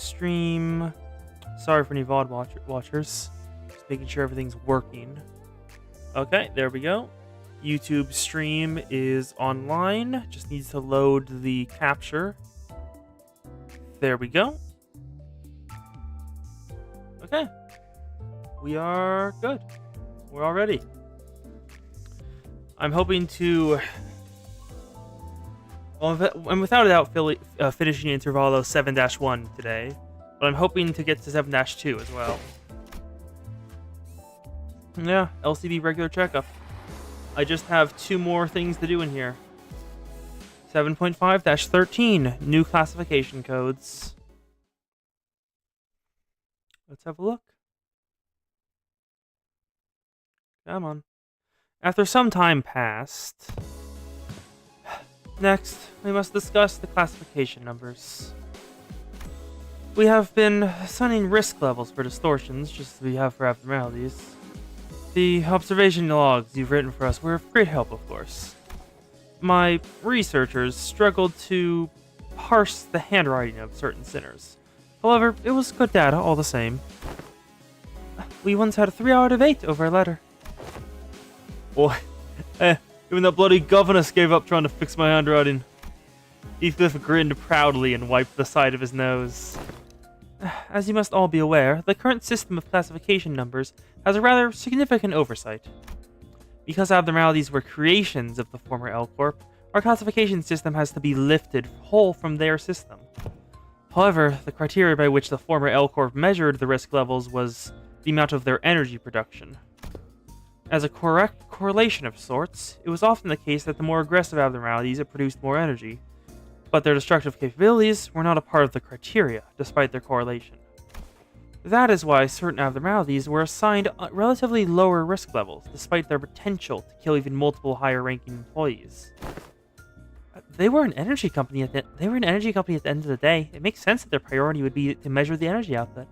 stream. Sorry for any VOD watchers. Just making sure everything's working. Okay, there we go. YouTube stream is online. Just needs to load the capture. There we go. Okay. We are good. We're all ready. I'm hoping to... Well, I'm without a doubt finishing Intervalo 7-1 today. But I'm hoping to get to 7-2 as well. Yeah, LCD regular checkup. I just have 2 more things to do in here. 7.5-13, new classification codes. Let's have a look. Come on. After some time passed... Next, we must discuss the classification numbers. We have been assigning risk levels for distortions, just as we have for abnormalities. The observation logs you've written for us were of great help, of course. My researchers struggled to parse the handwriting of certain sinners. However, it was good data all the same. We once had a 3-hour debate over a letter. Boy, even the bloody governess gave up trying to fix my handwriting. Heathcliff grinned proudly and wiped the side of his nose. As you must all be aware, the current system of classification numbers has a rather significant oversight. Because abnormalities were creations of the former L-Corp, our classification system has to be lifted whole from their system. However, the criteria by which the former L-Corp measured the risk levels was the amount of their energy production. As a correct correlation of sorts, it was often the case that the more aggressive abnormalities it produced more energy, but their destructive capabilities were not a part of the criteria, despite their correlation. That is why certain abnormalities were assigned relatively lower risk levels, despite their potential to kill even multiple higher-ranking employees. They were an energy company at the end of the day. It makes sense that their priority would be to measure the energy output.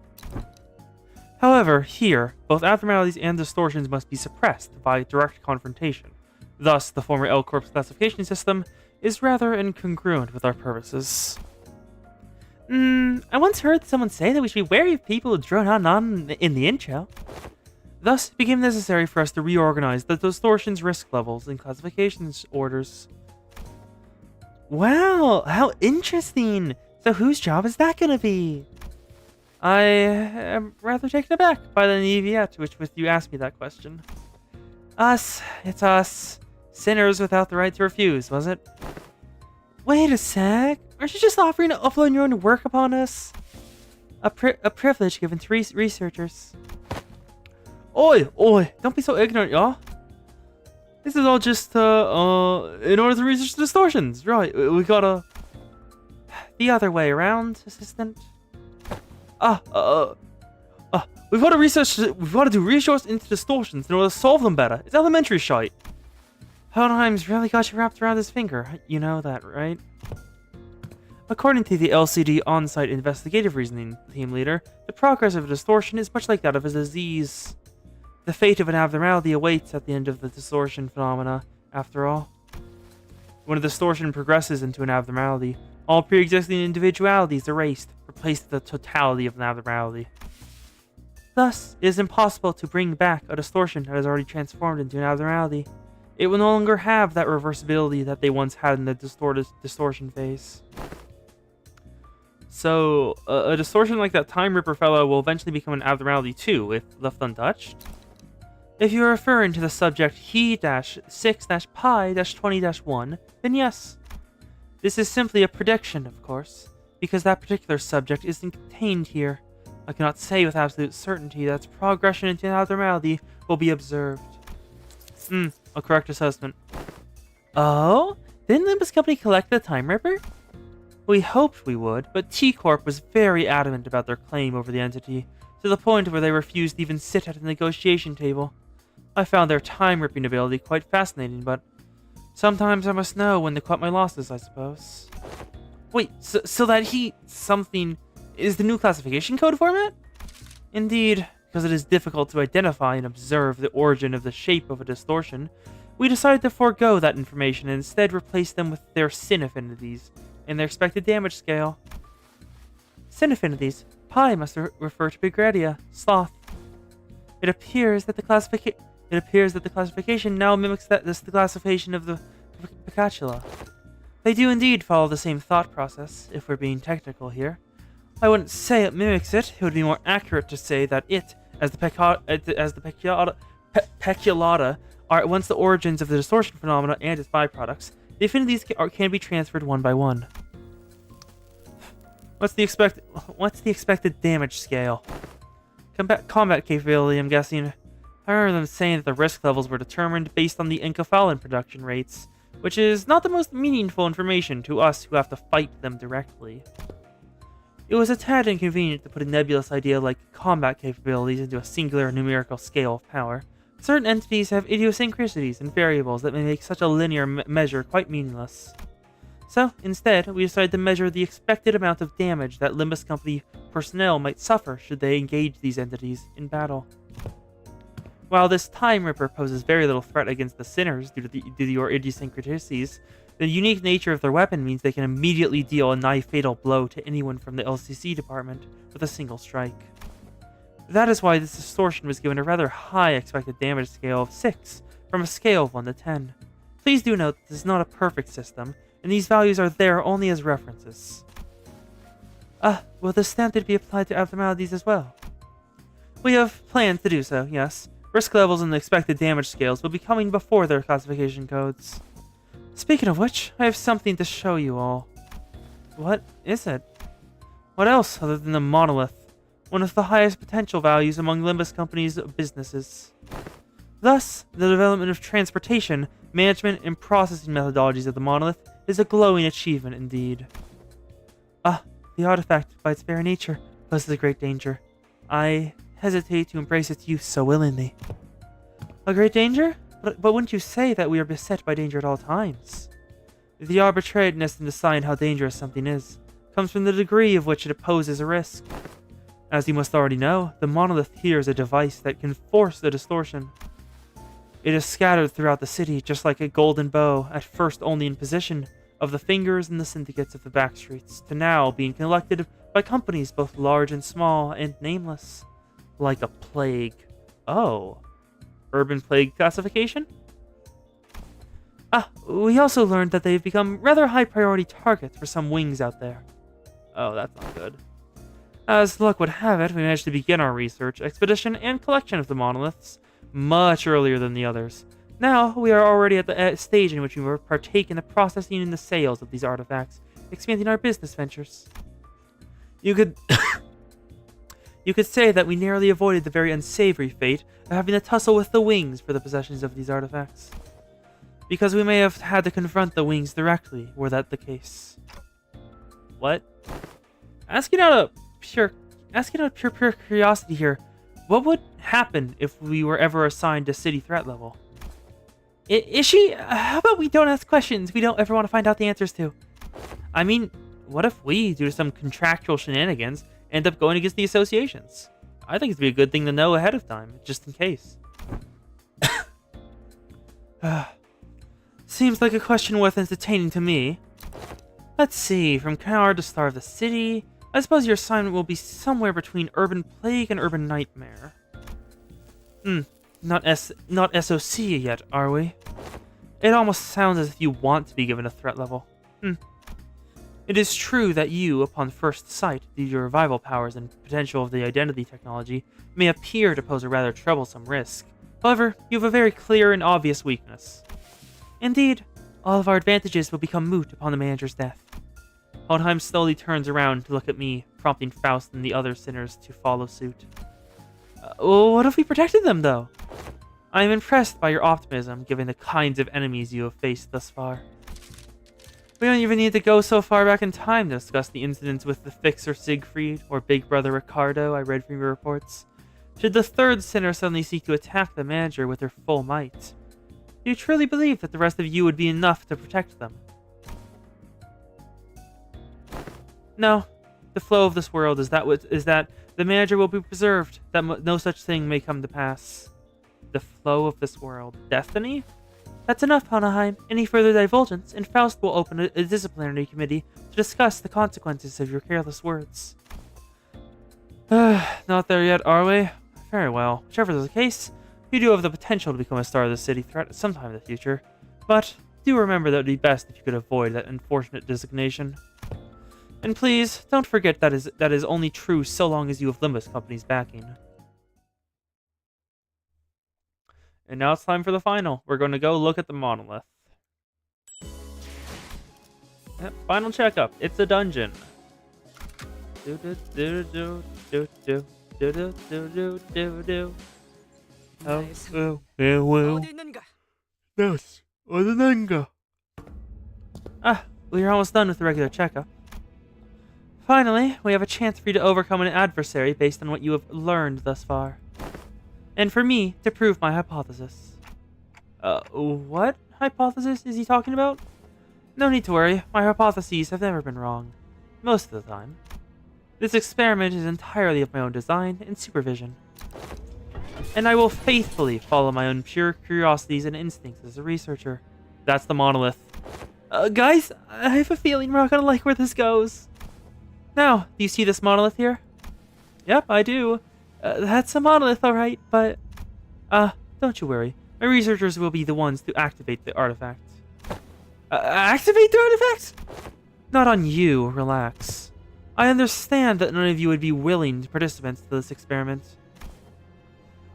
However, here, both abnormalities and distortions must be suppressed by direct confrontation. Thus, the former L-Corp's classification system is rather incongruent with our purposes. I once heard someone say that we should be wary of people who drone on in the intro. Thus, it became necessary for us to reorganize the distortion's risk levels and classifications orders. Wow, how interesting! So whose job is that gonna be? I am rather taken aback by the naivete with you asked me that question. Us. It's us. Sinners without the right to refuse, was it? Wait a sec. Aren't you just offering to upload your own work upon us? A privilege given to researchers. Oi! Don't be so ignorant, y'all. This is all just, in order to research the distortions. Right, we gotta... The other way around, assistant. We've got to do research into distortions in order to solve them better. It's elementary shite. Hohenheim's really got you wrapped around his finger. You know that, right? According to the LCD on-site investigative reasoning team leader, the progress of a distortion is much like that of a disease. The fate of an abnormality awaits at the end of the distortion phenomena, after all. When a distortion progresses into an abnormality, all pre-existing individualities erased, replaced with the totality of an abnormality. Thus, it is impossible to bring back a distortion that has already transformed into an abnormality. It will no longer have that reversibility that they once had in the distortion phase. So, a distortion like that Time Ripper fellow will eventually become an abnormality too, if left untouched? If you're referring to the subject He-6-Pi-20-1, then yes. This is simply a prediction, of course, because that particular subject isn't contained here. I cannot say with absolute certainty that its progression into an abnormality will be observed. A correct assessment. Oh? Didn't Limbus Company collect the Time Ripper? We hoped we would, but T-Corp was very adamant about their claim over the entity, to the point where they refused to even sit at a negotiation table. I found their time-ripping ability quite fascinating, but sometimes I must know when to cut my losses, I suppose. Wait, so that something is the new classification code format? Indeed, because it is difficult to identify and observe the origin of the shape of a distortion, we decided to forego that information and instead replace them with their sin affinities and their expected damage scale. Sin affinities. Pi must refer to Pigradia, sloth. It appears that the classification now mimics the classification of the Picatula. They do indeed follow the same thought process, if we're being technical here. I wouldn't say it mimics it. It would be more accurate to say that it, as the Peculata, are at once the origins of the distortion phenomena and its byproducts. The affinities can be transferred one by one. What's the expected damage scale? Combat capability, I'm guessing. I remember them saying that the risk levels were determined based on the enkephalin production rates, which is not the most meaningful information to us who have to fight them directly. It was a tad inconvenient to put a nebulous idea like combat capabilities into a singular numerical scale of power. Certain entities have idiosyncrasies and variables that may make such a linear measure quite meaningless. So, instead, we decided to measure the expected amount of damage that Limbus Company personnel might suffer should they engage these entities in battle. While this Time Ripper poses very little threat against the Sinners due to your idiosyncrasies, the unique nature of their weapon means they can immediately deal a nigh-fatal blow to anyone from the LCC department with a single strike. That is why this distortion was given a rather high expected damage scale of 6, from a scale of 1 to 10. Please do note this is not a perfect system, and these values are there only as references. Will this standard be applied to abnormalities as well? We have plans to do so, yes. Risk levels and the expected damage scales will be coming before their classification codes. Speaking of which, I have something to show you all. What is it? What else other than the monolith? One of the highest potential values among Limbus Company's businesses. Thus, the development of transportation, management, and processing methodologies of the monolith is a glowing achievement indeed. The artifact, by its very nature, poses a great danger. I hesitate to embrace its use so willingly. A great danger? But wouldn't you say that we are beset by danger at all times? The arbitrariness in deciding how dangerous something is comes from the degree of which it poses a risk. As you must already know, the monolith here is a device that can force the distortion. It is scattered throughout the city just like a golden bow, at first only in position of the fingers and the syndicates of the backstreets, to now being collected by companies both large and small and nameless. Like a plague. Oh. Urban plague classification? We also learned that they've become rather high priority targets for some wings out there. Oh, that's not good. As luck would have it, we managed to begin our research, expedition, and collection of the monoliths much earlier than the others. Now, we are already at the stage in which we will partake in the processing and the sales of these artifacts, expanding our business ventures. You could say that we narrowly avoided the very unsavory fate of having to tussle with the wings for the possessions of these artifacts. Because we may have had to confront the wings directly, were that the case. What? Asking out of pure curiosity here, what would happen if we were ever assigned a city threat level? Is she? How about we don't ask questions we don't ever want to find out the answers to? I mean, what if we, due to some contractual shenanigans, end up going against the associations? I think it'd be a good thing to know ahead of time, just in case. Seems like a question worth entertaining to me. Let's see, from Kanar to Star of the City, I suppose your assignment will be somewhere between Urban Plague and Urban Nightmare. Not SOC yet, are we? It almost sounds as if you want to be given a threat level. It is true that you, upon first sight, due to your revival powers and potential of the identity technology, may appear to pose a rather troublesome risk. However, you have a very clear and obvious weakness. Indeed, all of our advantages will become moot upon the manager's death. Hohenheim slowly turns around to look at me, prompting Faust and the other sinners to follow suit. What if we protected them, though? I am impressed by your optimism, given the kinds of enemies you have faced thus far. We don't even need to go so far back in time to discuss the incidents with the Fixer Siegfried or Big Brother Ricardo I read from your reports. Should the third sinner suddenly seek to attack the manager with their full might, do you truly believe that the rest of you would be enough to protect them? No. The flow of this world is that the manager will be preserved, that no such thing may come to pass. The flow of this world. Destiny? That's enough, Hohenheim. Any further divulgence, and Faust will open a disciplinary committee to discuss the consequences of your careless words. Not there yet, are we? Very well. Whichever is the case, you do have the potential to become a star of the city threat at some time in the future. But do remember that it would be best if you could avoid that unfortunate designation. And please, don't forget that is only true so long as you have Limbus Company's backing. And now it's time for the final. We're going to go look at the monolith. Yep, final checkup. It's a dungeon. We're almost done with the regular checkup. Finally, we have a chance for you to overcome an adversary based on what you have learned thus far. And for me to prove my hypothesis. What hypothesis is he talking about? No need to worry, my hypotheses have never been wrong. Most of the time. This experiment is entirely of my own design and supervision. And I will faithfully follow my own pure curiosities and instincts as a researcher. That's the monolith. Guys, I have a feeling we're not gonna like where this goes. Now, do you see this monolith here? Yep, I do. That's a monolith, alright, but... don't you worry. My researchers will be the ones to activate the artifact. Activate the artifact? Not on you, relax. I understand that none of you would be willing participants to this experiment.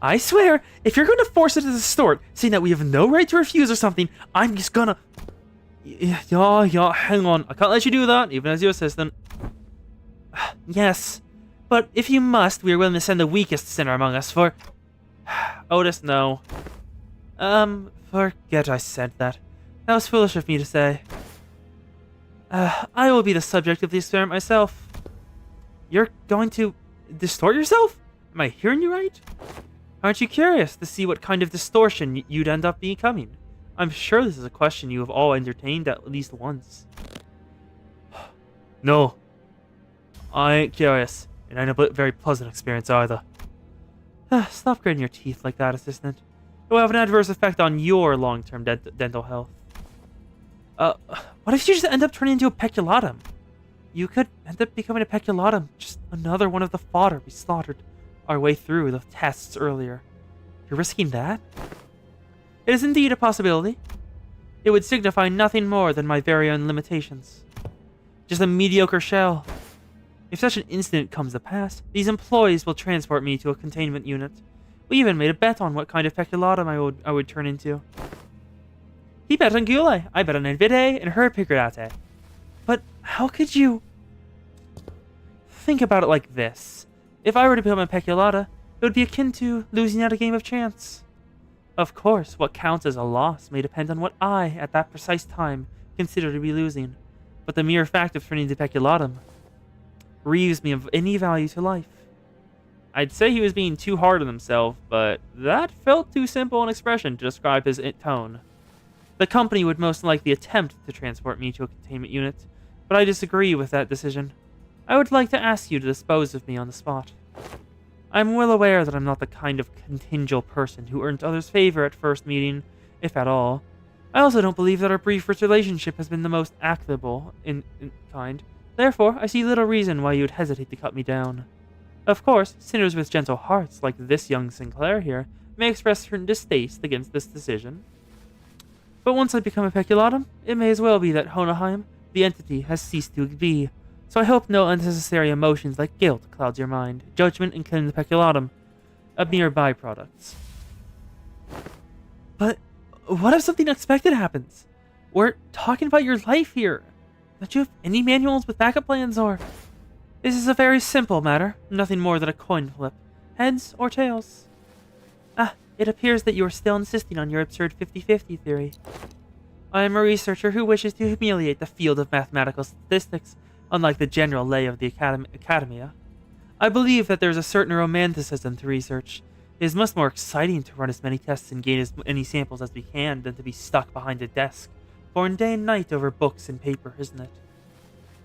I swear, if you're going to force it to distort, saying that we have no right to refuse or something, I'm just gonna... Yeah, hang on. I can't let you do that, even as your assistant. Yes, but if you must, we are willing to send the weakest sinner among us for... Otis, no. Forget I said that. That was foolish of me to say. I will be the subject of the experiment myself. You're going to distort yourself? Am I hearing you right? Aren't you curious to see what kind of distortion you'd end up becoming? I'm sure this is a question you have all entertained at least once. No. I ain't curious, and I ain't a very pleasant experience either. Stop gritting your teeth like that, assistant. It will have an adverse effect on your long-term dental health. What if you just end up turning into a peculatum? You could end up becoming a peculatum, just another one of the fodder we slaughtered our way through the tests earlier. You're risking that? It is indeed a possibility. It would signify nothing more than my very own limitations. Just a mediocre shell. If such an incident comes to pass, these employees will transport me to a containment unit. We even made a bet on what kind of peculatum I would turn into. He bet on Gule, I bet on Envide, and her Picrate. But how could you... Think about it like this. If I were to become a Peculata, it would be akin to losing at a game of chance. Of course, what counts as a loss may depend on what I, at that precise time, consider to be losing. But the mere fact of turning into Peculatum relieves me of any value to life. I'd say he was being too hard on himself, but that felt too simple an expression to describe his tone. The company would most likely attempt to transport me to a containment unit, but I disagree with that decision. I would like to ask you to dispose of me on the spot. I'm well aware that I'm not the kind of congenial person who earns others' favor at first meeting, if at all. I also don't believe that our brief relationship has been the most acceptable in kind. Therefore, I see little reason why you would hesitate to cut me down. Of course, sinners with gentle hearts, like this young Sinclair here, may express certain distaste against this decision. But once I become a Peculatum, it may as well be that Hohenheim, the entity, has ceased to be. So I hope no unnecessary emotions like guilt clouds your mind. Judgment and killing the Peculatum, a mere byproducts. But what if something unexpected happens? We're talking about your life here. Don't you have any manuals with backup plans, or... This is a very simple matter, nothing more than a coin flip. Heads or tails? It appears that you are still insisting on your absurd 50-50 theory. I am a researcher who wishes to humiliate the field of mathematical statistics, unlike the general lay of the Academia. I believe that there is a certain romanticism to research. It is much more exciting to run as many tests and gain as many samples as we can than to be stuck behind a desk, born day and night over books and paper, isn't it?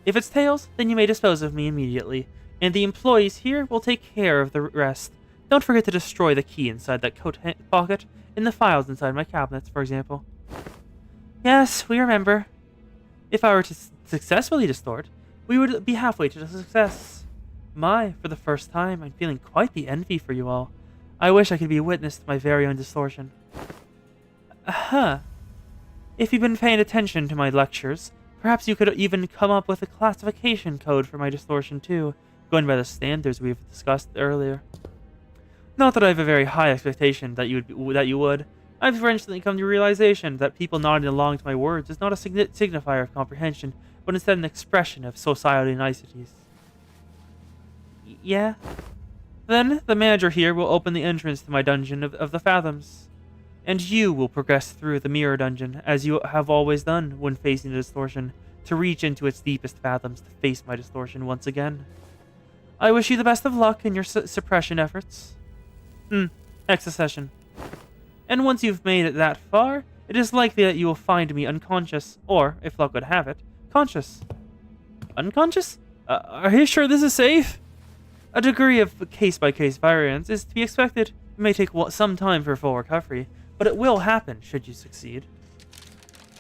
If it's tails, then you may dispose of me immediately, and the employees here will take care of the rest. Don't forget to destroy the key inside that coat pocket, and the files inside my cabinets, for example. Yes, we remember. If I were to successfully distort, we would be halfway to the success. My, for the first time, I'm feeling quite the envy for you all. I wish I could be a witness to my very own distortion. Huh. If you've been paying attention to my lectures, perhaps you could even come up with a classification code for my distortion too, going by the standards we've discussed earlier. Not that I have a very high expectation that you would. I've recently come to the realization that people nodding along to my words is not a signifier of comprehension, but instead an expression of societal niceties. Yeah? Then, the manager here will open the entrance to my dungeon of the Fathoms. And you will progress through the Mirror Dungeon, as you have always done when facing the distortion, to reach into its deepest fathoms to face my distortion once again. I wish you the best of luck in your suppression efforts. Next session. And once you've made it that far, it is likely that you will find me unconscious, or, if luck would have it, conscious. Unconscious? Are you sure this is safe? A degree of case-by-case variance is to be expected. It may take some time for full recovery, but it will happen should you succeed.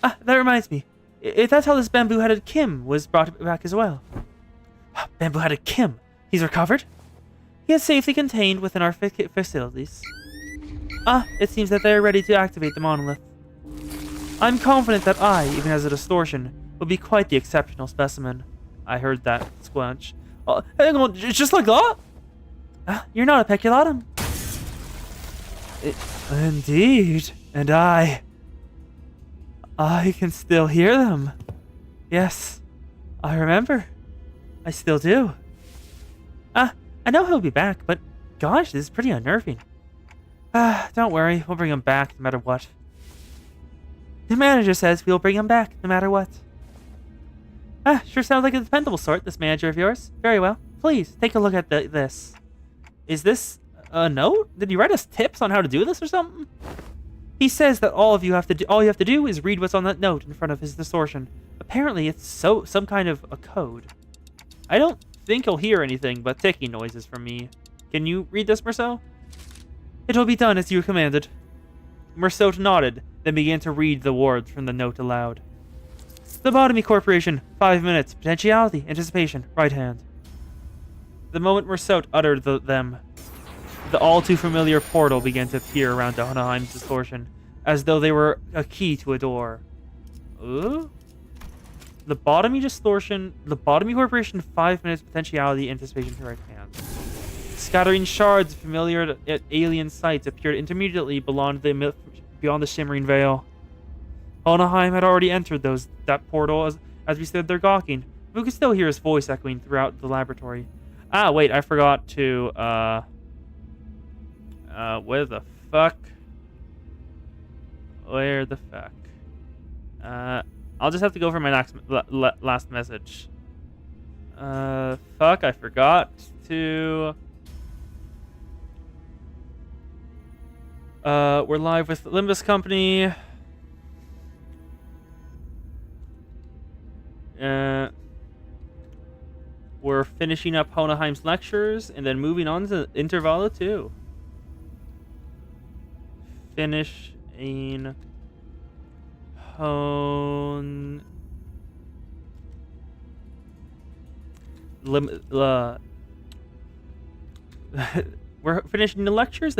Ah, that reminds me. That's how this bamboo-headed Kim was brought back as well. Bamboo-headed Kim? He's recovered? He is safely contained within our facilities. It seems that they are ready to activate the monolith. I'm confident that I, even as a distortion, will be quite the exceptional specimen. I heard that squelch. Hang on, just like that? You're not a peculatum. Indeed, and I can still hear them. Yes, I remember. I still do. I know he'll be back, but gosh, this is pretty unnerving. Don't worry, we'll bring him back no matter what. The manager says we'll bring him back no matter what. Sure sounds like a dependable sort, this manager of yours. Very well. Please, take a look at this. Is this a note? Did he write us tips on how to do this or something? He says that all you have to do is read what's on that note in front of his distortion. Apparently, it's some kind of a code. I don't think he'll hear anything but ticking noises from me. Can you read this, Merceau? It will be done as you commanded. Merceau nodded, then began to read the words from the note aloud. Lobotomy Corporation, 5 minutes, potentiality, anticipation, right hand. The moment Merceau uttered them, the all-too-familiar portal began to appear around Hohenheim's distortion, as though they were a key to a door. Ooh? Lobotomy Corporation, 5 minutes, potentiality, anticipation, right hand. Scattering shards of familiar alien sights appeared intermediately beyond the shimmering veil. Hohenheim had already entered that portal as we stood there gawking, but we could still hear his voice echoing throughout the laboratory. Wait, I forgot to, where the fuck? I'll just have to go for my last message. Fuck, I forgot to... we're live with Limbus Company. We're finishing up Hohenheim's lectures and then moving on to Intervallo 2. Finishing we're finishing the lectures,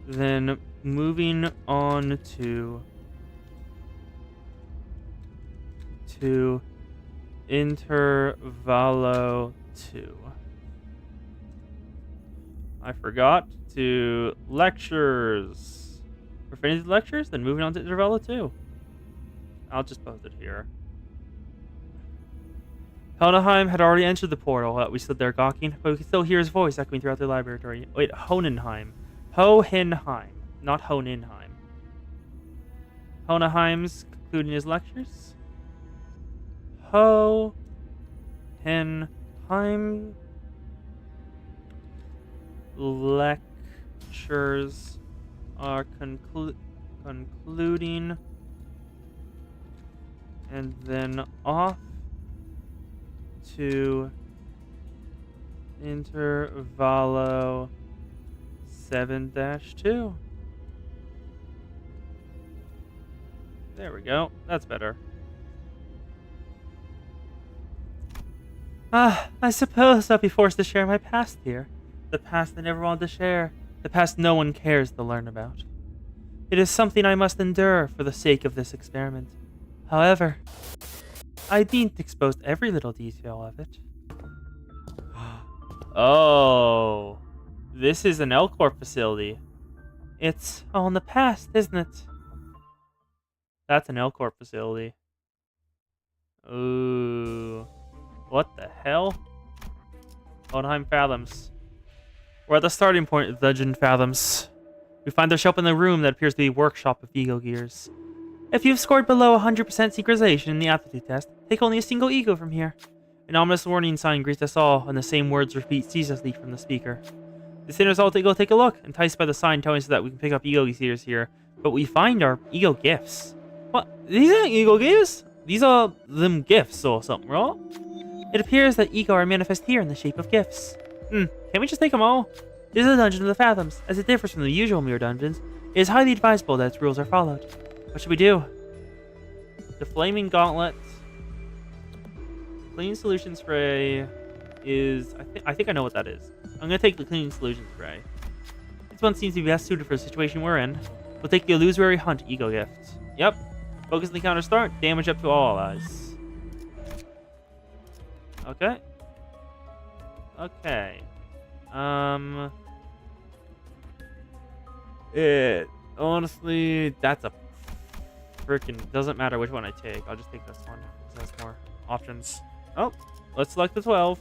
then moving on to Intervallo 2. I forgot to lectures. We're finishing the lectures, then moving on to Intervallo 2. I'll just post it here. Hohenheim had already entered the portal. We stood there gawking, but we could still hear his voice echoing throughout the laboratory. Wait, Hohenheim. Hohenheim, not Hohenheim. Hohenheim's concluding his lectures. Hohenheim lectures are concluding, and then off to Intervallo 7-2. There we go. That's better. I suppose I'll be forced to share my past here. The past I never wanted to share. The past no one cares to learn about. It is something I must endure for the sake of this experiment. However, I needn't expose every little detail of it. Oh, this is an L-Corp facility. It's all in the past, isn't it? That's an L-Corp facility. Ooh. What the hell? Oldheim Fathoms. We're at the starting point of Dungeon Fathoms. We find our shop in the room that appears to be a workshop of Ego Gears. If you've scored below 100% synchronization in the aptitude test, take only a single ego from here. An ominous warning sign greets us all, and the same words repeat ceaselessly from the speaker. The sinners all go take a look, enticed by the sign telling us that we can pick up Ego Gears here, but we find our Ego Gifts. What? These aren't Ego Gears? These are them gifts or something, right? It appears that Ego are manifest here in the shape of gifts. Can't we just take them all? This is a dungeon of the Fathoms. As it differs from the usual mirror dungeons, it is highly advisable that its rules are followed. What should we do? The Flaming Gauntlet. Cleaning Solution Spray is... I think I know what that is. I'm going to take the Cleaning Solution Spray. This one seems to be best suited for the situation we're in. We'll take the Illusory Hunt Ego Gift. Yep. Focus on the counter start. Damage up to all allies. Okay. Okay. Honestly, that's a freaking... Doesn't matter which one I take. I'll just take this one. Because that's more options. Oh, let's select the 12.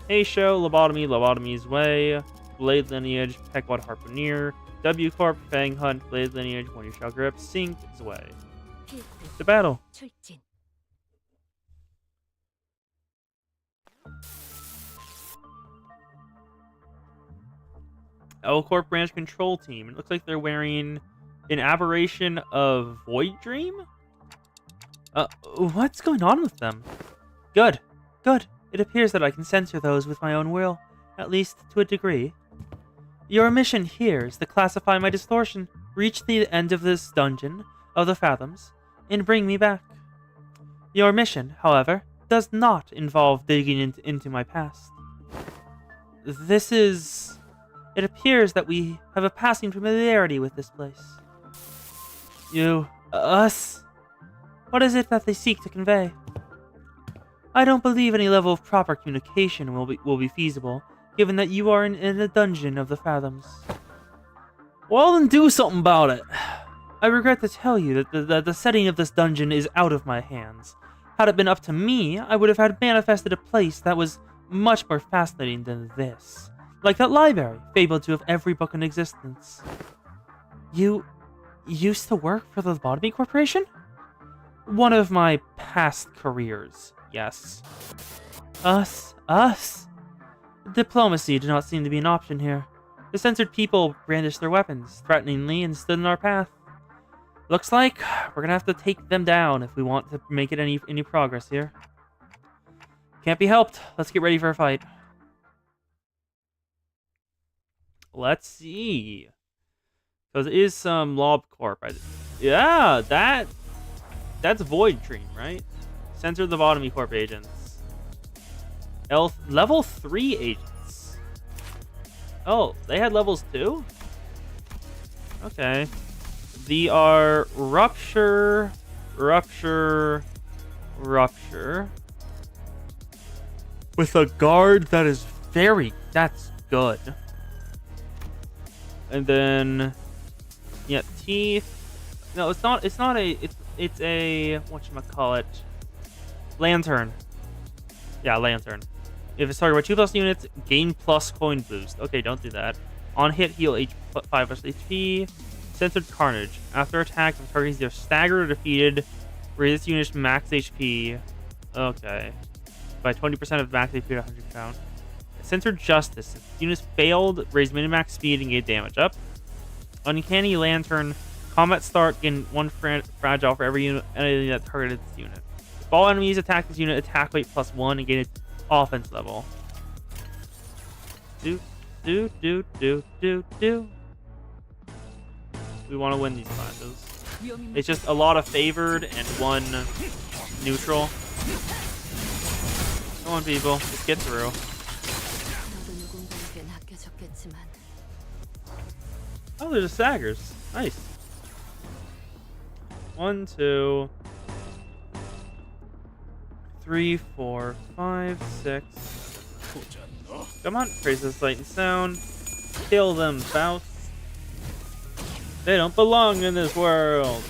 Hey Show, Lobotomy, Lobotomy's Way, Blade Lineage, Peckwad Harpooneer, W Corp, Fang Hunt, Blade Lineage, When You Shall Grip, Sink is Way. The battle. L-Corp Branch Control Team. It looks like they're wearing an aberration of Void Dream? What's going on with them? Good. Good. It appears that I can censor those with my own will, at least to a degree. Your mission here is to classify my distortion, reach the end of this dungeon of the Fathoms, and bring me back. Your mission, however, does not involve digging into my past. This is... It appears that we have a passing familiarity with this place. Us? What is it that they seek to convey? I don't believe any level of proper communication will be feasible, given that you are in a dungeon of the Fathoms. Well, then do something about it. I regret to tell you that the setting of this dungeon is out of my hands. Had it been up to me, I would have had manifested a place that was much more fascinating than this. Like that library, fabled to have every book in existence. You used to work for the Lobotomy Corporation? One of my past careers, yes. Us? Diplomacy did not seem to be an option here. The censored people brandished their weapons, threateningly, and stood in our path. Looks like we're gonna have to take them down if we want to make it any progress here. Can't be helped. Let's get ready for a fight. Let's see. Because it is some Lob Corp. Yeah, that's Void Dream, right? Censor the Lobotomy Corp agents. Level 3 agents. Oh, they had levels 2? Okay. They are Rupture. With a guard that is that's good. And then, yeah, Teeth. No, it's not it's a, whatchamacallit, Lantern. Yeah, Lantern. If it's targeted by 2+ units, gain plus coin boost. Okay, don't do that. On hit, heal 5 HP. Censored Carnage. After attack, if target is either staggered or defeated, raise unit's max HP. Okay. By 20% of max HP to 100 count. Censored Justice. If units failed, raise minimax speed and gain damage up. Uncanny Lantern. Combat start, gain 1 fragile for every unit that targeted this unit. If all enemies attack this unit, attack weight +1 and gain its offense level. Do. We want to win these classes. It's just a lot of favored and 1 neutral. Come on, people. Just get through. Oh, there's the Saggers. Nice. 1, 2, 3, 4, 5, 6. Come on, praise the sight and sound. Kill them, Faust. They don't belong in this world.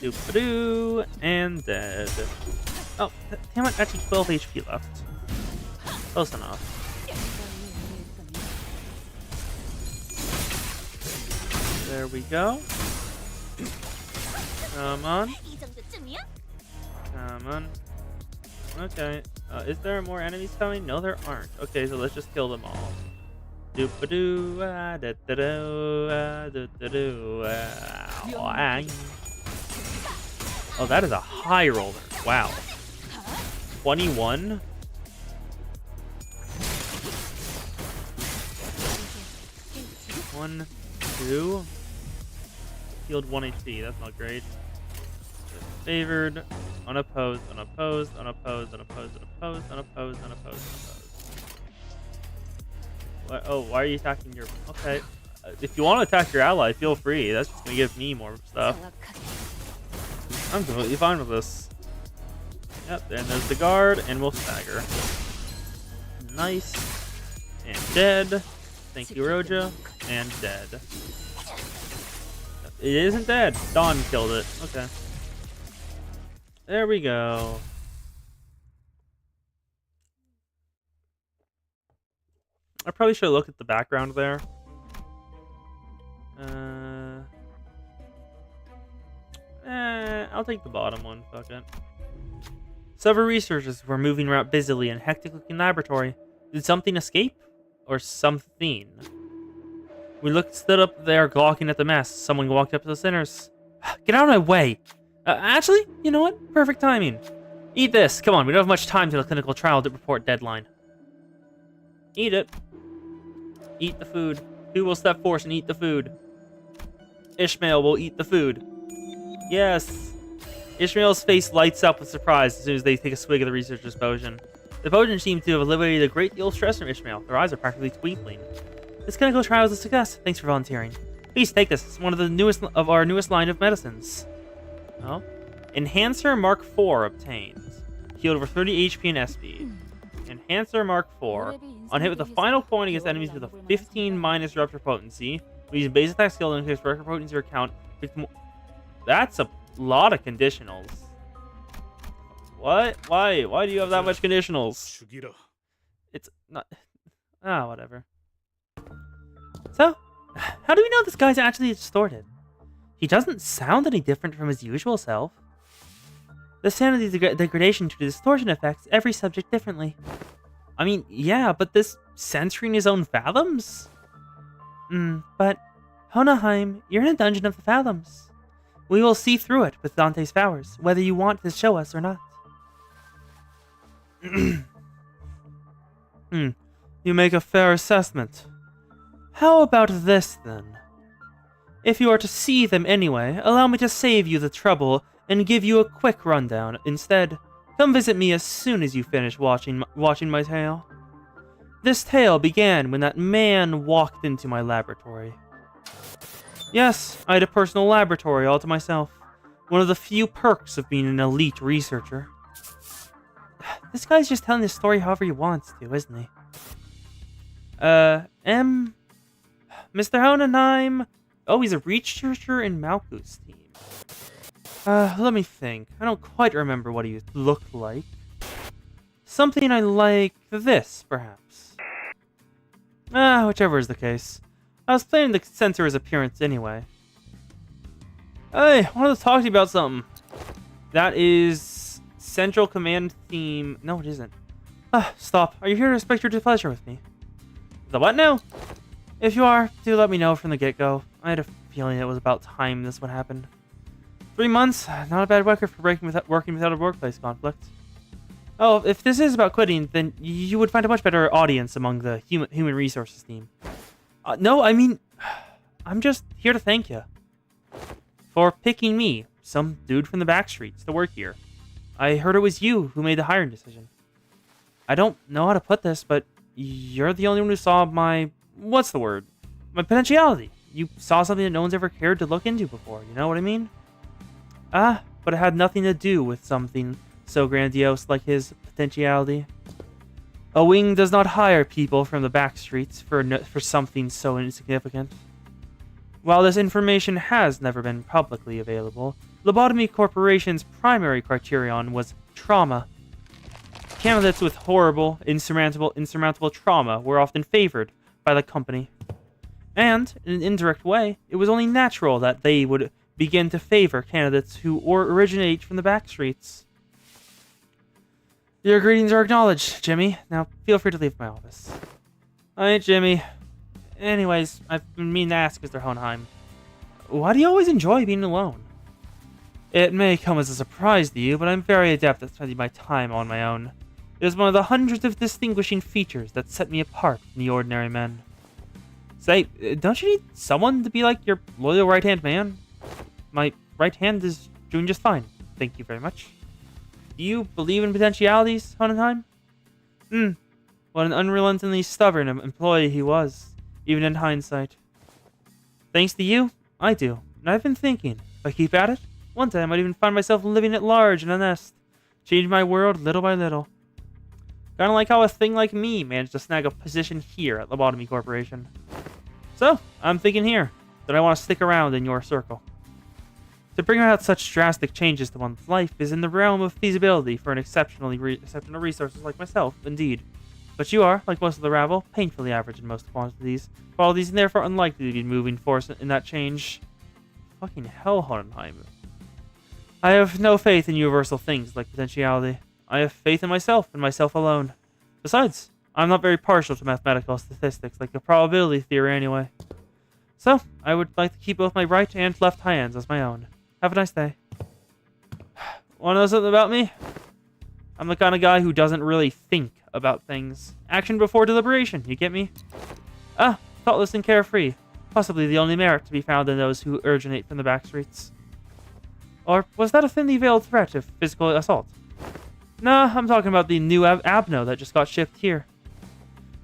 Doop-a-doo, and dead. Oh, damn it, actually 12 HP left. Close enough. There we go. Come on. Come on. Okay. Is there more enemies coming? No, there aren't. Okay, so let's just kill them all. Doop-a-doo, da-da-doo, da-da-doo, oh, that is a high roller. Wow. 21? One, two. Healed 1 HP. That's not great. Favored. Unopposed. Unopposed. Unopposed. Unopposed. Unopposed. Unopposed. Unopposed. What? Oh, why are you attacking your... Okay. If you want to attack your ally, feel free. That's just going to give me more stuff. I'm completely fine with this. Yep, and there's the guard, and we'll stagger. Nice. And dead. Thank you, Roja. And dead. It isn't dead. Dawn killed it. Okay. There we go. I probably should look at the background there. I'll take the bottom one. Fuck it. Several researchers were moving around busily in a hectic-looking laboratory. Did something escape? Or something? We stood up there gawking at the mess. Someone walked up to the sinners. Get out of my way! Actually, you know what? Perfect timing. Eat this. Come on, we don't have much time to the clinical trial report deadline. Eat it. Eat the food. Who will step forth and eat the food? Ishmael will eat the food. Yes. Ishmael's face lights up with surprise as soon as they take a swig of the researcher's potion. The potion seems to have eliminated a great deal of stress from Ishmael. Their eyes are practically twinkling. This clinical trial is a success. Thanks for volunteering. Please take this. It's one of our newest line of medicines. Oh. Enhancer Mark IV obtained. Healed over 30 HP and SP. Enhancer Mark IV. On hit with the final point against enemies with a 15 minus rupture potency. We use base attack skill to increase rupture potency or count. That's a lot of conditionals. What? Why? Why do you have that much conditionals? It's not... Ah, whatever. So, how do we know this guy's actually distorted? He doesn't sound any different from his usual self. The sanity degradation due to distortion affects every subject differently. I mean, yeah, but this censoring his own fathoms? But Hohenheim, you're in a dungeon of the fathoms. We will see through it with Dante's powers, whether you want to show us or not. You make a fair assessment. How about this, then? If you are to see them anyway, allow me to save you the trouble and give you a quick rundown instead. Come visit me as soon as you finish watching my tale. This tale began when that man walked into my laboratory. Yes, I had a personal laboratory all to myself. One of the few perks of being an elite researcher. This guy's just telling his story however he wants to, isn't he? Mr. Hohenheim. Oh, he's a researcher in Malkuth's team. Let me think. I don't quite remember what he looked like. Something I like this, perhaps. Whichever is the case. I was planning to censor his appearance anyway. Hey, I wanted to talk to you about something. That is Central Command Team. No, it isn't. Stop. Are you here to respect your displeasure with me? The what now? If you are, do let me know from the get-go. I had a feeling it was about time this would happen. 3 months? Not a bad record for working without a workplace conflict. Oh, if this is about quitting, then you would find a much better audience among the human resources team. No, I mean, I'm just here to thank you. For picking me, some dude from the back streets, to work here. I heard it was you who made the hiring decision. I don't know how to put this, but you're the only one who saw my... What's the word? My potentiality. You saw something that no one's ever cared to look into before, you know what I mean? But it had nothing to do with something so grandiose like his potentiality. A wing does not hire people from the back streets for something so insignificant. While this information has never been publicly available, Lobotomy Corporation's primary criterion was trauma. Candidates with horrible, insurmountable trauma were often favored by the company. And, in an indirect way, it was only natural that they would begin to favor candidates who originate from the back streets. Your greetings are acknowledged, Jimmy. Now, feel free to leave my office. Alright, Jimmy. Anyways, I've been meaning to ask Mr. Hohenheim, why do you always enjoy being alone? It may come as a surprise to you, but I'm very adept at spending my time on my own. It is one of the hundreds of distinguishing features that set me apart from the ordinary men. Say, don't you need someone to be like your loyal right-hand man? My right hand is doing just fine. Thank you very much. Do you believe in potentialities, Hohenheim? What an unrelentingly stubborn employee he was, even in hindsight. Thanks to you, I do. And I've been thinking, if I keep at it, one day I might even find myself living at large in a nest. Change my world little by little. Kinda like how a thing like me managed to snag a position here at Lobotomy Corporation. So, I'm thinking here, that I want to stick around in your circle. To bring about such drastic changes to one's life is in the realm of feasibility for an exceptional resources like myself, indeed. But you are, like most of the rabble, painfully average in most quantities, and therefore unlikely to be moving force in that change. Fucking hell, Hohenheim. I have no faith in universal things like potentiality. I have faith in myself and myself alone. Besides, I'm not very partial to mathematical statistics, like the probability theory anyway. So, I would like to keep both my right and left hands as my own. Have a nice day. Wanna know something about me? I'm the kind of guy who doesn't really think about things. Action before deliberation, you get me? Thoughtless and carefree. Possibly the only merit to be found in those who originate from the back streets. Or was that a thinly veiled threat of physical assault? Nah, I'm talking about the new Abno that just got shipped here.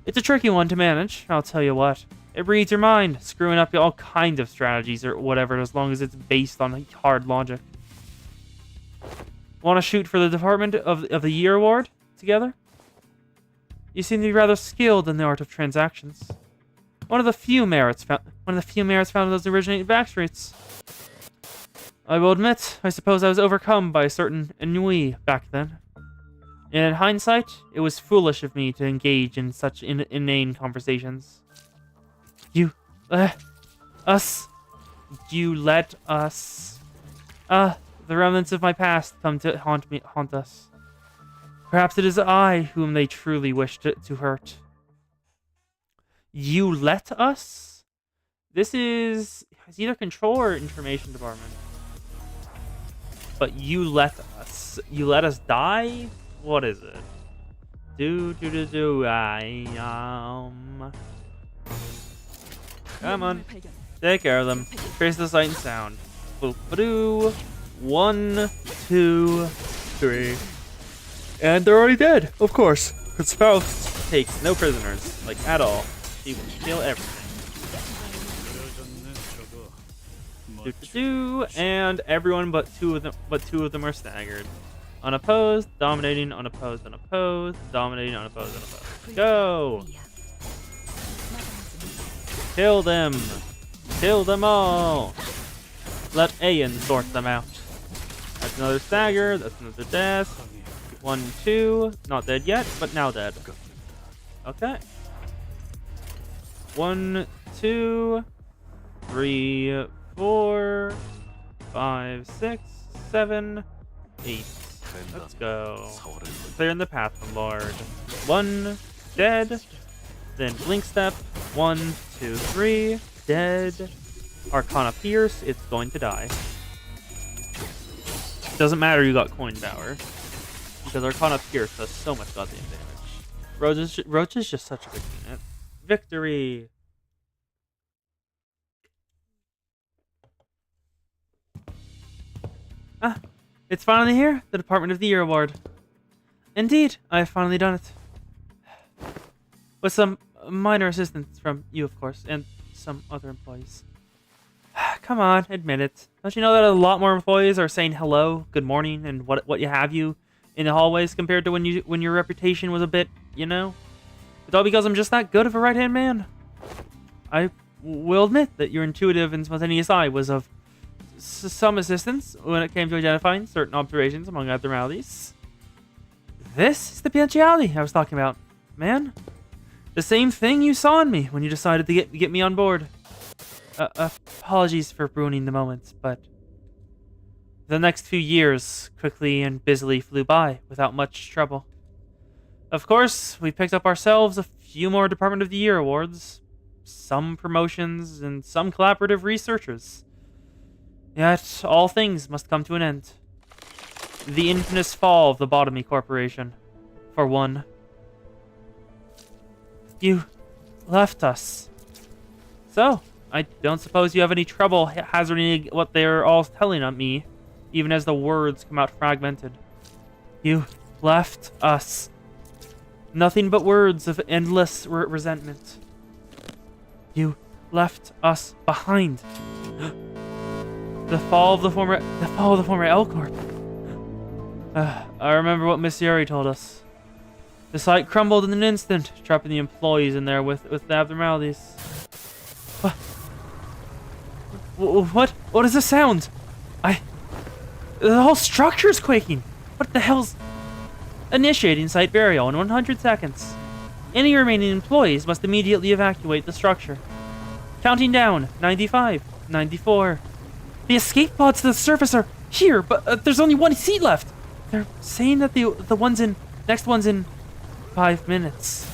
It's a tricky one to manage, I'll tell you what. It reads your mind, screwing up all kinds of strategies or whatever, as long as it's based on hard logic. Want to shoot for the Department of the Year award together? You seem to be rather skilled in the art of transactions. One of the few merits found in those originating backstreets. I will admit, I suppose I was overcome by a certain ennui back then. In hindsight, it was foolish of me to engage in such inane conversations. You let us, the remnants of my past come to haunt us. Perhaps it is I whom they truly wish to hurt. You let us? This is either control or information department. But you let us. You let us die? What is it? Come on. Take care of them. Trace the sight and sound. Boop-a-doo. 1, 2, 3. And they're already dead, of course. Because Faust takes no prisoners, like at all. He will kill everything. And everyone but two of them are staggered. Unopposed, dominating, unopposed, unopposed, dominating, unopposed, unopposed. Go! Kill them! Kill them all! Let Ayan sort them out. That's another stagger, that's another death. 1, 2, not dead yet, but now dead. Okay. 1, 2, 3, 4, 5, 6, 7, 8. Let's go. Clearing the path from Lord. 1, dead. Then Blink Step. 1, 2, 3, dead. Arcana Pierce, it's going to die. Doesn't matter you got coin power. Because Arcana Pierce does so much goddamn damage. Roach is just such a good unit. Victory! It's finally here, the Department of the Year award. Indeed, I have finally done it. With some minor assistance from you, of course, and some other employees. Come on, admit it. Don't you know that a lot more employees are saying hello, good morning, and what you have you in the hallways compared to when your reputation was a bit, you know? It's all because I'm just that good of a right-hand man. I will admit that your intuitive and spontaneous eye was of some assistance when it came to identifying certain observations among abnormalities. This is the potentiality I was talking about, man. The same thing you saw in me when you decided to get me on board. Apologies for ruining the moment, but the next few years quickly and busily flew by without much trouble. Of course, we picked up ourselves a few more Department of the Year awards, some promotions, and some collaborative researchers. Yet, all things must come to an end. The infamous fall of the Botany Corporation, for one. You left us. So, I don't suppose you have any trouble hazarding what they're all telling on me, even as the words come out fragmented. You left us. Nothing but words of endless resentment. You left us behind. The fall of the former L Corp. I remember what Miss Yuri told us. The site crumbled in an instant, trapping the employees in there with the abnormalities. What is the sound? The whole structure's quaking. What the hell's... Initiating site burial in 100 seconds. Any remaining employees must immediately evacuate the structure. Counting down, 95, 94. The escape pods to the surface are here, but there's only one seat left. They're saying that the next one's in 5 minutes.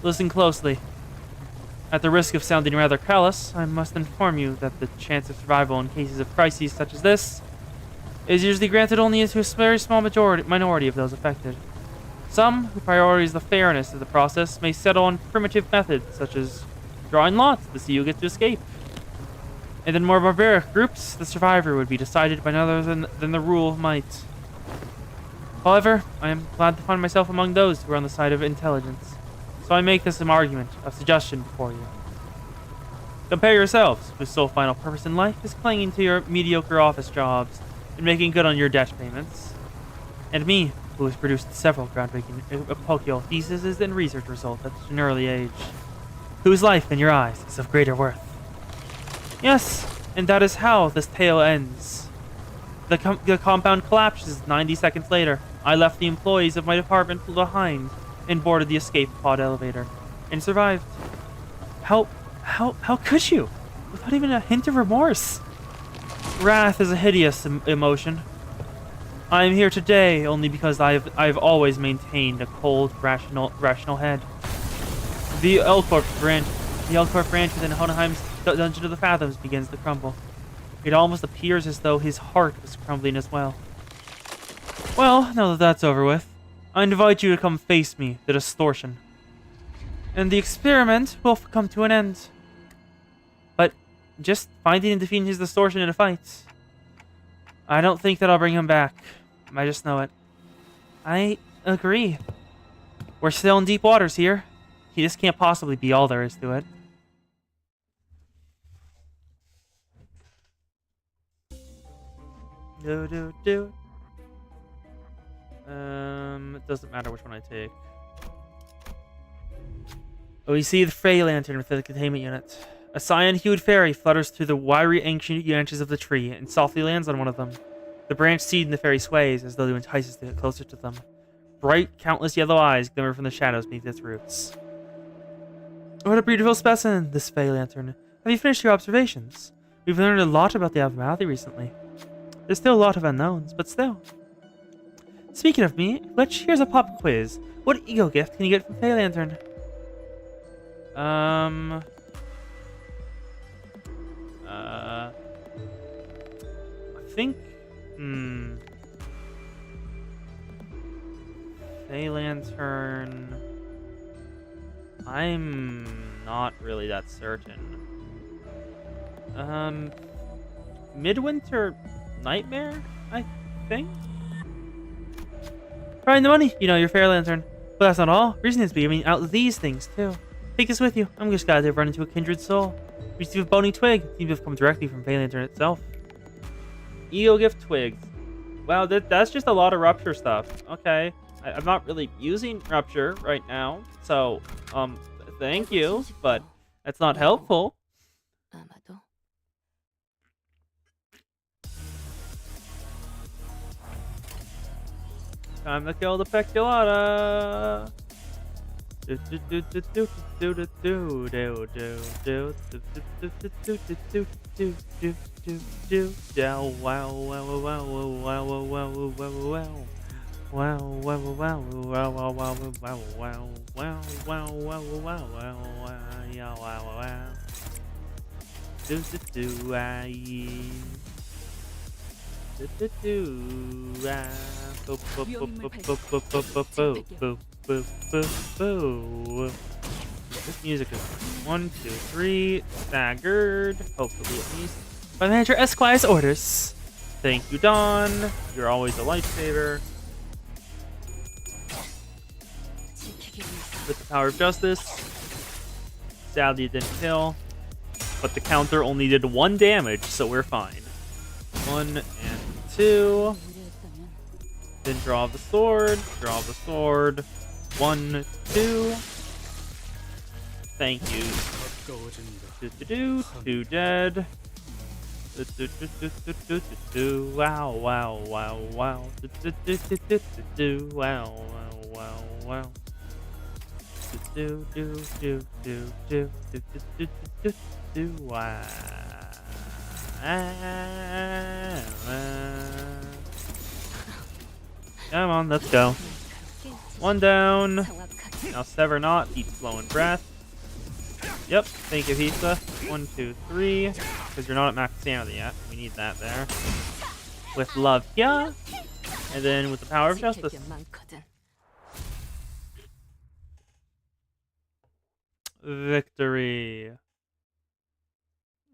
Listen closely. At the risk of sounding rather callous, I must inform you that the chance of survival in cases of crises such as this is usually granted only to a very small minority of those affected. Some, who prioritize the fairness of the process, may settle on primitive methods such as drawing lots to see who gets to escape. And in more barbaric groups, the survivor would be decided by none other than the rule of might. However, I am glad to find myself among those who are on the side of intelligence. So I make this an argument, a suggestion before you. Compare yourselves, whose sole final purpose in life is clinging to your mediocre office jobs and making good on your debt payments. And me, who has produced several groundbreaking epochial theses and research results at an early age, whose life, in your eyes, is of greater worth. Yes, and that is how this tale ends. The compound collapses 90 seconds later. I left the employees of my department behind and boarded the escape pod elevator and survived. How could you? Without even a hint of remorse. Wrath is a hideous emotion. I am here today only because I've always maintained a cold, rational head. The L Corp branch within Hohenheim's Dungeon of the Fathoms begins to crumble. It almost appears as though his heart was crumbling as well. Well, now that that's over with, I invite you to come face me, the distortion. And the experiment will come to an end. But just finding and defeating his distortion in a fight, I don't think that I'll bring him back. I just know it. I agree. We're still in deep waters here. He just can't possibly be all there is to it. It doesn't matter which one I take. Oh, you see the Fey Lantern with the containment unit. A cyan-hued fairy flutters through the wiry ancient branches of the tree and softly lands on one of them. The branch seed in the fairy sways as though to entice us to get closer to them. Bright, countless yellow eyes glimmer from the shadows beneath its roots. What a beautiful specimen, this Fey Lantern. Have you finished your observations? We've learned a lot about the abnormality recently. There's still a lot of unknowns, but still. Speaking of me, here's a pop quiz. What ego gift can you get from Fey Lantern? I think... Fey Lantern... I'm not really that certain. Midwinter Nightmare, I think? Find the money, your fairy lantern. But that's not all. Reason is giving out these things too. Take this with you. I'm just glad to run into a kindred soul. Receive a bony twig. Seems to have come directly from Fairy Lantern itself. Ego gift twigs. Wow, that's just a lot of rupture stuff. Okay. I'm not really using rupture right now, so thank you, but that's not helpful. Time to kill the Peculata. This music is 1, 2, 3, staggered, hopefully at least. By Manager Esquire's orders. Thank you, Dawn. You're always a lifesaver. With the power of justice. Sadly, it didn't kill. But the counter only did 1 damage, so we're fine. 1 and 2. Then draw the sword. Draw the sword. 1, 2. Thank you. 2 dead. Wow, wow, wow, wow. Wow, wow, wow. Wow. Come on, let's go. 1 down. Now sever not. Deep flowing breath. Yep. Thank you, Hisa. 1, 2, 3. Because you're not at max stamina yet. We need that there. With love here. And then with the power of justice. Victory.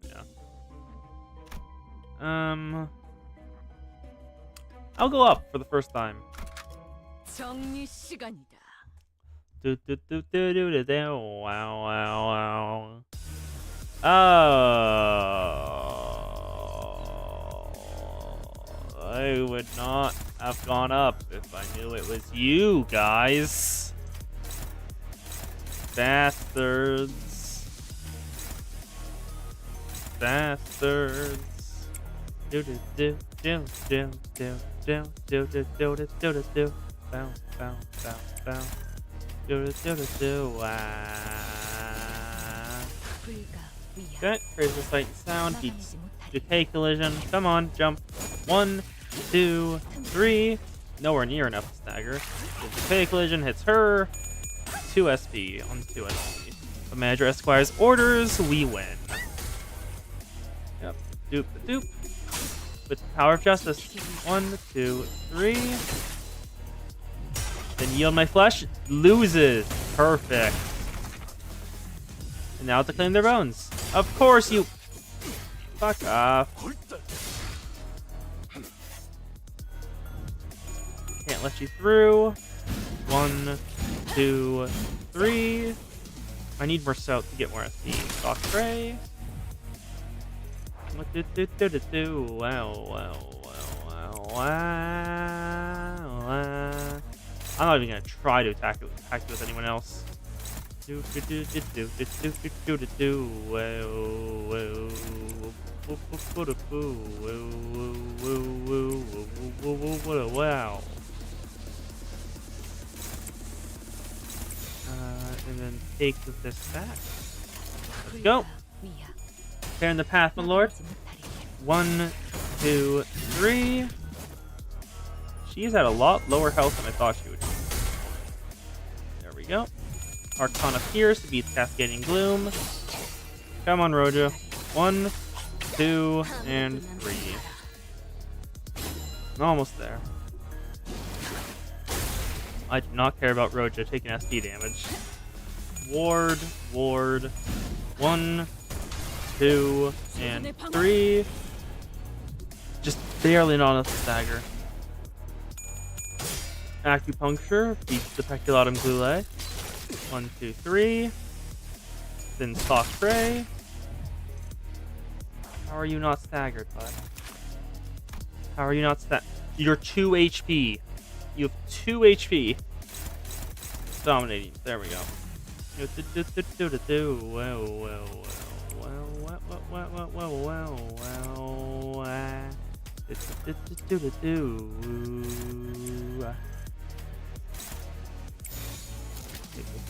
Yeah. I'll go up for the first time. Wow, wow, wow. Oh, I would not have gone up if I knew it was you guys. Bastards. Bastards. Do do do do do do do do do do do do do. Bow bow bow bow. Do do do do do. Okay, praise the sight and sound. Beats decay collision. Come on, jump. 1, 2, 3. Nowhere near enough to stagger. The decay collision hits her. 2 SP on 2 SP. The Manager Esquire's orders, we win. Yep. Doop doop. With the power of justice. 1, 2, 3. Then yield my flesh. Loses. Perfect. And now to claim their bones. Of course you. Fuck off. Can't let you through. 1, 2, 3. I need more soap to get more SP. Stock tray. Wow, wow, wow, wow, wow. I'm not even gonna try to attack it with anyone else. Wow. And then take this back. Let's go. Prepare in the path, my lord. 1, 2, 3. She's at a lot lower health than I thought she would be. There we go. Arcana Pierce to beat Cascading Gloom. Come on, Rojo. 1, 2, and 3. Almost there. I do not care about Rojo taking SP damage. Ward, ward. 1, 2, and 3. Just barely not enough to stagger. Acupuncture beats the Peculatum Goulet. 1, 2, 3. Then Soft Spray. How are you not staggered, bud? How are you not You're 2 HP. You have 2 HP. Dominating. There we go. Take this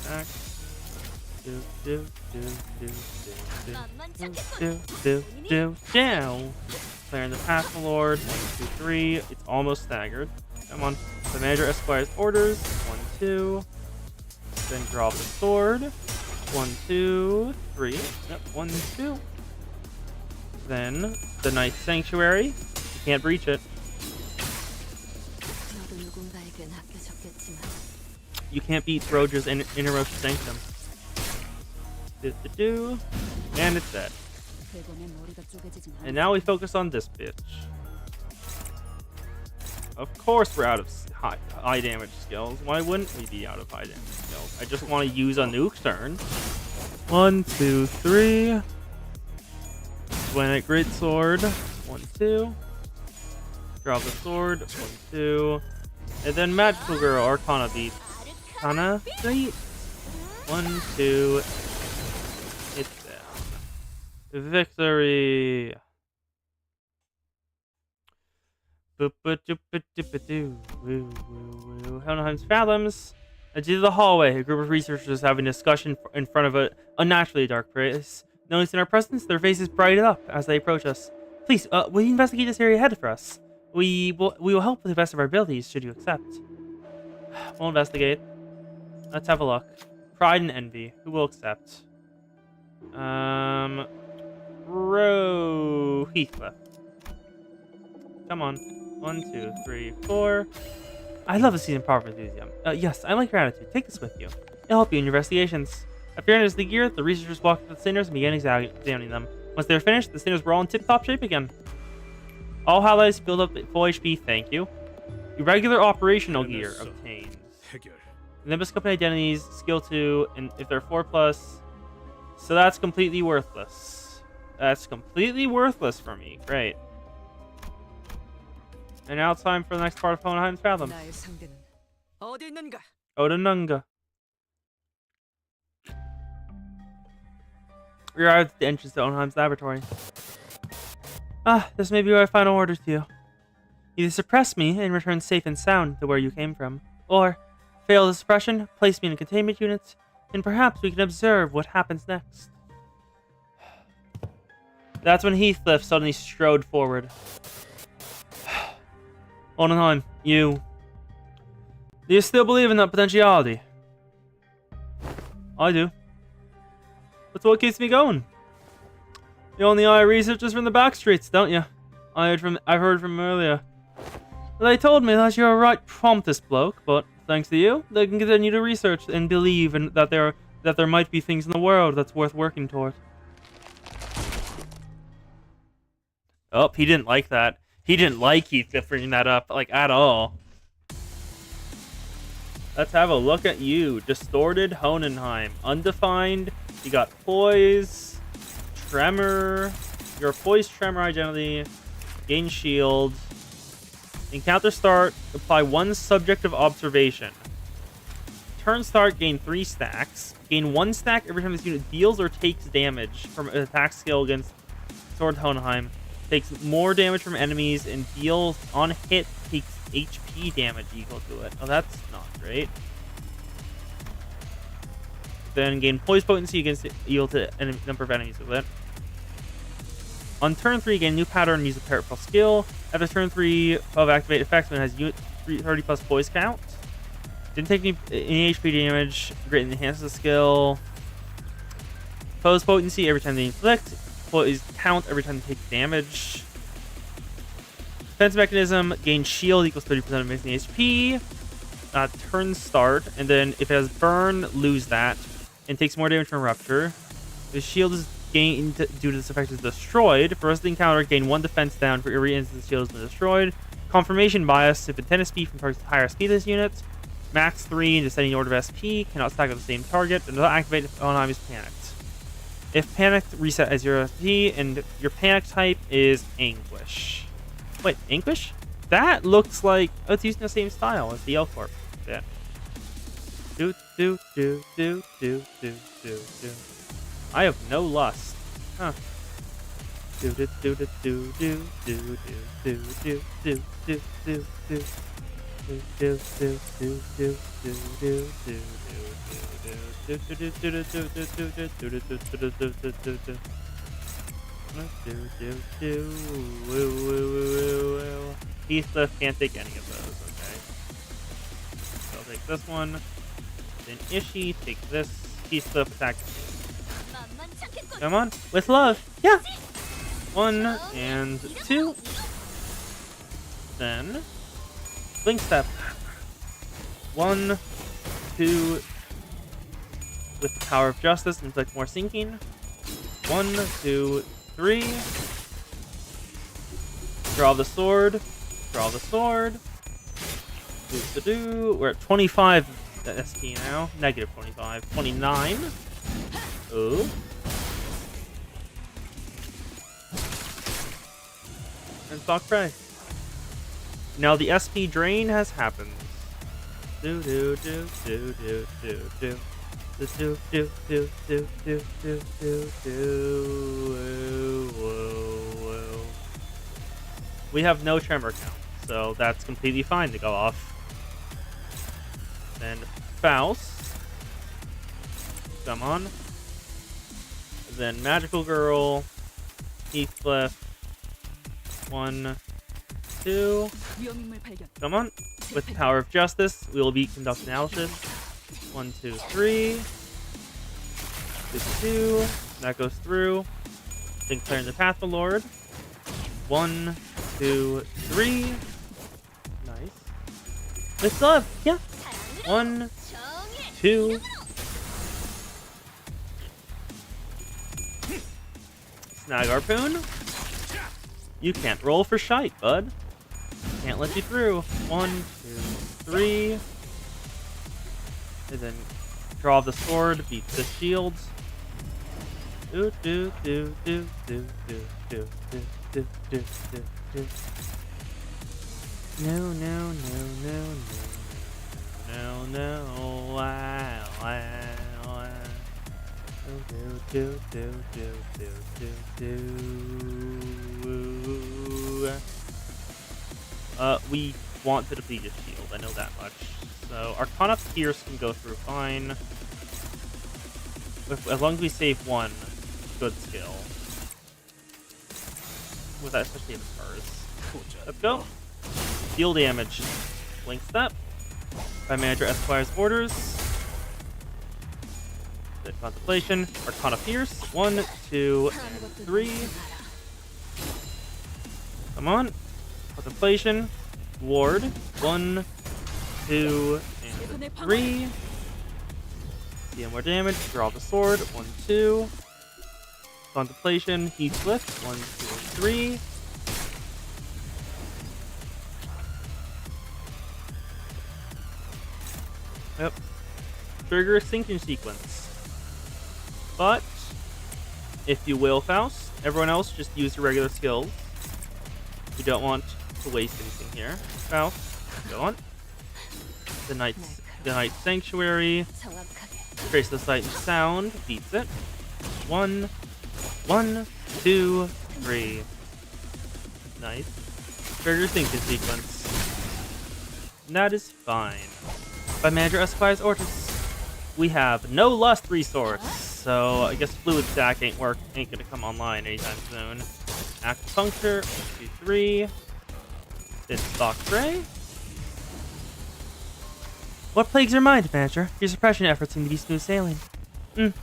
back. Down. Clearing the path, my lord. 1, 2, 3. It's almost staggered. Come on. The manager Esquire's orders. 1, 2. Then draw the sword. 1, 2, 3. Yep. 1, 2. Then the Knight's Sanctuary. You can't breach it. You can't beat Roger's Inner Sanctum. And it's dead. And now we focus on this bitch. Of course we're out of high damage skills. Why wouldn't we be out of high damage skills? I just want to use a nuke turn. 1, 2, 3. Twinic Greatsword. 1, 2. Drop the sword. 1, 2. And then Magical Girl Arcana beats. Arcana beat. 1, 2. It's down. Victory. Helnheim's Fathoms. Into the hallway, a group of researchers have a discussion in front of a unnaturally dark place. Noticing our presence, their faces brighten up as they approach us. Please, will you investigate this area ahead for us? We will help with the best of our abilities, should you accept. We'll investigate. Let's have a look. Pride and Envy. Who will accept? Heathcliff. Come on. 1, 2, 3, 4. I love the season power of enthusiasm. Yes, I like your attitude. Take this with you. It'll help you in your investigations. Appearing as the gear, the researchers walked up to the Sinners and began examining them. Once they were finished, the Sinners were all in tip-top shape again. All highlights build up at full HP, thank you. Irregular operational gear obtained. Nimbus Company Identities, skill 2, and if they're 4+, so that's completely worthless. That's completely worthless for me. Great. And now it's time for the next part of Helnheim's Fathoms. Odinunga. We arrived at the entrance to Helnheim's laboratory. This may be my final order to you. Either suppress me and return safe and sound to where you came from, or fail the suppression, place me in a containment unit, and perhaps we can observe what happens next. That's when Heathcliff suddenly strode forward. Odinheim, do you still believe in that potentiality? I do. That's what keeps me going. You own the eye researchers from the back streets, don't you? I've heard from earlier. They told me that you're a right promptest bloke, but thanks to you, they can continue to research and believe that there might be things in the world that's worth working toward. Oh, he didn't like that. He didn't like Heathcliff bringing that up, like, at all. Let's have a look at you. Distorted Hohenheim. Undefined. You got Poise. Tremor. Your Poise Tremor identity. Gain Shield. Encounter start. Apply 1 subjective observation. Turn start. Gain 3 stacks. Gain 1 stack every time this unit deals or takes damage from an attack skill against Sword Hohenheim. Takes more damage from enemies and deals on hit takes HP damage equal to it. Oh, that's not great. Then gain poise potency against equal to number of enemies with it. On turn 3, gain new pattern and use a parrot plus skill. After turn 3 of activate effects, when it has unit 30 plus poise count. Didn't take any HP damage. Greatly enhances the skill. Pose potency every time they inflict. Is count every time they take damage. Defense mechanism, gain shield equals 30% of missing HP. Turn start, and then if it has burn, lose that. And takes more damage from rupture. The shield is gained due to this effect is destroyed. For the rest of the encounter, gain 1 defense down for every instance the shield has been destroyed. Confirmation bias. If intent SP from targets with higher SP this unit, max 3 in descending order of SP, cannot stack with the same target, and does not activate if Onami is panicked. If panicked, reset as 0 SP, and your panic type is Anguish. Wait, Anguish? That looks like... Oh, it's using the same style as the L-Corp. Yeah. Do, do, do, do, do, do, do, do. I have no lust. Huh. Do, do, do, do, do, do, do, do, do, do, do, do, do. Do do do do do do do do Heathcliff can't take any of those, okay. So I'll take this one. Then Ishii, take this. Heathcliff attack. Come on, with love. Yeah. 1 and 2. Then Blink Step. 1, 2, with the Power of Justice, inflict more sinking. 1, 2, 3. Draw the sword. Draw the sword. Do. We're at 25 SP now. Negative 25. 29. Ooh. And Stalk Prey. Now the SP drain has happened. Do do do do do do do do do do do do do do do do. Whoa. We have no tremor count, so that's completely fine to go off. Then Faust. Come on. Then Magical Girl. Heathcliff. 1, 2. Come on. With the Power of Justice, we will be conduct analysis. 1, 2, 3. 2. That goes through. Then clearing the path, the Lord. 1, 2, 3. Nice. With love. Yeah. 1, 2. Snag Harpoon. You can't roll for shite, bud. Can't let you through. 1, 2, 3. And then draw the sword, beat the shields. Do do do do do do do do do do do do. No no no no no no no. Wow wow. Do do do do do do do. We want to deplete his shield, I know that much. So Arcana Pierce can go through fine. As long as we save 1 good skill. With that, especially if it's hers. Let's go. Deal damage. Blink Step. By Manager Esquire's orders. Then Contemplation. Arcana Pierce. 1, 2, and 3. Come on. Contemplation. Ward. 1, 2, and 3. Deal more damage. Draw the sword. 1, 2. Contemplation. Heathcliff. 1, 2, 3. Yep. Trigger sinking sequence. But if you will, Faust, everyone else just use your regular skills. We don't want to waste anything here. Faust, go on. The Night Sanctuary. Trace the sight and sound. Beats it. 1, 1, 2, 3. Nice. Trigger sinking sequence. And that is fine. By Manager Esquire's orders. We have no lust resource, so I guess Fluid Stack ain't gonna come online anytime soon. Acupuncture, 1, 2, 3. Then Stalk Prey. What plagues your mind, Manager? Your suppression efforts seem to be smooth sailing.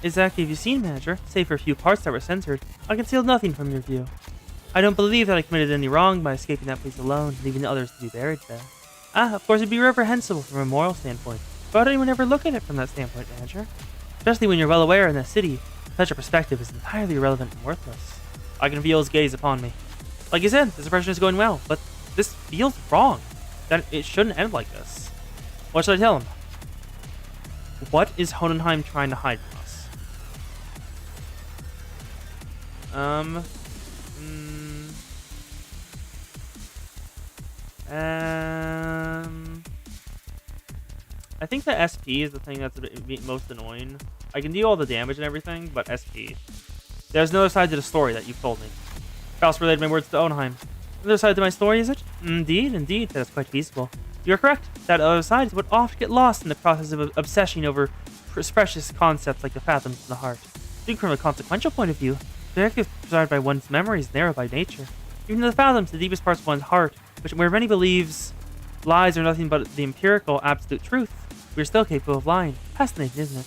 Exactly, have you seen, Manager? Save for a few parts that were censored, I concealed nothing from your view. I don't believe that I committed any wrong by escaping that place alone, leaving the others to be buried there. Of course it'd be reprehensible from a moral standpoint, but how did anyone ever look at it from that standpoint, Manager? Especially when you're well aware in the city, such a perspective is entirely irrelevant and worthless. I can feel his gaze upon me. Like you said, the suppression is going well, but This feels wrong. That it shouldn't end like this. What should I tell him? What is Hohenheim trying to hide from us? I think the SP is the thing that's most annoying. I can do all the damage and everything, but SP. There's another side to the story that you've told me. Faust relayed my words to Hohenheim. Another side to my story, is it? Indeed, that is quite feasible. You're correct. That other side is what often get lost in the process of obsession over precious concepts like the fathoms in the heart. Speaking from a consequential point of view, the directive preserved by one's memory is narrow by nature. Even the fathoms, the deepest parts of one's heart, where many believes lies are nothing but the empirical, absolute truth, we are still capable of lying. Fascinating, isn't it?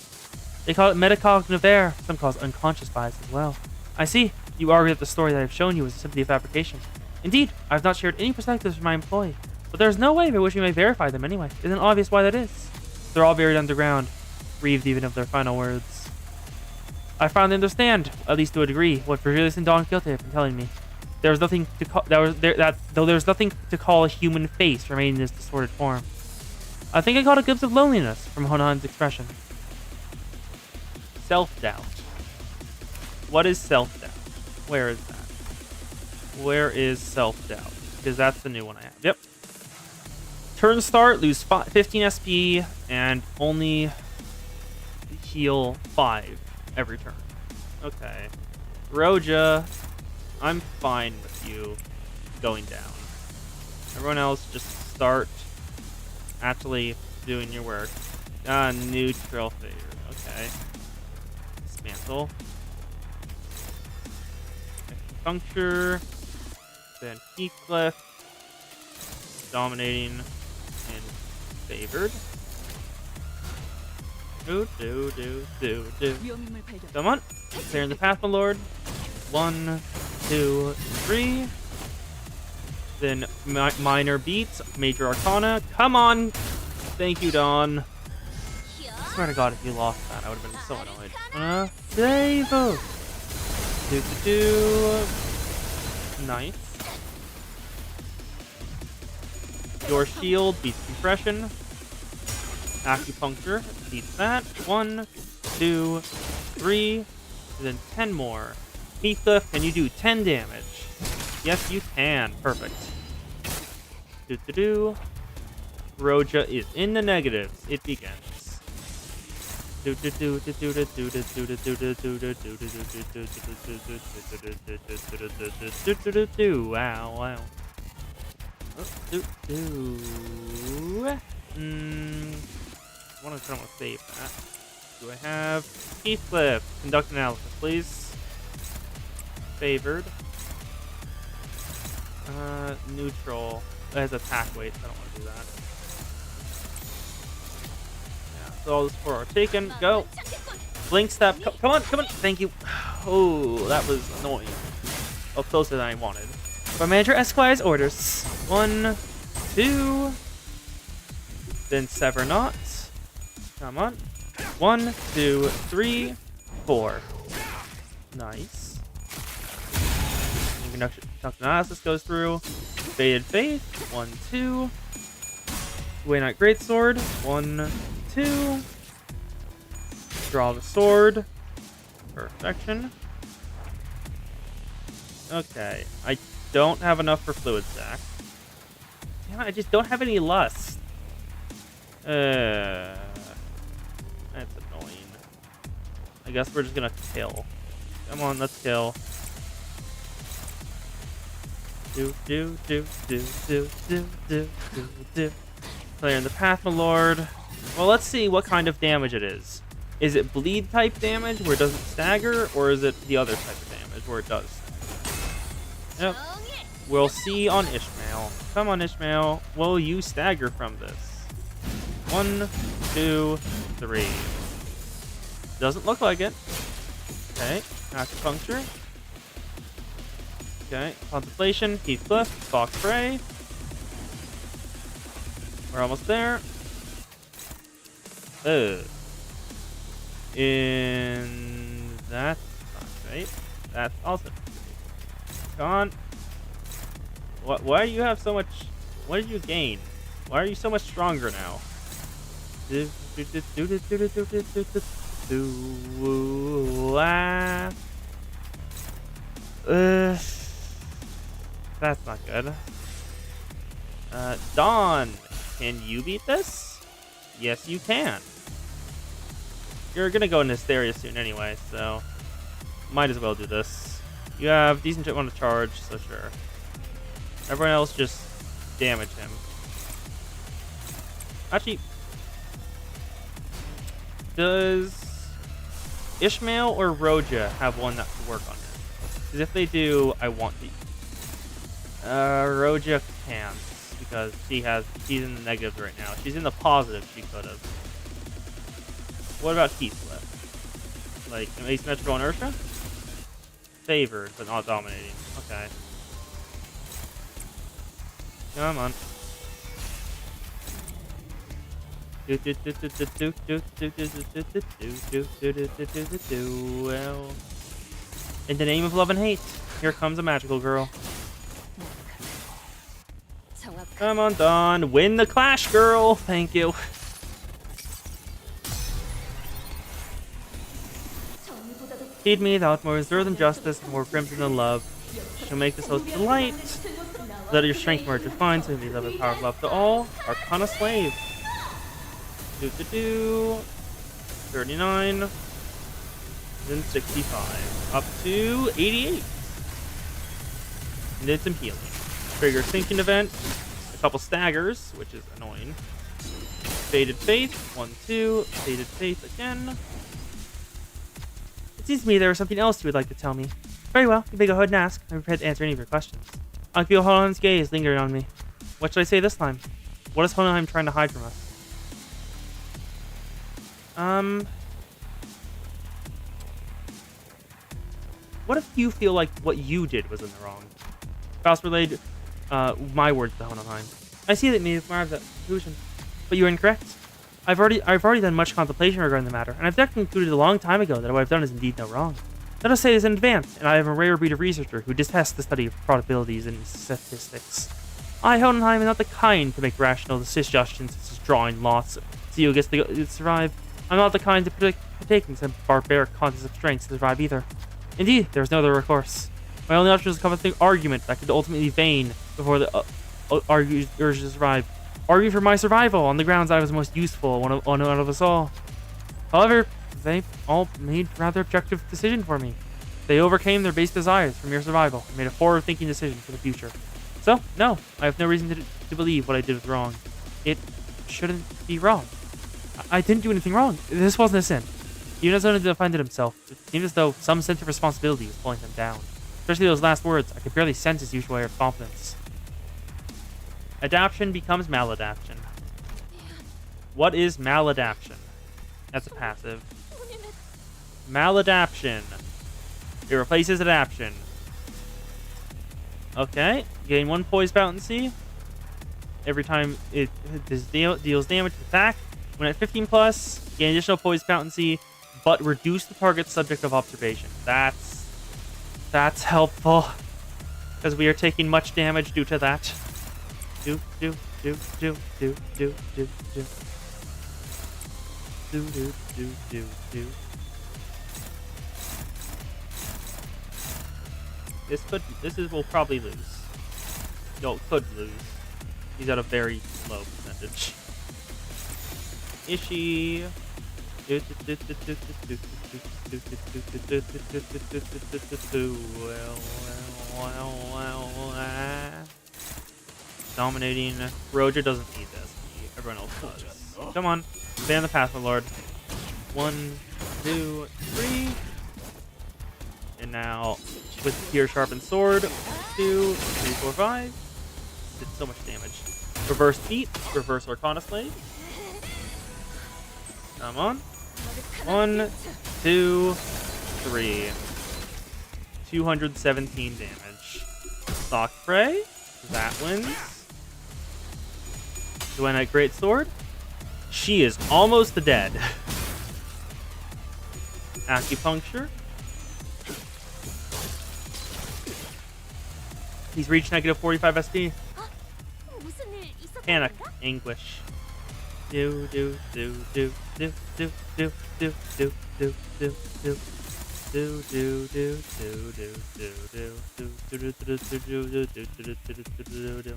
They call it metacognitive error. Some call it unconscious bias as well. I see. You argue that the story that I've shown you is simply a fabrication. Indeed, I have not shared any perspectives with my employee, but there is no way by which we may verify them anyway. Isn't it obvious why that is? They're all buried underground, breathed even of their final words. I finally understand, at least to a degree, what Virgilius and Don Quixote have been telling me. There was nothing to call though there was nothing to call a human face remaining in this distorted form. I think I caught a glimpse of loneliness from Hohenheim's expression. Self-doubt. What is self-doubt? Where is that? Where is self-doubt? Because that's the new one I have. Yep. Turn start, lose 15 SP, and only heal 5 every turn. Okay. Roja, I'm fine with you going down. Everyone else, just start actually doing your work. Neutral failure. Okay. Dismantle. Puncture. Then Heathcliff. Dominating and favored. Do. Come on. Clearing the path, my lord. 1, 2, 3. Then minor beats, major arcana. Come on. Thank you, Dawn. I swear to God, if you lost that, I would have been so annoyed. Save. Nice. Your shield beats compression. Acupuncture beats that. 1, 2, 3. Then 10 more. Heathcliff, can you do 10 damage? Yes, you can. Perfect. Roja is in the negatives. It begins. Wow. I want to save that. Do I have Heathcliff? Conduct analysis, please. Favored. Neutral. That has attack weight, so I don't want to do that. Yeah, so all this 4 are taken. Go. Blink step. Come on. Thank you. Oh, that was annoying. Oh, closer than I wanted. But Manager Esquire's orders. 1, 2. Then sever not. Come on. 1, 2, 3, 4. Nice. Conduct analysis goes through. Faded Faith. 1, 2. Way Knight Greatsword. 1, 2. Draw the sword. Perfection. Okay. I don't have enough for Fluid Sac. Damn it, I just don't have any lust. That's annoying. I guess we're just gonna kill. Come on, let's kill. Do. Clearing the path, my lord. Well, let's see what kind of damage it is. Is it bleed type damage where it doesn't stagger, or is it the other type of damage where it does stagger? Yep. We'll see on Ishmael. Come on, Ishmael. Will you stagger from this? 1, 2, 3. Doesn't look like it. Okay. Acupuncture. Okay. Contemplation. Heathcliff. Fox Prey. We're almost there. In that's not right. That's also gone. Why do you have so much? What did you gain? Why are you so much stronger now? That's not good. Dawn, can you beat this? Yes, you can. You're gonna go in Hysteria soon anyway, so might as well do this. You have decent amount of charge, so sure. Everyone else just damage him. Actually, does Ishmael or Roja have one that can work on him? Because if they do, I want the Roja can't, because she's in the negatives right now. She's in the positive, she could have. What about Heathcliff? Like asymmetrical inertia? Favored, but not dominating. Okay. Come on. Well, in the name of love and hate, here comes a magical girl. Come on, Dawn. Win the clash, girl. Thank you. Heed me, thou art more reserved than justice, and more crimson than love. She'll make this oath delight. Let your strength merge with mine, so be love and power of love to all. Arcana slave. 39. Then 65. Up to 88. And then some healing. Trigger sinking event. A couple staggers, which is annoying. Faded Faith. 1, 2. Faded Faith again. It seems to me there was something else you would like to tell me. Very well, you may go ahead and ask. I'm prepared to answer any of your questions. I feel Hohenheim's gaze lingering on me. What should I say this time? What is Hohenheim trying to hide from us? What if you feel like what you did was in the wrong? Faust relayed my words to Hohenheim. I see that me arrived at that conclusion, but you are incorrect. I've already done much contemplation regarding the matter, and I've concluded a long time ago that what I've done is indeed no wrong. Let us say it is in advance, and I am a rare breed of researcher who detests the study of probabilities and statistics. I, Hohenheim, am not the kind to make rational suggestions such as drawing lots, see who gets to survive. I'm not the kind to partake in some barbaric contest of strength to survive either. Indeed, there is no other recourse. My only option is to come with an argument that could ultimately vain before the urge to survive. Argue for my survival on the grounds I was most useful one out of us all. However, they all made rather objective decision for me. They overcame their base desires for mere survival and made a forward-thinking decision for the future. So, no, I have no reason to believe what I did was wrong. It shouldn't be wrong. I didn't do anything wrong. This wasn't a sin. Even as someone defended himself, it seemed as though some sense of responsibility was pulling him down. Especially those last words, I could barely sense his usual air of confidence. Adaption becomes maladaption. What is maladaption? That's a passive. Maladaption. It replaces adaption. Okay. Gain 1 poise potency. Every time it deals damage to attack. When at 15 plus, gain additional poise potency, but reduce the target's subject of observation. That's helpful. Because we are taking much damage due to that. Do. Will probably lose. No, could lose. He's at a very low percentage. Ishi. Dominating. Roger doesn't need this. Everyone else does. Come on. Ban the path, my lord. 1, 2, 3. And now, with Tear Sharpened Sword. 2, 3, 4, 5. Did so much damage. Reverse Beat. Reverse Arcana Slave. Come on. 1, 2, 3. 217 damage. Stock Prey. That wins. Duenite Greatsword. She is almost dead. Acupuncture. He's reached negative 45 SP. 무슨 일 Panic. 있었던가? Anguish. Do do do do do do do do do do do do. Do do do do do do do do do do do do do do do do.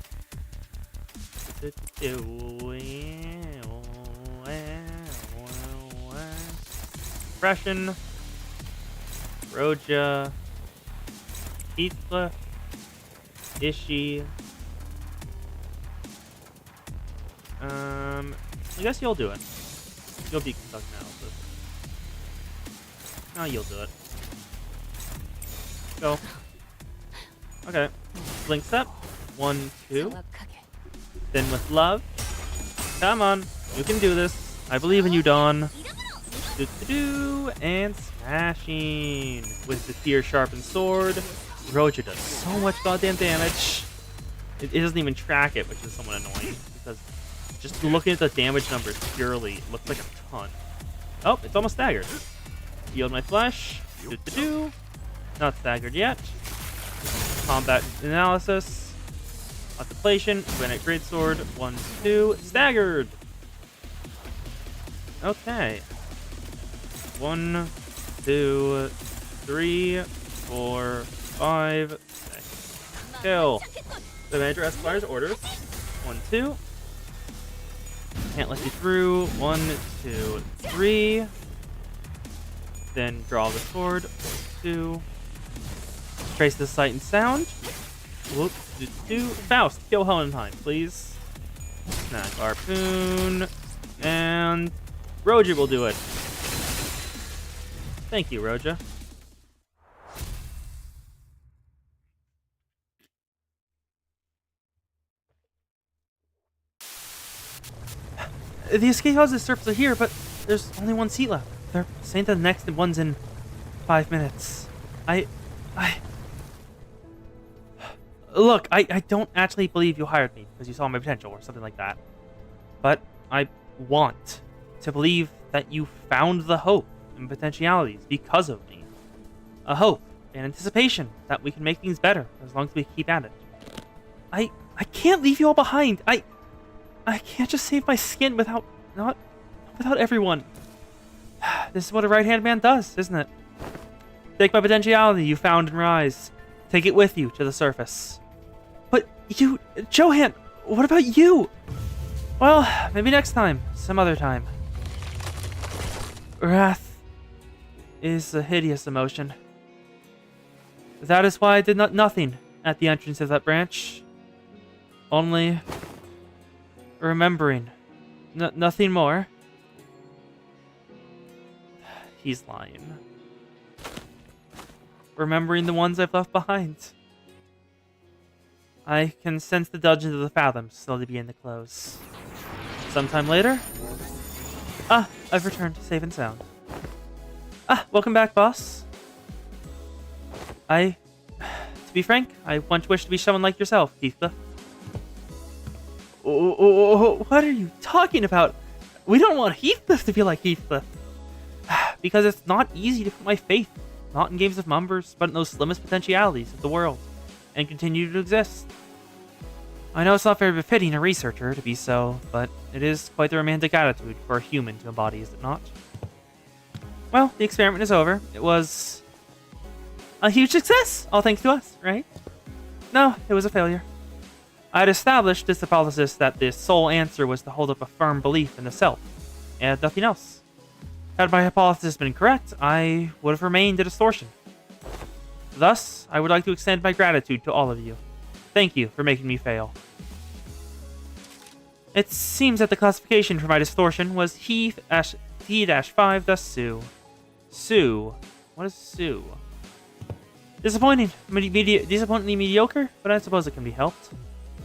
Depression, Roja, Heathcliff, Ishii. I guess you'll do it. You'll be conduct analysis. No, you'll do it. Go. Okay. Blink step. 1, 2. 정확하게. Then with love. Come on. You can do this. I believe in you, Dawn. Do and smashing with the tear sharpened sword. Roja does so much goddamn damage. It doesn't even track it, which is somewhat annoying because just looking at the damage numbers purely, it looks like a ton. Oh, it's almost staggered. Yield my flesh. Do. Not staggered yet. Combat analysis. Contemplation. Granite greatsword. 1, 2. Staggered. Okay. 1, 2, 3, 4, 5, 6. Kill. The manager Esquire's orders. 1, 2. Can't let you through. 1, 2, 3. Then draw the sword. 2. Trace the sight and sound. Whoop. 2. Faust. Kill Hellenheim, please. Snag Harpoon. And Roja will do it. Thank you, Roja. The escape houses surface are here, but there's only one seat left. They're saying the next one's in 5 minutes. Look, I don't actually believe you hired me because you saw my potential or something like that. But I want to believe that you found the hope and potentialities because of me. A hope and anticipation that we can make things better as long as we keep at it. I can't leave you all behind. I can't just save my skin without everyone. This is what a right-hand man does, isn't it? Take my potentiality you found in Rise. Take it with you to the surface. But you, Johann, what about you? Well, maybe next time, some other time. Wrath is a hideous emotion. That is why I did nothing at the entrance of that branch. Only remembering. Nothing more. He's lying. Remembering the ones I've left behind. I can sense the dungeons of the Fathoms slowly begin to close. Sometime later... I've returned safe and sound. Welcome back, boss. To be frank, I once wished to be someone like yourself, Heathcliff. What are you talking about? We don't want Heathcliff to be like Heathcliff. Because it's not easy to put my faith, not in games of numbers, but in those slimmest potentialities of the world, and continue to exist. I know it's not very befitting a researcher to be so, but it is quite the romantic attitude for a human to embody, is it not? Well, the experiment is over. It was a huge success, all thanks to us, right? No, it was a failure. I had established this hypothesis that the sole answer was to hold up a firm belief in the self, and nothing else. Had my hypothesis been correct, I would have remained a distortion. Thus, I would like to extend my gratitude to all of you. Thank you for making me fail. It seems that the classification for my distortion was T-5, thus Sue. Sue. What is Sue? Disappointing. Disappointingly mediocre, but I suppose it can be helped.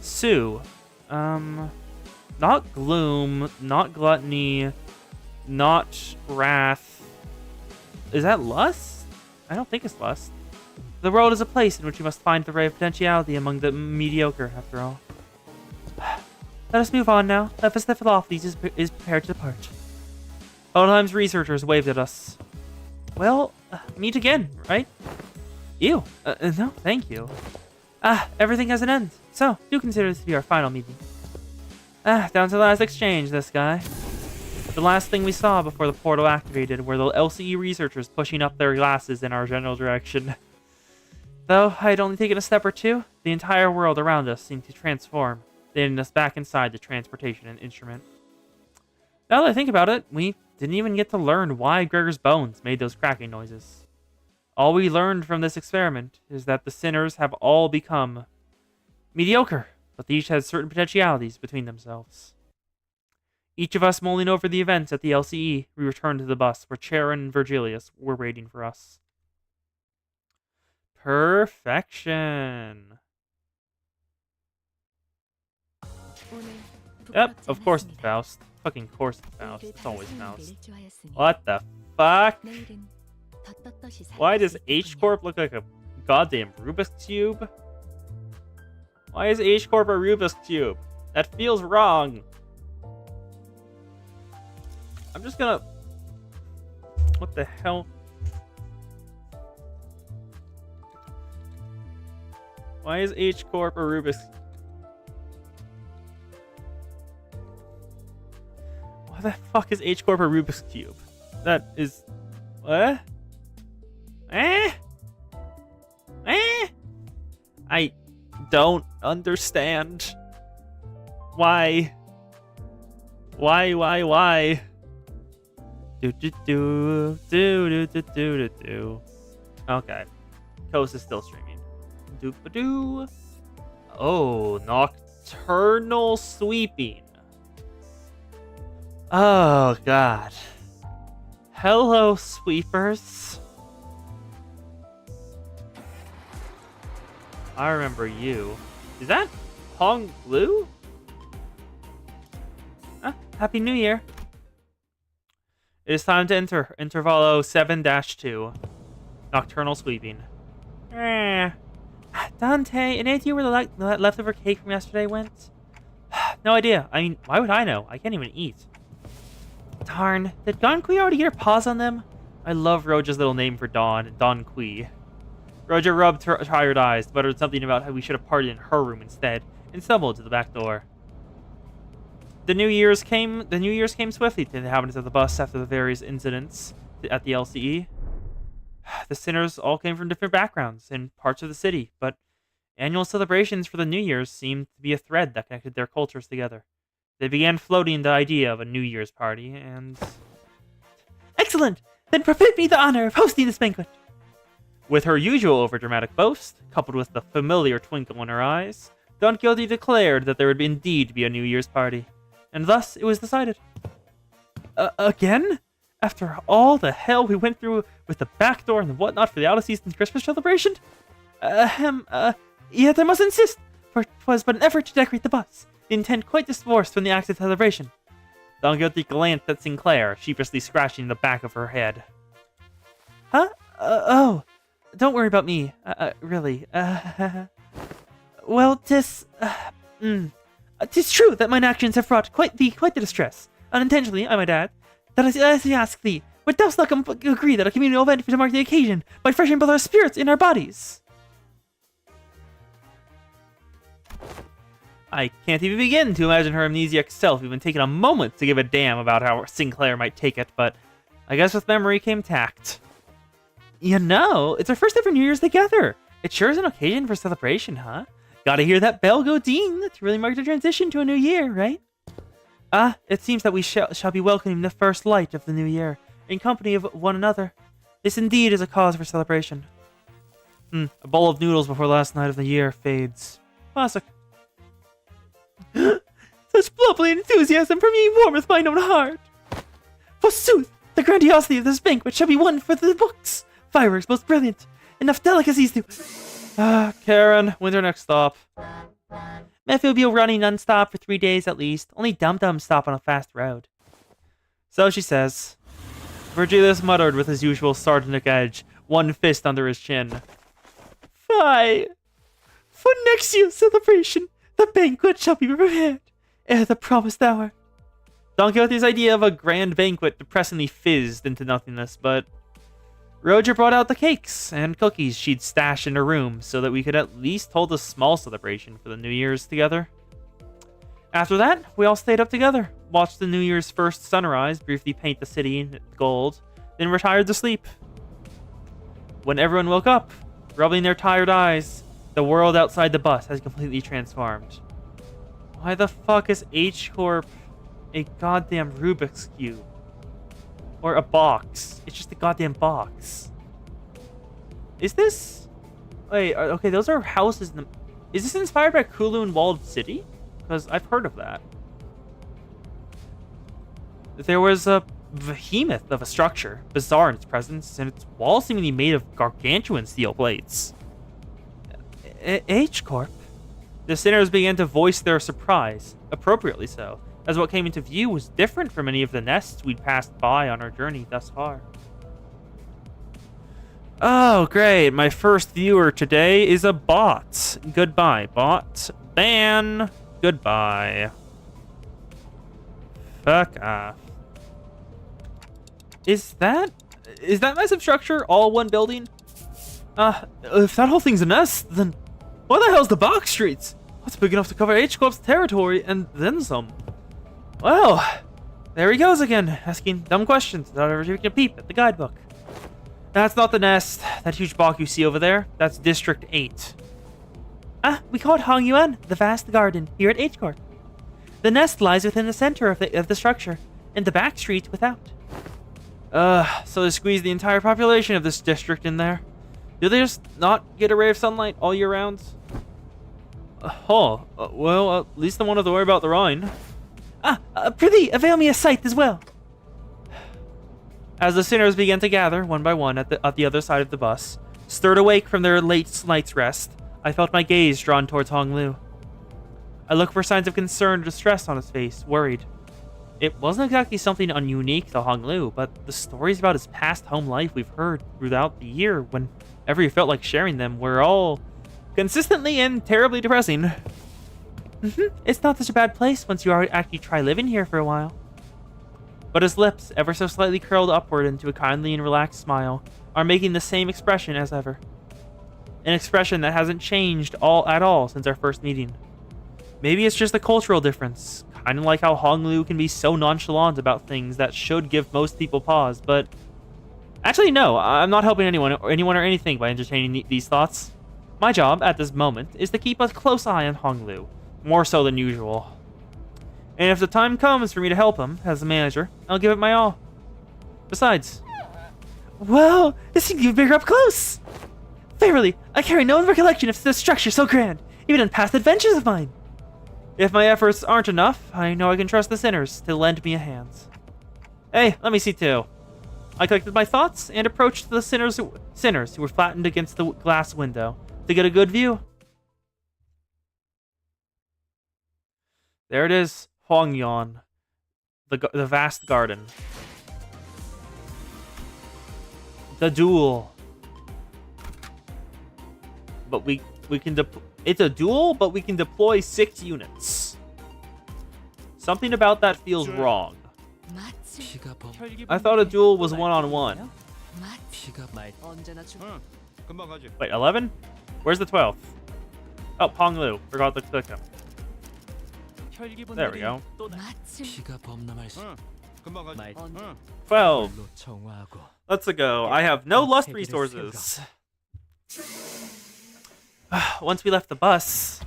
Sue. Not gloom, not gluttony, not wrath. Is that lust? I don't think it's lust. The world is a place in which you must find the ray of potentiality among the mediocre, after all. Let us move on now. Mephistopheles is prepared to depart. Hellenheim's researchers waved at us. Well, meet again, right? Ew. No, thank you. Everything has an end, so do consider this to be our final meeting. Down to the last exchange, this guy. The last thing we saw before the portal activated were the LCE researchers pushing up their glasses in our general direction. Though I had only taken a step or two, the entire world around us seemed to transform, leading us back inside the transportation and instrument. Now that I think about it, we didn't even get to learn why Gregor's bones made those cracking noises. All we learned from this experiment is that the sinners have all become mediocre, but they each had certain potentialities between themselves. Each of us mulling over the events at the LCE, we returned to the bus where Charon and Virgilius were waiting for us. Perfection. Yep, of course it's Faust. Fucking course it's Faust. It's always Faust. What the fuck? Why does H-Corp look like a goddamn Rubik's Cube? Why is H-Corp a Rubik's Cube? That feels wrong. I'm just gonna... What the hell? Why is H-Corp a Rubik's... Why the fuck is H-Corp a Rubik's Cube? That is... What? I don't understand. Why? Why? Do. Okay. Coast is still streaming. Doop-a-doo. Oh, nocturnal sweeping. Oh, God. Hello, sweepers. I remember you. Is that Hong Lu? Happy New Year. It is time to enter Intervalo 7-2. Nocturnal sweeping. Dante, any idea where the leftover cake from yesterday went? No idea. I mean, why would I know? I can't even eat. Darn. Did Don Kui already get her paws on them? I love Roja's little name for Don Kui. Roja rubbed her tired eyes, muttered something about how we should have partied in her room instead, and stumbled to the back door. The New Year's came swiftly to the inhabitants of the bus after the various incidents at the LCE. The sinners all came from different backgrounds and parts of the city, but annual celebrations for the New Year's seemed to be a thread that connected their cultures together. They began floating the idea of a New Year's party, and... Excellent! Then permit me the honor of hosting this banquet! With her usual overdramatic boast, coupled with the familiar twinkle in her eyes, Don Quixote declared that there would indeed be a New Year's party. And thus it was decided. Again? After all the hell we went through with the back door and whatnot for the out-of-season Christmas celebration? Yet I must insist, for it was but an effort to decorate the bus, the intent quite divorced from the act of celebration. Don Quixote glanced at Sinclair, sheepishly scratching the back of her head. Huh? Oh, don't worry about me, really. Well, 'tis true that mine actions have brought quite the distress, unintentionally, I might add, that I ask thee, would thou not agree that a communal event to mark the occasion might freshen both our spirits and our bodies? I can't even begin to imagine her amnesiac self even taking a moment to give a damn about how Sinclair might take it, but I guess with memory came tact. You know, it's our first ever New Year's together. It sure is an occasion for celebration, huh? Gotta hear that bell go ding to really mark the transition to a new year, right? It seems that we shall be welcoming the first light of the new year, in company of one another. This indeed is a cause for celebration. A bowl of noodles before the last night of the year fades. Classic. Such lovely enthusiasm for me warmeth mine own heart. Forsooth, the grandiosity of this banquet shall be one for the books. Fireworks most brilliant, enough delicacies to... Karen, when's our next stop? Matthew will be running non-stop for 3 days at least. Only Dum-Dum stop on a fast road. So she says. Virgilius muttered with his usual sardonic edge, one fist under his chin. Fie! For next year's celebration, the banquet shall be prepared ere the promised hour. Don Quixote's idea of a grand banquet depressingly fizzed into nothingness, but Roger brought out the cakes and cookies she'd stashed in her room so that we could at least hold a small celebration for the New Year's together. After that, we all stayed up together, watched the New Year's first sunrise briefly paint the city in gold, then retired to sleep. When everyone woke up, rubbing their tired eyes, the world outside the bus has completely transformed. Why the fuck is H-Corp a goddamn Rubik's Cube? Or a box? It's just a goddamn box. Is this... Wait, okay, those are houses in the... Is this inspired by Kowloon Walled City? Because I've heard of that. There was a behemoth of a structure, bizarre in its presence, and its walls seemingly made of gargantuan steel plates. H-Corp? The sinners began to voice their surprise, appropriately so, as what came into view was different from any of the nests we'd passed by on our journey thus far. Oh, great. My first viewer today is a bot. Goodbye, bot. Ban. Goodbye. Fuck off. Is that massive structure all one building? If that whole thing's a nest, then what the hell's the box streets? What's big enough to cover H-Corp's territory and then some? Well, there he goes again, asking dumb questions without ever taking a peep at the guidebook. That's not the nest. That huge block you see over there, that's District 8. We call it Hong Yuan, the vast garden, here at H-Corp. The nest lies within the center of the structure, and the back street without. So they squeeze the entire population of this district in there. Do they just not get a ray of sunlight all year round? Well, at least I won't have to worry about the Rhine. Prithee, avail me a sight as well. As the sinners began to gather, one by one, at the other side of the bus, stirred awake from their late night's rest, I felt my gaze drawn towards Hong Lu. I looked for signs of concern or distress on his face, worried. It wasn't exactly something unique to Hong Lu, but the stories about his past home life we've heard throughout the year, whenever he felt like sharing them, were all consistently and terribly depressing. It's not such a bad place once you actually try living here for a while. But his lips, ever so slightly curled upward into a kindly and relaxed smile, are making the same expression as ever. An expression that hasn't changed at all since our first meeting. Maybe it's just a cultural difference, kind of like how Hong Lu can be so nonchalant about things that should give most people pause, but... Actually, no, I'm not helping anyone or anything by entertaining these thoughts. My job, at this moment, is to keep a close eye on Hong Lu, more so than usual. And if the time comes for me to help him, as a manager, I'll give it my all. Besides... Well, this thing you've been up close! Verily, I carry no recollection of this structure so grand, even in past adventures of mine. If my efforts aren't enough, I know I can trust the sinners to lend me a hand. Hey, let me see too. I collected my thoughts and approached the sinners who were flattened against the glass window to get a good view. There it is, Hongyan, the vast garden. The duel. But we can it's a duel, but we can deploy 6 units. Something about that feels wrong. I thought a duel was one-on-one. Wait, 11? Where's the 12th? Oh, Hong Lu. Forgot to click him. There we go. 12. Let's go. I have no lust resources. Once we left the bus...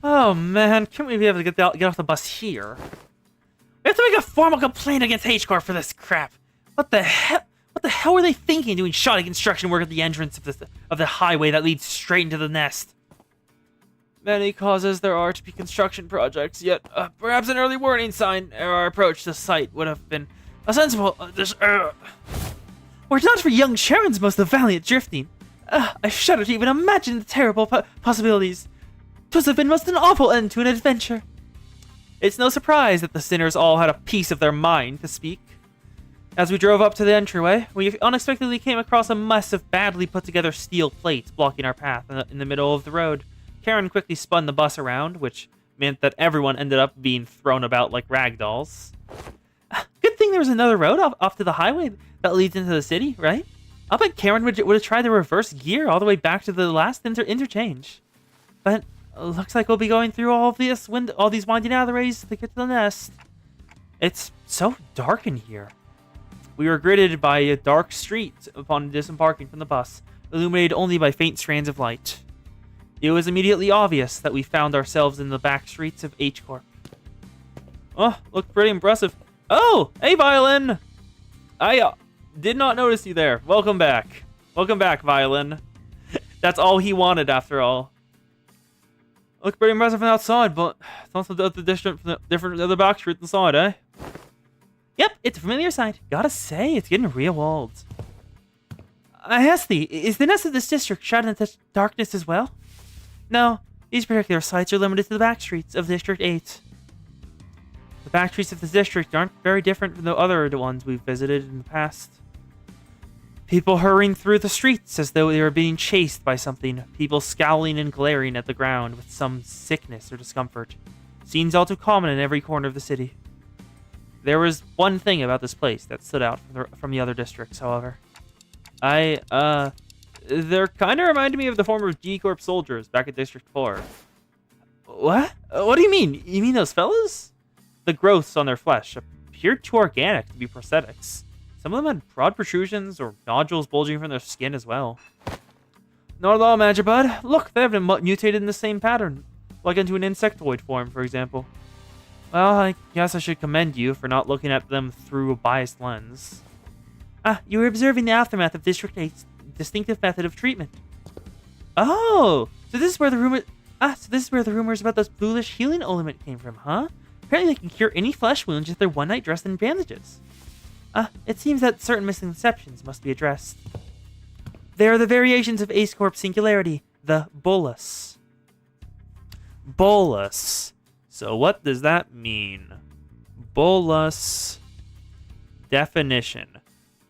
Oh man, can't we be able to get off the bus here? We have to make a formal complaint against H-Corp for this crap. What the hell were they thinking doing shoddy construction work at the entrance of the highway that leads straight into the nest? Many causes there are to be construction projects, yet perhaps an early warning sign our approach to the site would have been a sensible... Were it not for young Sharon's most valiant drifting, I shudder to even imagine the terrible possibilities. 'Twas have been most an awful end to an adventure. It's no surprise that the sinners all had a piece of their mind to speak. As we drove up to the entryway, we unexpectedly came across a mess of badly put together steel plates blocking our path in the middle of the road. Karen quickly spun the bus around, which meant that everyone ended up being thrown about like rag dolls. Good thing there was another road off to the highway that leads into the city, right? I'll bet Karen would have tried the reverse gear all the way back to the last interchange. But looks like we'll be going through all these winding alleyways to get to the nest. It's so dark in here. We were greeted by a dark street upon disembarking from the bus, illuminated only by faint strands of light. It was immediately obvious that we found ourselves in the back streets of H Corp. Oh, looked pretty impressive. Oh, hey, Violin! I did not notice you there. Welcome back. Welcome back, Violin. That's all he wanted, after all. Looked pretty impressive from outside, but it's also the different the back street inside, eh? Yep, it's a familiar sight. Gotta say, it's getting real old. I asked thee, is the nest of this district shrouded in such darkness as well? No, these particular sites are limited to the back streets of District 8. The back streets of this district aren't very different from the other ones we've visited in the past. People hurrying through the streets as though they were being chased by something. People scowling and glaring at the ground with some sickness or discomfort. Scenes all too common in every corner of the city. There was one thing about this place that stood out from the other districts, however. They're kind of reminded me of the former G-Corp soldiers back at District 4. What? What do you mean? You mean those fellas? The growths on their flesh appeared too organic to be prosthetics. Some of them had broad protrusions or nodules bulging from their skin as well. Not at all, Magibud. Look, they have been mutated in the same pattern, like into an insectoid form, for example. Well, I guess I should commend you for not looking at them through a biased lens. You were observing the aftermath of District 8's distinctive method of treatment. Oh, so this is where the rumors about those bluish healing element came from, huh? Apparently they can cure any flesh wounds if they're one night dressed in bandages. It seems that certain misconceptions must be addressed. They are the variations of Ace Corp's singularity, the bolus. Bolus. So what does that mean? Bolus. Definition.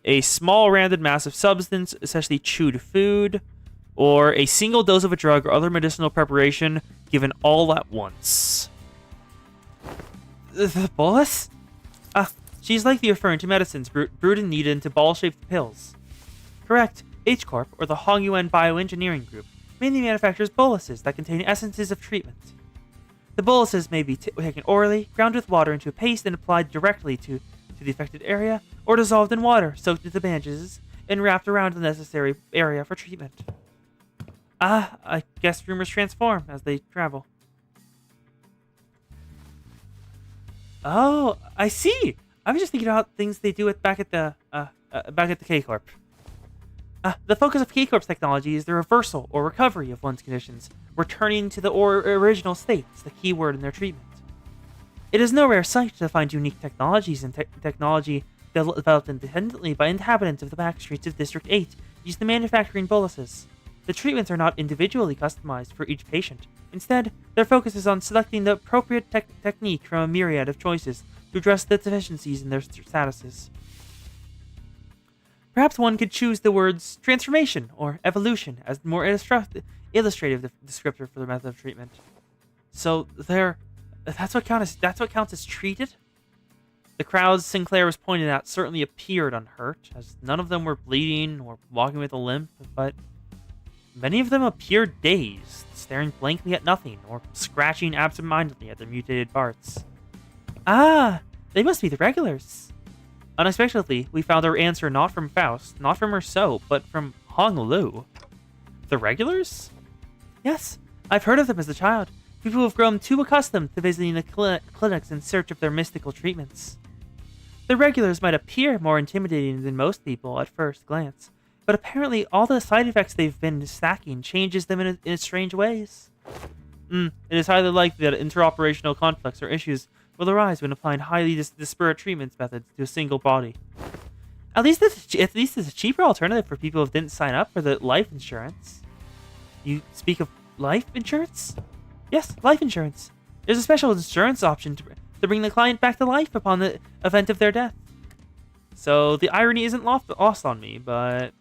A small rounded mass of substance, essentially chewed food, or a single dose of a drug or other medicinal preparation given all at once. The bolus? She's likely referring to medicines brewed and kneaded into ball-shaped pills. Correct. H-Corp, or the Hongyuan Bioengineering Group, mainly manufactures boluses that contain essences of treatment. The boluses may be taken orally, ground with water into a paste, and applied directly to the affected area, or dissolved in water, soaked into bandages, and wrapped around the necessary area for treatment. I guess rumors transform as they travel. Oh, I see. I was just thinking about things they do back at the K-Corp. The focus of K-Corp's technology is the reversal or recovery of one's conditions, returning to the original states, the key word in their treatment. It is no rare sight to find unique technologies and technology developed independently by inhabitants of the back streets of District 8 used in manufacturing boluses. The treatments are not individually customized for each patient. Instead, their focus is on selecting the appropriate technique from a myriad of choices to address the deficiencies in their statuses. Perhaps one could choose the words transformation or evolution as more illustrative descriptor for the method of treatment. So that's what counts as treated? The crowds Sinclair was pointing at certainly appeared unhurt, as none of them were bleeding or walking with a limp, but many of them appeared dazed, staring blankly at nothing or scratching absentmindedly at their mutated parts. They must be the regulars. Unexpectedly, we found our answer not from Faust, not from Rousseau, but from Hong Lu. The regulars? Yes, I've heard of them as a child. People who have grown too accustomed to visiting the clinics in search of their mystical treatments. The regulars might appear more intimidating than most people at first glance, but apparently all the side effects they've been stacking changes them in strange ways. It is highly likely that interoperational conflicts or issues will arise when applying highly disparate treatment methods to a single body. At least it's a cheaper alternative for people who didn't sign up for the life insurance. You speak of life insurance? Yes, life insurance. There's a special insurance option to bring the client back to life upon the event of their death. So the irony isn't lost on me, but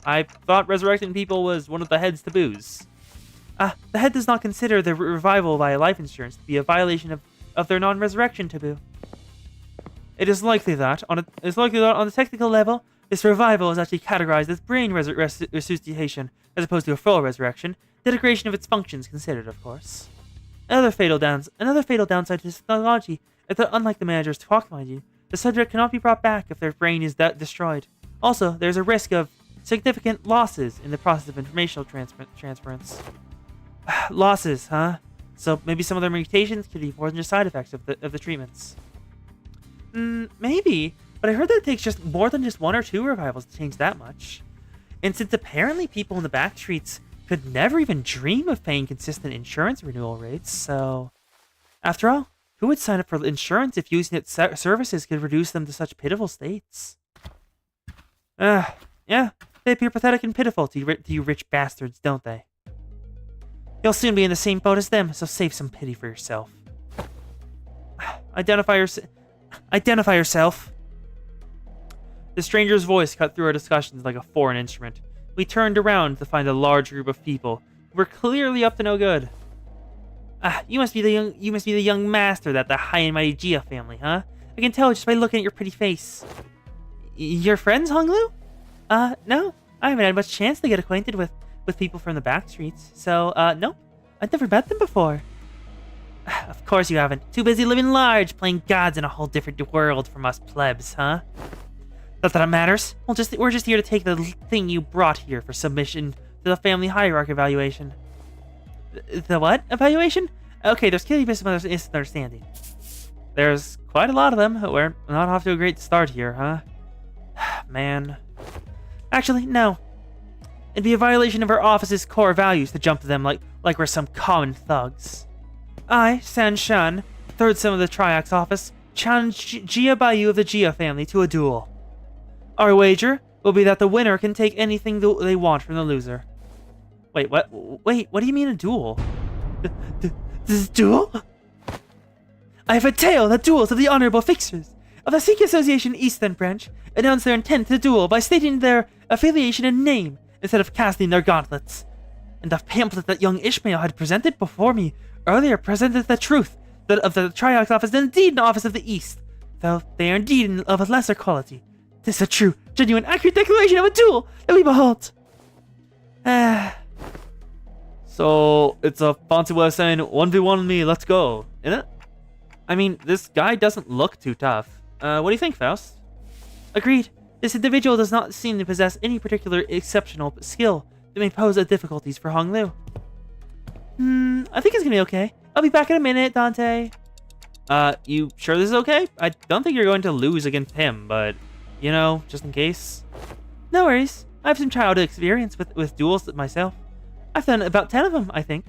I thought resurrecting people was one of the head's taboos. The head does not consider the revival via life insurance to be a violation of their non-resurrection taboo. It is likely that on a technical level, This revival is actually categorized as brain resuscitation, as opposed to a full resurrection, degradation of its functions considered, of course. Another fatal downside to this technology is that, unlike the manager's talk, mind you, the subject cannot be brought back if their brain is destroyed. Also, there's a risk of significant losses in the process of informational transference. Losses, huh? So maybe some of their mutations could be more than just side effects of the treatments. Maybe, but I heard that it takes just more than just 1 or 2 revivals to change that much. And since apparently people in the back streets could never even dream of paying consistent insurance renewal rates, so... After all, who would sign up for insurance if using its services could reduce them to such pitiful states? Yeah, they appear pathetic and pitiful to you rich bastards, don't they? You'll soon be in the same boat as them, so save some pity for yourself. Identify yourself. The stranger's voice cut through our discussions like a foreign instrument. We turned around to find a large group of people who were clearly up to no good. You must be the young master that the high and mighty Jia family, huh? I can tell just by looking at your pretty face. Your friends, Honglu? No. I haven't had much chance to get acquainted with people from the back streets, so, nope. I've never met them before. Of course you haven't. Too busy living large, playing gods in a whole different world from us plebs, huh? Not that it matters. We're just here to take the thing you brought here for submission to the family hierarchy evaluation. The what? Evaluation? Okay, there's clearly been some misunderstanding. There's quite a lot of them. We're not off to a great start here, huh? Man. Actually, no. It'd be a violation of our office's core values to jump to them like we're some common thugs. I, San Shan, third son of the Triax office, challenge Jia Baiyu of the Jia family to a duel. Our wager will be that the winner can take anything they want from the loser. Wait, what? Wait, what do you mean a duel? This duel? I have a tale that duels of the honorable fixers of the Sikh Association Eastern Branch announced their intent to duel by stating their affiliation and name instead of casting their gauntlets. And the pamphlet that young Ishmael had presented before me earlier presented the truth that of the Triax office and indeed an office of the East, though they are indeed of a lesser quality. This is a true, genuine, accurate declaration of a duel that we behold. So, it's a fancy way of saying 1v1 me, let's go, isn't it? I mean, this guy doesn't look too tough. What do you think, Faust? Agreed. This individual does not seem to possess any particular exceptional skill that may pose difficulties for Honglu. I think it's gonna be okay. I'll be back in a minute, Dante. You sure this is okay? I don't think you're going to lose against him, but, you know, just in case. No worries. I have some childhood experience with duels myself. I've done about 10 of them, I think.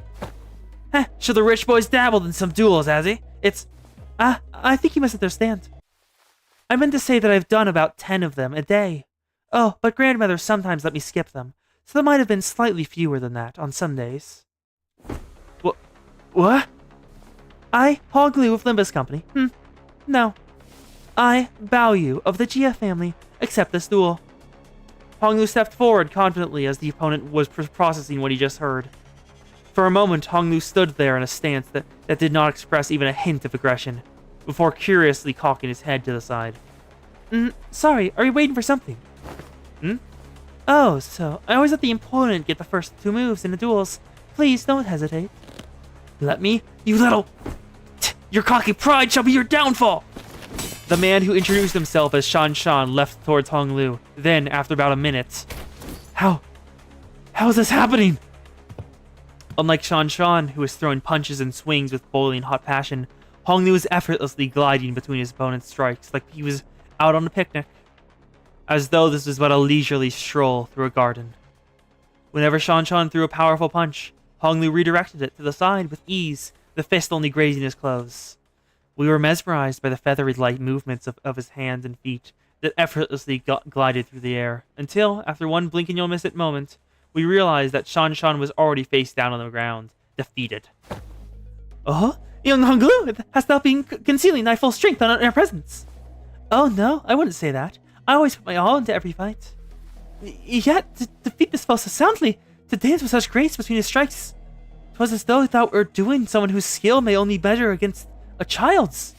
So the rich boy's dabbled in some duels, has he? I think you must understand. I meant to say that I've done about 10 of them a day. Oh, but grandmother sometimes let me skip them, so there might have been slightly fewer than that on some days. What? I, Honglu of Limbus Company. No. I, Baoyu of the Jia family, accept this duel. Honglu stepped forward confidently as the opponent was processing what he just heard. For a moment, Honglu stood there in a stance that did not express even a hint of aggression, before curiously cocking his head to the side. Sorry, are you waiting for something? Oh, so I always let the opponent get the first 2 moves in the duels. Please don't hesitate. Let me, you little... Your cocky pride shall be your downfall! The man who introduced himself as Shan Shan left towards Honglu. Then, after about a minute... How is this happening? Unlike Shan Shan, who was throwing punches and swings with boiling hot passion, Honglu was effortlessly gliding between his opponent's strikes like he was out on a picnic. As though this was but a leisurely stroll through a garden. Whenever Shan Shan threw a powerful punch, Honglu redirected it to the side with ease, the fist only grazing his clothes. We were mesmerized by the feathery light movements of his hands and feet that effortlessly glided through the air, until, after one blink and you'll miss it moment, we realized that Shan Shan was already face down on the ground, defeated. Young Honglu, hast thou been concealing thy full strength in our presence? Oh no, I wouldn't say that. I always put my all into every fight. Yet, to defeat this foe so soundly, to dance with such grace between his strikes, 'twas as though thou wert doing someone whose skill may only measure against a child's.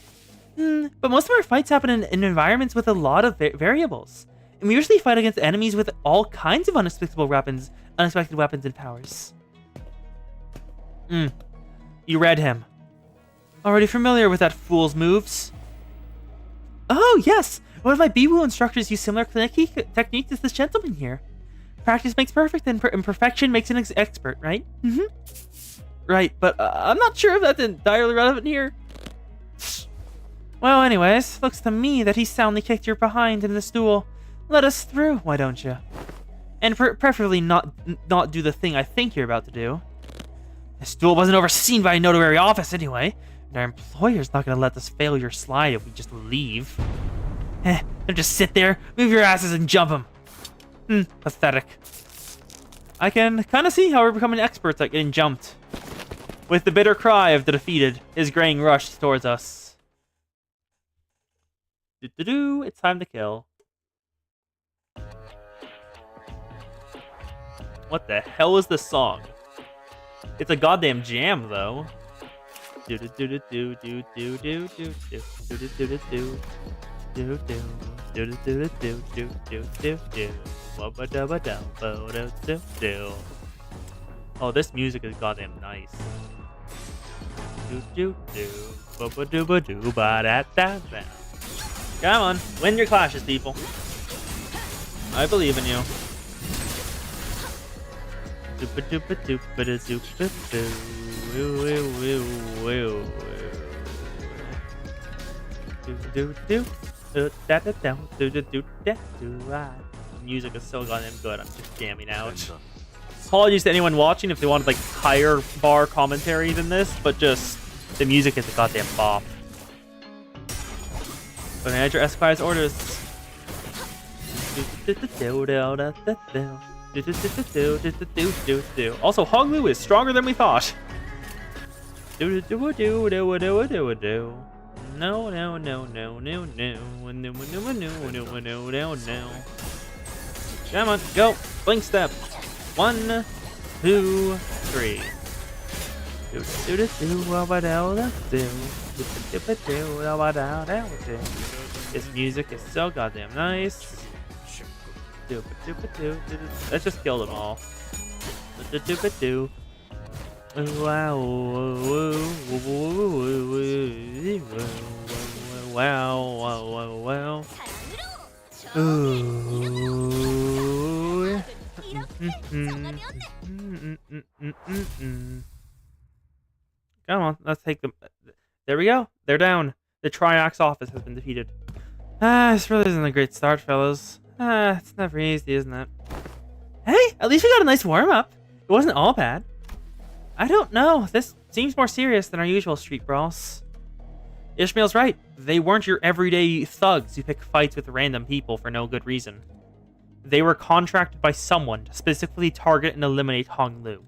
But most of our fights happen in environments with a lot of variables. and we usually fight against enemies with all kinds of unexpected weapons and powers. You read him. Already familiar with that fool's moves? Oh, yes! One of my BWoo instructors used similar techniques as this gentleman here. Practice makes perfect, and imperfection makes an expert, right? Right, but I'm not sure if that's entirely relevant here. Well, anyways, looks to me that he soundly kicked your behind in this duel. Let us through, why don't you? And preferably not do the thing I think you're about to do. This duel wasn't overseen by a notary office anyway, and our employer's not gonna let this failure slide if we just leave. Don't just sit there, move your asses and jump him. Pathetic. I can kind of see how we're becoming experts at getting jumped. With the bitter cry of the defeated, his graying rushed towards us. It's time to kill. What the hell is this song? It's a goddamn jam, though. Oh, this music is goddamn nice. Come on, win your clashes, people. I believe in you. Music is so goddamn good. I'm just jamming out. Apologies to anyone watching if they wanted like higher bar commentary than this, but just the music is a goddamn bop. But manager Esquire's orders. Also, Honglu is stronger than we thought. No. Come on, go. Blink step. 1, 2, 3. This music is so goddamn nice. Let's just kill them all. Wow. Come on, let's take them. There we go. They're down. The Triax office has been defeated. This really isn't a great start, fellas. It's never easy, isn't it? Hey, at least we got a nice warm-up. It wasn't all bad. I don't know. This seems more serious than our usual street brawls. Ishmael's right. They weren't your everyday thugs who pick fights with random people for no good reason. They were contracted by someone to specifically target and eliminate Honglu.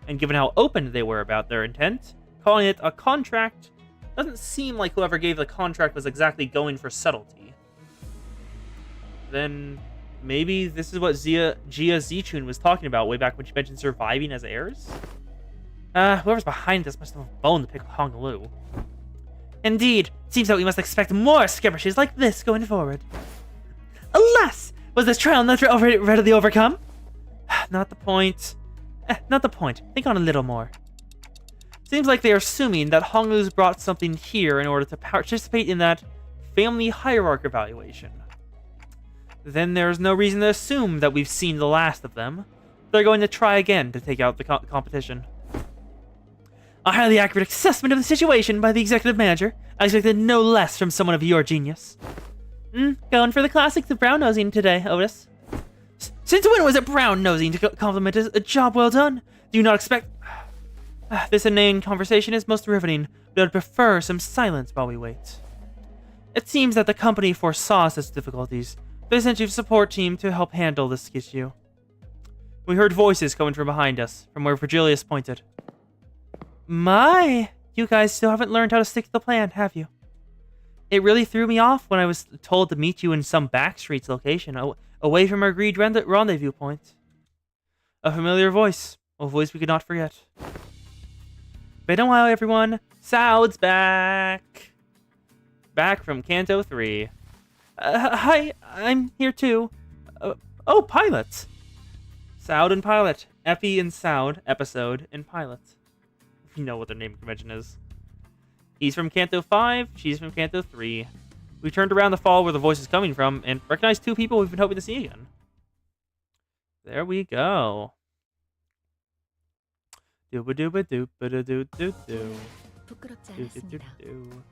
And given how open they were about their intent, calling it a contract doesn't seem like whoever gave the contract was exactly going for subtlety. Then maybe this is what Gia Zichun was talking about way back when she mentioned surviving as heirs? Whoever's behind this must have a bone to pick with Honglu. Indeed, it seems that we must expect more skirmishes like this going forward. Alas! Was this trial not readily overcome? Not the point. Not the point. Think on a little more. Seems like they are assuming that Honglu's brought something here in order to participate in that family hierarchy evaluation. Then there's no reason to assume that we've seen the last of them. They're going to try again to take out the competition. A highly accurate assessment of the situation by the executive manager. I expected no less from someone of your genius. Going for the classics of brown-nosing today, Otis. Since when was it brown-nosing to compliment a job well done? Do you not expect... This inane conversation is most riveting, but I'd prefer some silence while we wait. It seems that the company foresaw such difficulties. They sent you a support team to help handle this issue. We heard voices coming from behind us, from where Virgilius pointed. My, you guys still haven't learned how to stick to the plan, have you? It really threw me off when I was told to meet you in some backstreets location, away from our agreed rendezvous point. A familiar voice, a voice we could not forget. Been a while, everyone. Saud's back. Back from Kanto 3. Hi, I'm here too. Oh, Pilot. Soud and Pilot. Effie and Soud episode and Pilot. You know what their naming convention is. He's from Canto 5, she's from Canto 3. We turned around the fall where the voice is coming from and recognized two people we've been hoping to see again. There we go. Dooba-dooba-doop-a-doo-doo-doo. 부끄럽지 않았습니다. Do-do-do-do.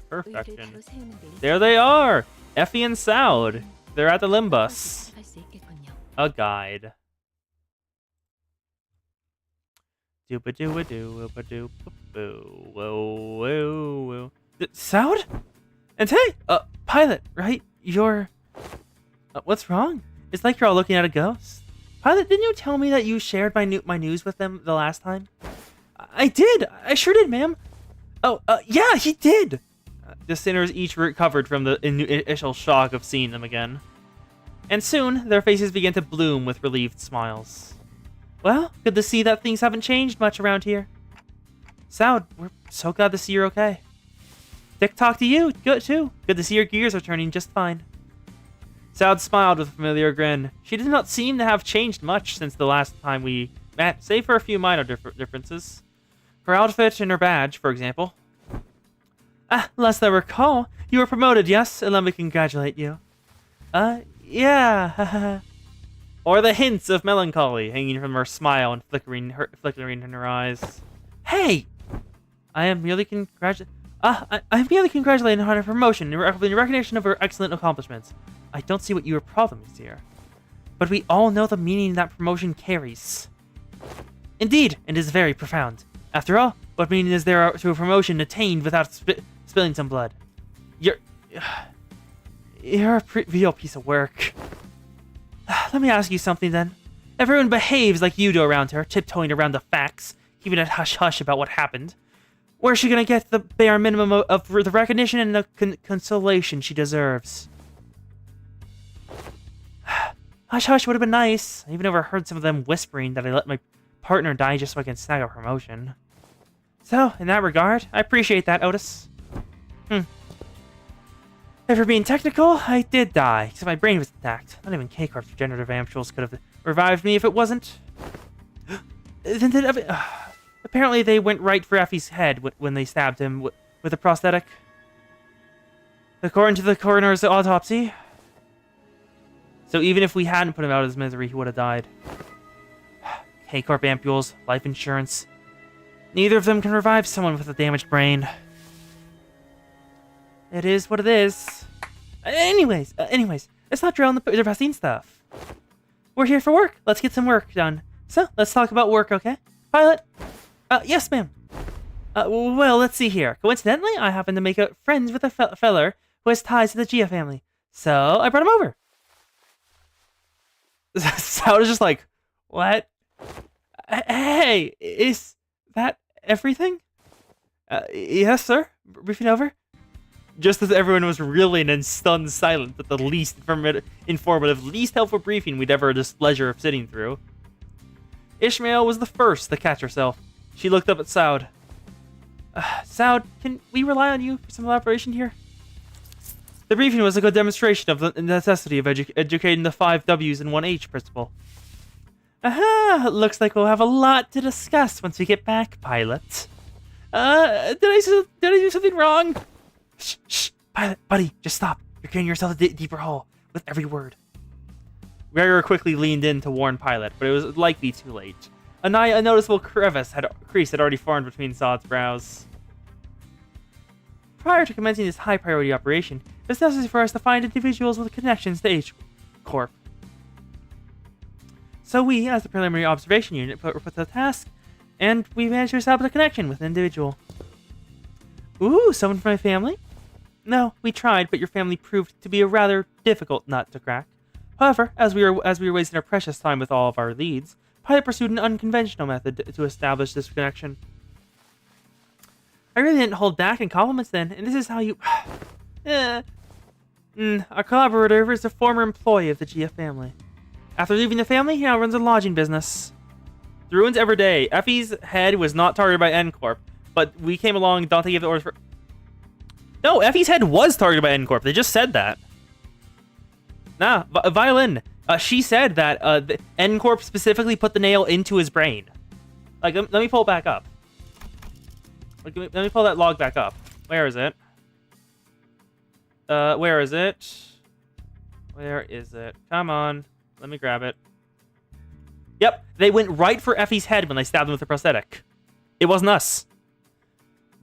의의를 Perfection. 바로 세우는 데 There they are! Effie and Soud. They're at the Limbus. 시작할 수 있겠군요. A guide. Dooba-dooba-doo-ba-doo-ba-boo. Whoa, whoa, whoa. Soud? And hey, Pilot, right? You're... what's wrong? It's like you're all looking at a ghost. Pilot, didn't you tell me that you shared my news with them the last time? I did! I sure did, ma'am! Oh, yeah, he did! The sinners each recovered from the initial shock of seeing them again. And soon, their faces began to bloom with relieved smiles. Well, good to see that things haven't changed much around here. Soud, we're so glad to see you're okay. Dick, talk to you. Good, too. Good to see your gears are turning just fine. Soud smiled with a familiar grin. She did not seem to have changed much since the last time we met, save for a few minor differences. Her outfit and her badge, for example. Lest I recall, you were promoted, yes? And let me congratulate you. Yeah. Or the hints of melancholy hanging from her smile and flickering in her eyes. Hey! I'm merely congratulating her on her promotion in recognition of her excellent accomplishments. I don't see what your problem is here. But we all know the meaning that promotion carries. Indeed, it is very profound. After all, what meaning is there to a promotion attained without spilling some blood? You're a real piece of work. Let me ask you something then. Everyone behaves like you do around her, tiptoeing around the facts, keeping it hush-hush about what happened. Where's she gonna get the bare minimum of the recognition and the consolation she deserves? Hush-hush would have been nice. I even overheard some of them whispering that I let my partner die just so I can snag a promotion. So, in that regard, I appreciate that, Otis. If we're being technical, I did die, except my brain was intact. Not even K-Corp's regenerative ampoules could have revived me if it wasn't. Apparently they went right for Effie's head when they stabbed him with a prosthetic. According to the coroner's autopsy. So even if we hadn't put him out of his misery, he would have died. K-Corp ampoules, life insurance. Neither of them can revive someone with a damaged brain. It is what it is. Anyways, let's not drill on the depressing stuff. We're here for work. Let's get some work done. So, let's talk about work, okay? Pilot? Yes, ma'am. Well, let's see here. Coincidentally, I happen to make friends with a feller who has ties to the Gia family. So, I brought him over. Soud is just like, what? Hey, is that everything? Yes, sir. Briefing over. Just as everyone was reeling and stunned silent at the least informative, least helpful briefing we'd ever had the pleasure of sitting through. Ishmael was the first to catch herself. She looked up at Soud. Soud, can we rely on you for some elaboration here? The briefing was a good demonstration of the necessity of educating the 5 W's and 1 H principle. Aha! Looks like we'll have a lot to discuss once we get back, Pilot. Did I do something wrong? Shh, Pilot, buddy, just stop. You're getting yourself a deeper hole with every word. Gregor quickly leaned in to warn Pilot, but it was likely too late. A noticeable crease had already formed between Soud's brows. Prior to commencing this high-priority operation, it's necessary for us to find individuals with connections to H-Corp. So we, as the preliminary observation unit, put the task, and we managed to establish a connection with an individual. Ooh, someone from my family? No, we tried, but your family proved to be a rather difficult nut to crack. However, as we were wasting our precious time with all of our leads, Pilot pursued an unconventional method to establish this connection. I really didn't hold back in compliments then, and this is how you... Our collaborator is a former employee of the Gia family. After leaving the family, he now runs a lodging business. The ruins every day. Effie's head was not targeted by N-Corp, but we came along and Dante gave the orders for... No, Effie's head was targeted by N-Corp. They just said that. Nah, Violin. She said that the N-Corp specifically put the nail into his brain. Like, let me pull it back up. Like, let me pull that log back up. Where is it? Where is it? Where is it? Come on. Let me grab it. Yep, they went right for Effie's head when they stabbed him with the prosthetic. It wasn't us.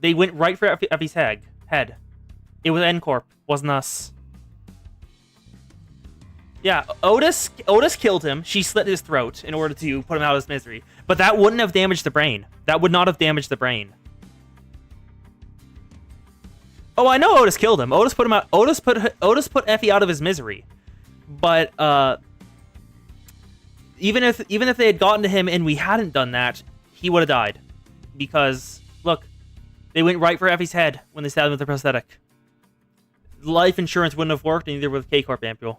They went right for Effie's head. It was N-Corp. Wasn't us. Yeah, Otis killed him. She slit his throat in order to put him out of his misery. But that wouldn't have damaged the brain. That would not have damaged the brain. Oh, I know Otis killed him. Otis put him out. Otis put Effie out of his misery. But even if they had gotten to him and we hadn't done that, he would have died. Because look, they went right for Effie's head when they stabbed him with the prosthetic. Life insurance wouldn't have worked, and neither would K-Corp Ampule.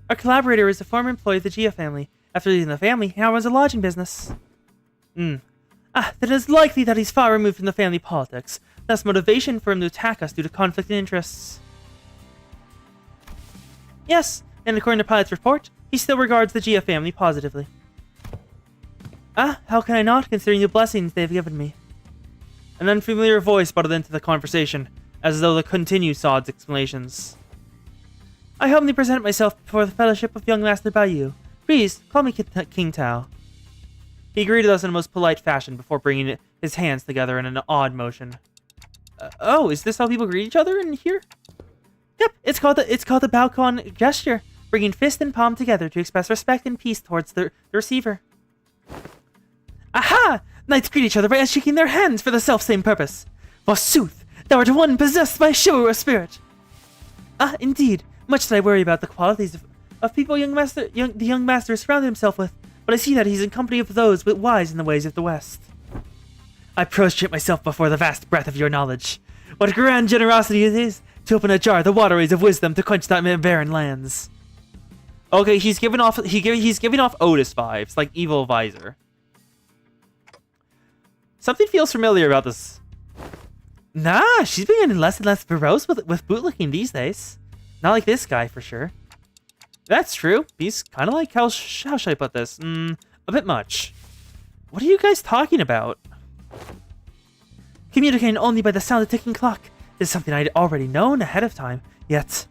Our collaborator is a former employee of the Gia family. After leaving the family, he now runs a lodging business. Then it is likely that he's far removed from the family politics. Thus, motivation for him to attack us due to conflict of interests. Yes, and according to Pilot's report, he still regards the Gia family positively. How can I not, considering the blessings they've given me? An unfamiliar voice butted into the conversation, as though to continue Sod's explanations. I humbly present myself before the fellowship of young Master Bayou. Please, call me King Tao. He greeted us in a most polite fashion before bringing his hands together in an odd motion. Oh, is this how people greet each other in here? Yep, it's called the Balcon gesture, bringing fist and palm together to express respect and peace towards the receiver. Aha! Knights greet each other by shaking their hands for the self-same purpose. Forsooth, thou art one possessed by chivalrous spirit. Indeed. Much did I worry about the qualities of people the young master has surrounded himself with, but I see that he's in company of those wise in the ways of the West. I prostrate myself before the vast breadth of your knowledge. What grand generosity it is to open ajar the waterways of wisdom to quench that barren lands. Okay, he's giving off Otis vibes, like Evil Visor. Something feels familiar about this. Nah, she's been getting less and less verbose with bootlicking these days. Not like this guy, for sure. That's true. He's kind of like, how should I put this? A bit much. What are you guys talking about? Communicating only by the sound of the ticking clock is something I'd already known ahead of time, yet...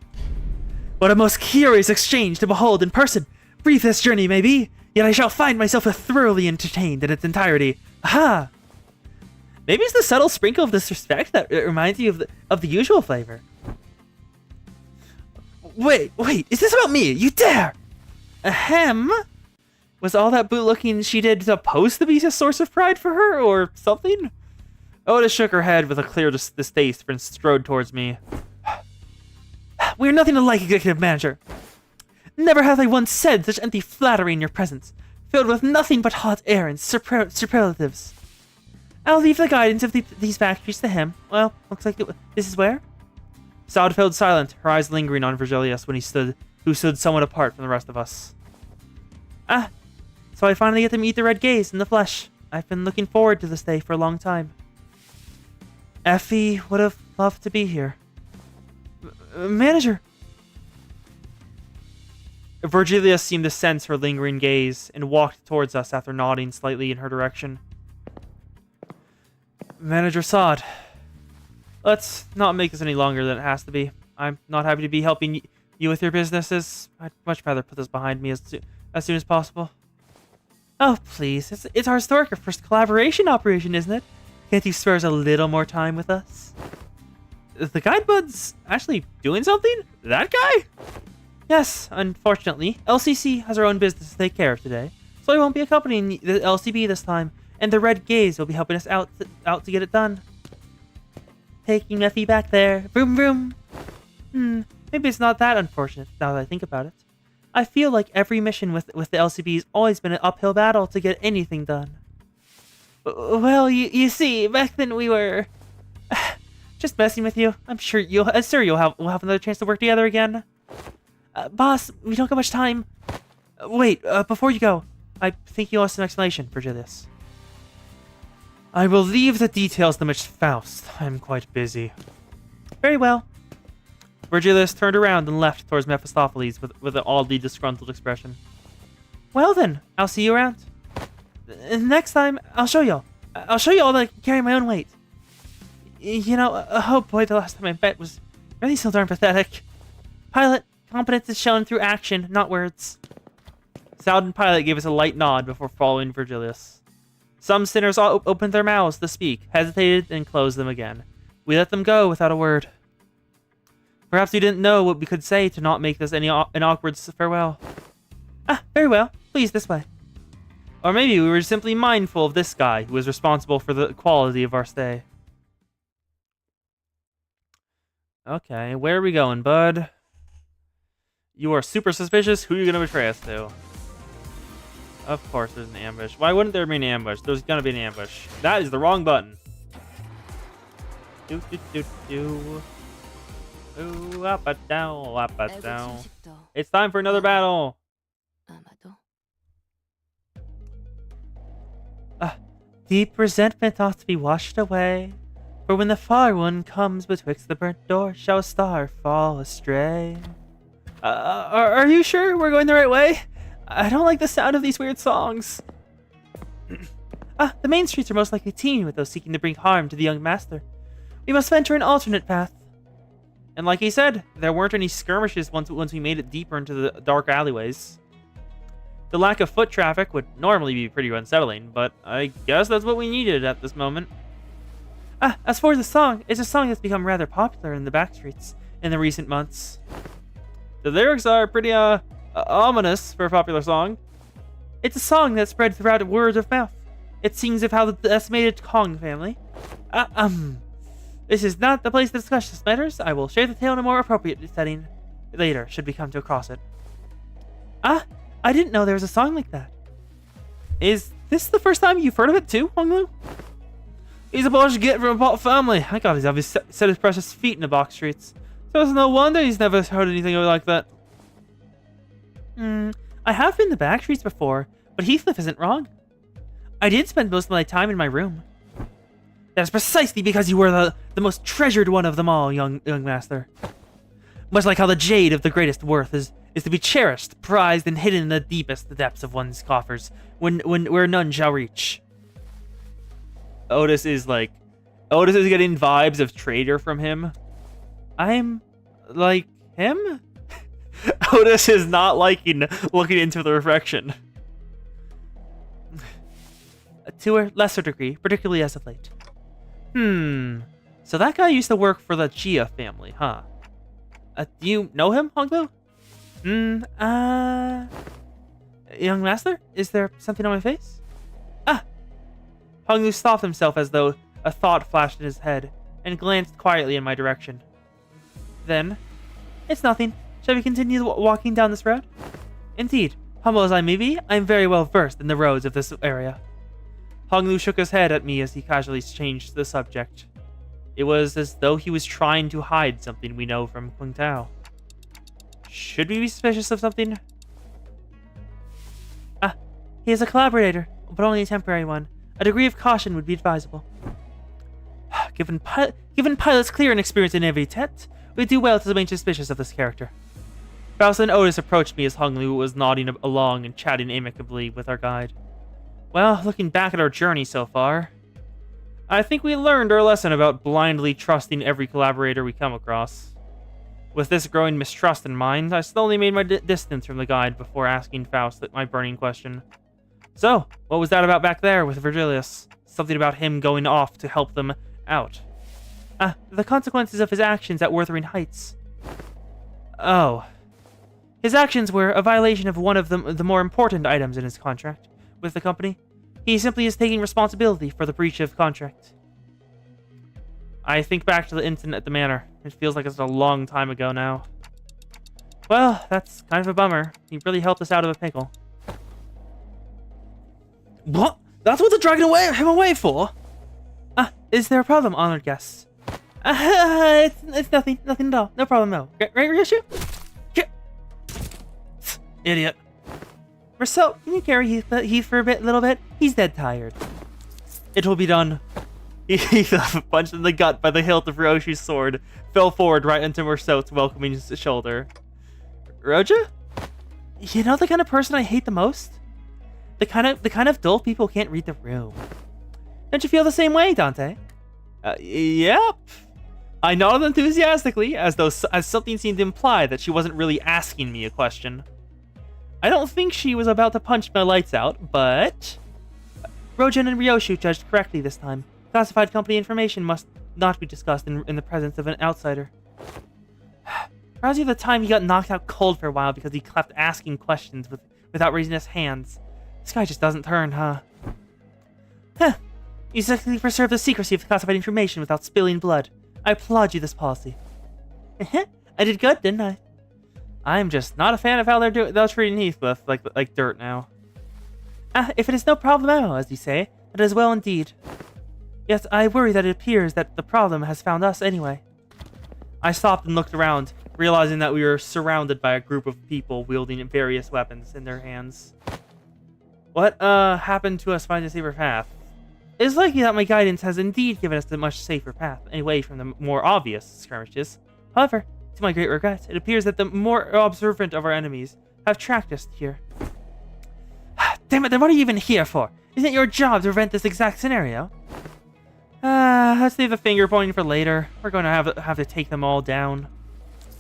What a most curious exchange to behold in person! Brief this journey may be, yet I shall find myself thoroughly entertained in its entirety. Aha! Maybe it's the subtle sprinkle of disrespect that reminds you of the usual flavor. Wait, is this about me? You dare! Ahem? Was all that bootlicking she did supposed to be a source of pride for her, or something? Otis shook her head with a clear distaste and strode towards me. We are nothing alike, executive manager. Never have I once said such empty flattery in your presence, filled with nothing but hot air and superlatives. I'll leave the guidance of these factories to him. Well, looks like this is where? Sod fell silent, her eyes lingering on Virgilius who stood somewhat apart from the rest of us. So I finally get to meet the Red Gaze in the flesh. I've been looking forward to this day for a long time. Effie would have loved to be here. Manager! Virgilius seemed to sense her lingering gaze and walked towards us after nodding slightly in her direction. Manager Sod. Let's not make this any longer than it has to be. I'm not happy to be helping you with your businesses. I'd much rather put this behind me as soon as possible. Oh, please. It's our historic first collaboration operation, isn't it? Can't you spare us a little more time with us? Is the Guidebud's actually doing something? That guy? Yes, unfortunately, LCC has her own business to take care of today, so I won't be accompanying the LCB this time, and the Red Gaze will be helping us out to get it done. Taking Effie back there. Vroom vroom. Maybe it's not that unfortunate, now that I think about it. I feel like every mission with the LCB's always been an uphill battle to get anything done. Well, you see, back then we were... just messing with you. I'm sure we'll have another chance to work together again. Boss, we don't got much time. Wait, before you go, I think you lost an explanation, Virgilius. I will leave the details to Miss Faust. I'm quite busy. Very well. Virgilius turned around and left towards Mephistopheles with an oddly disgruntled expression. Well then, I'll see you around. Next time, I'll show y'all. I'll show y'all that I can carry my own weight. You know, oh boy, the last time I bet was really so darn pathetic. Pilot, competence is shown through action, not words. Soud and Pilot gave us a light nod before following Virgilius. Some sinners opened their mouths to speak, hesitated, and closed them again. We let them go without a word. Perhaps we didn't know what we could say to not make this an awkward farewell. Ah, very well. Please, this way. Or maybe we were simply mindful of this guy who was responsible for the quality of our stay. Okay, where are we going, bud? You are super suspicious. Who are you going to betray us to? Of course there's an ambush. Why wouldn't there be an ambush? There's going to be an ambush. That is the wrong button. Do do do do. Ooh, up a down, up a down. It's time for another battle. Deep resentment ought to be washed away. For when the far one comes betwixt the burnt door, shall a star fall astray. Are you sure we're going the right way? I don't like the sound of these weird songs. The main streets are most likely teeming with those seeking to bring harm to the young master. We must venture an alternate path. And like he said, there weren't any skirmishes once we made it deeper into the dark alleyways. The lack of foot traffic would normally be pretty unsettling, but I guess that's what we needed at this moment. As for the song, it's a song that's become rather popular in the backstreets in the recent months. The lyrics are pretty, ominous for a popular song. It's a song that spread throughout word of mouth. It sings of how the decimated Kong family... This is not the place to discuss this matters. I will share the tale in a more appropriate setting later, should we come to cross it. I didn't know there was a song like that. Is this the first time you've heard of it too, Honglu? He's a boss get from a pot family. I got his set his precious feet in the box streets. So it's no wonder he's never heard anything like that. I have been in the back streets before, but Heathcliff isn't wrong. I did spend most of my time in my room. That is precisely because you were the most treasured one of them all, young master. Much like how the jade of the greatest worth is to be cherished, prized, and hidden in the deepest depths of one's coffers, where none shall reach. Otis is getting vibes of traitor from him. I'm like him? Otis is not liking looking into the reflection. To a lesser degree, particularly as of late. So that guy used to work for the Chia family, huh? Do you know him, Honglu? Young master? Is there something on my face? Honglu stopped himself as though a thought flashed in his head, and glanced quietly in my direction. Then, it's nothing. Shall we continue walking down this road? Indeed, humble as I may be, I am very well versed in the roads of this area. Honglu shook his head at me as he casually changed the subject. It was as though he was trying to hide something we know from Qingtao. Should we be suspicious of something? He is a collaborator, but only a temporary one. A degree of caution would be advisable. Given Pilot's clear and experience in Evitet, we do well to remain suspicious of this character. Faust and Otis approached me as Honglu was nodding along and chatting amicably with our guide. Well, looking back at our journey so far, I think we learned our lesson about blindly trusting every collaborator we come across. With this growing mistrust in mind, I slowly made my distance from the guide before asking Faust my burning question. So, what was that about back there with Virgilius? Something about him going off to help them out. The consequences of his actions at Wuthering Heights. Oh. His actions were a violation of one of the more important items in his contract with the company. He simply is taking responsibility for the breach of contract. I think back to the incident at the manor. It feels like it's a long time ago now. Well, that's kind of a bummer. He really helped us out of a pickle. What? That's what they're dragging him away for? Is there a problem, honored guests? It's nothing at all. No problem, no. Right, issue? Idiot. Marcel, can you carry Heath for a little bit? He's dead tired. It will be done. He got punched in the gut by the hilt of Ryoshi's sword, fell forward right into Mersault's welcoming shoulder. Roja? You know the kind of person I hate the most? The kind of dull people who can't read the room. Don't you feel the same way, Dante? Yep. I nodded enthusiastically, as something seemed to imply that she wasn't really asking me a question. I don't think she was about to punch my lights out, but... Rojin and Ryoshu judged correctly this time. Classified company information must not be discussed in the presence of an outsider. Reminds me of the time he got knocked out cold for a while because he kept asking questions without raising his hands. This guy just doesn't turn, huh? Huh. You successfully preserved the secrecy of classified information without spilling blood. I applaud you this policy. I did good, didn't I? I'm just not a fan of how they're treating Heathcliff like dirt now. If it is no problemo, as you say, that is well indeed. Yet I worry that it appears that the problem has found us anyway. I stopped and looked around, realizing that we were surrounded by a group of people wielding various weapons in their hands. What happened to us finding a safer path? It is likely that my guidance has indeed given us a much safer path, away from the more obvious skirmishes. However, to my great regret, it appears that the more observant of our enemies have tracked us here. Damn it, then what are you even here for? Isn't it your job to prevent this exact scenario? Let's leave the finger pointing for later. We're going to have to take them all down.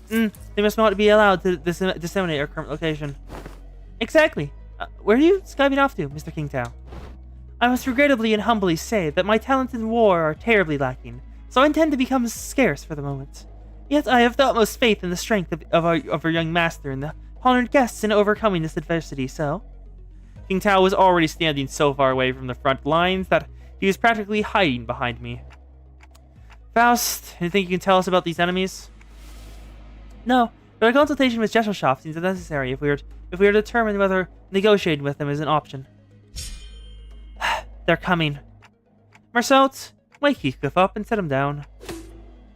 They must not be allowed to disseminate our current location. Exactly. Where are you skiving off to, Mr. Qingtao? I must regrettably and humbly say that my talents in war are terribly lacking, so I intend to become scarce for the moment. Yet I have the utmost faith in the strength of our young master and the honored guests in overcoming this adversity, so... Qingtao was already standing so far away from the front lines that he was practically hiding behind me. Faust, you think you can tell us about these enemies? No, but a consultation with Jesselshop seems necessary if we are to determine whether negotiating with them is an option. They're coming. Mersault, wake Heathcliff up and set him down.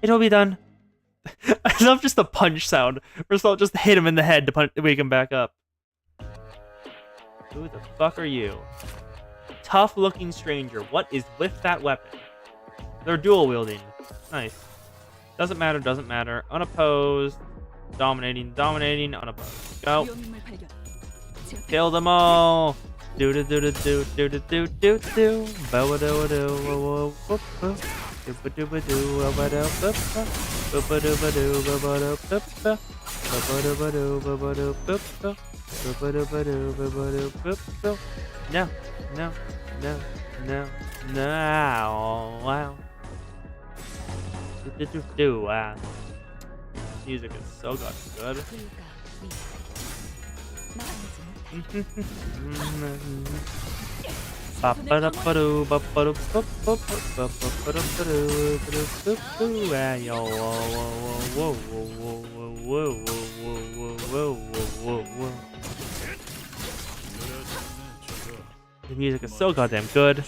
It will be done. I love just the punch sound. Mersault just hit him in the head to wake him back up. Who the fuck are you? Tough-looking stranger. What is with that weapon? They're dual-wielding. Nice. Doesn't matter. Unopposed. Dominating, unopposed. Go. Kill them all. Do do do do do do do do do do. Bow do do whoa whoa whoa. Do do do do whoa do do do do do. No. Wow. Wow. Music is so good. The music is so goddamn good.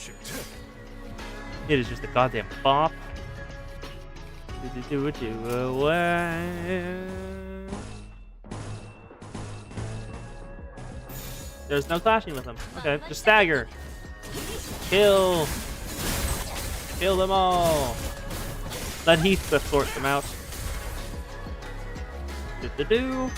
It is just a goddamn bop. There's no clashing with them. Okay, just stagger. Kill them all. Let Heathcliff sort them out. Do. Do.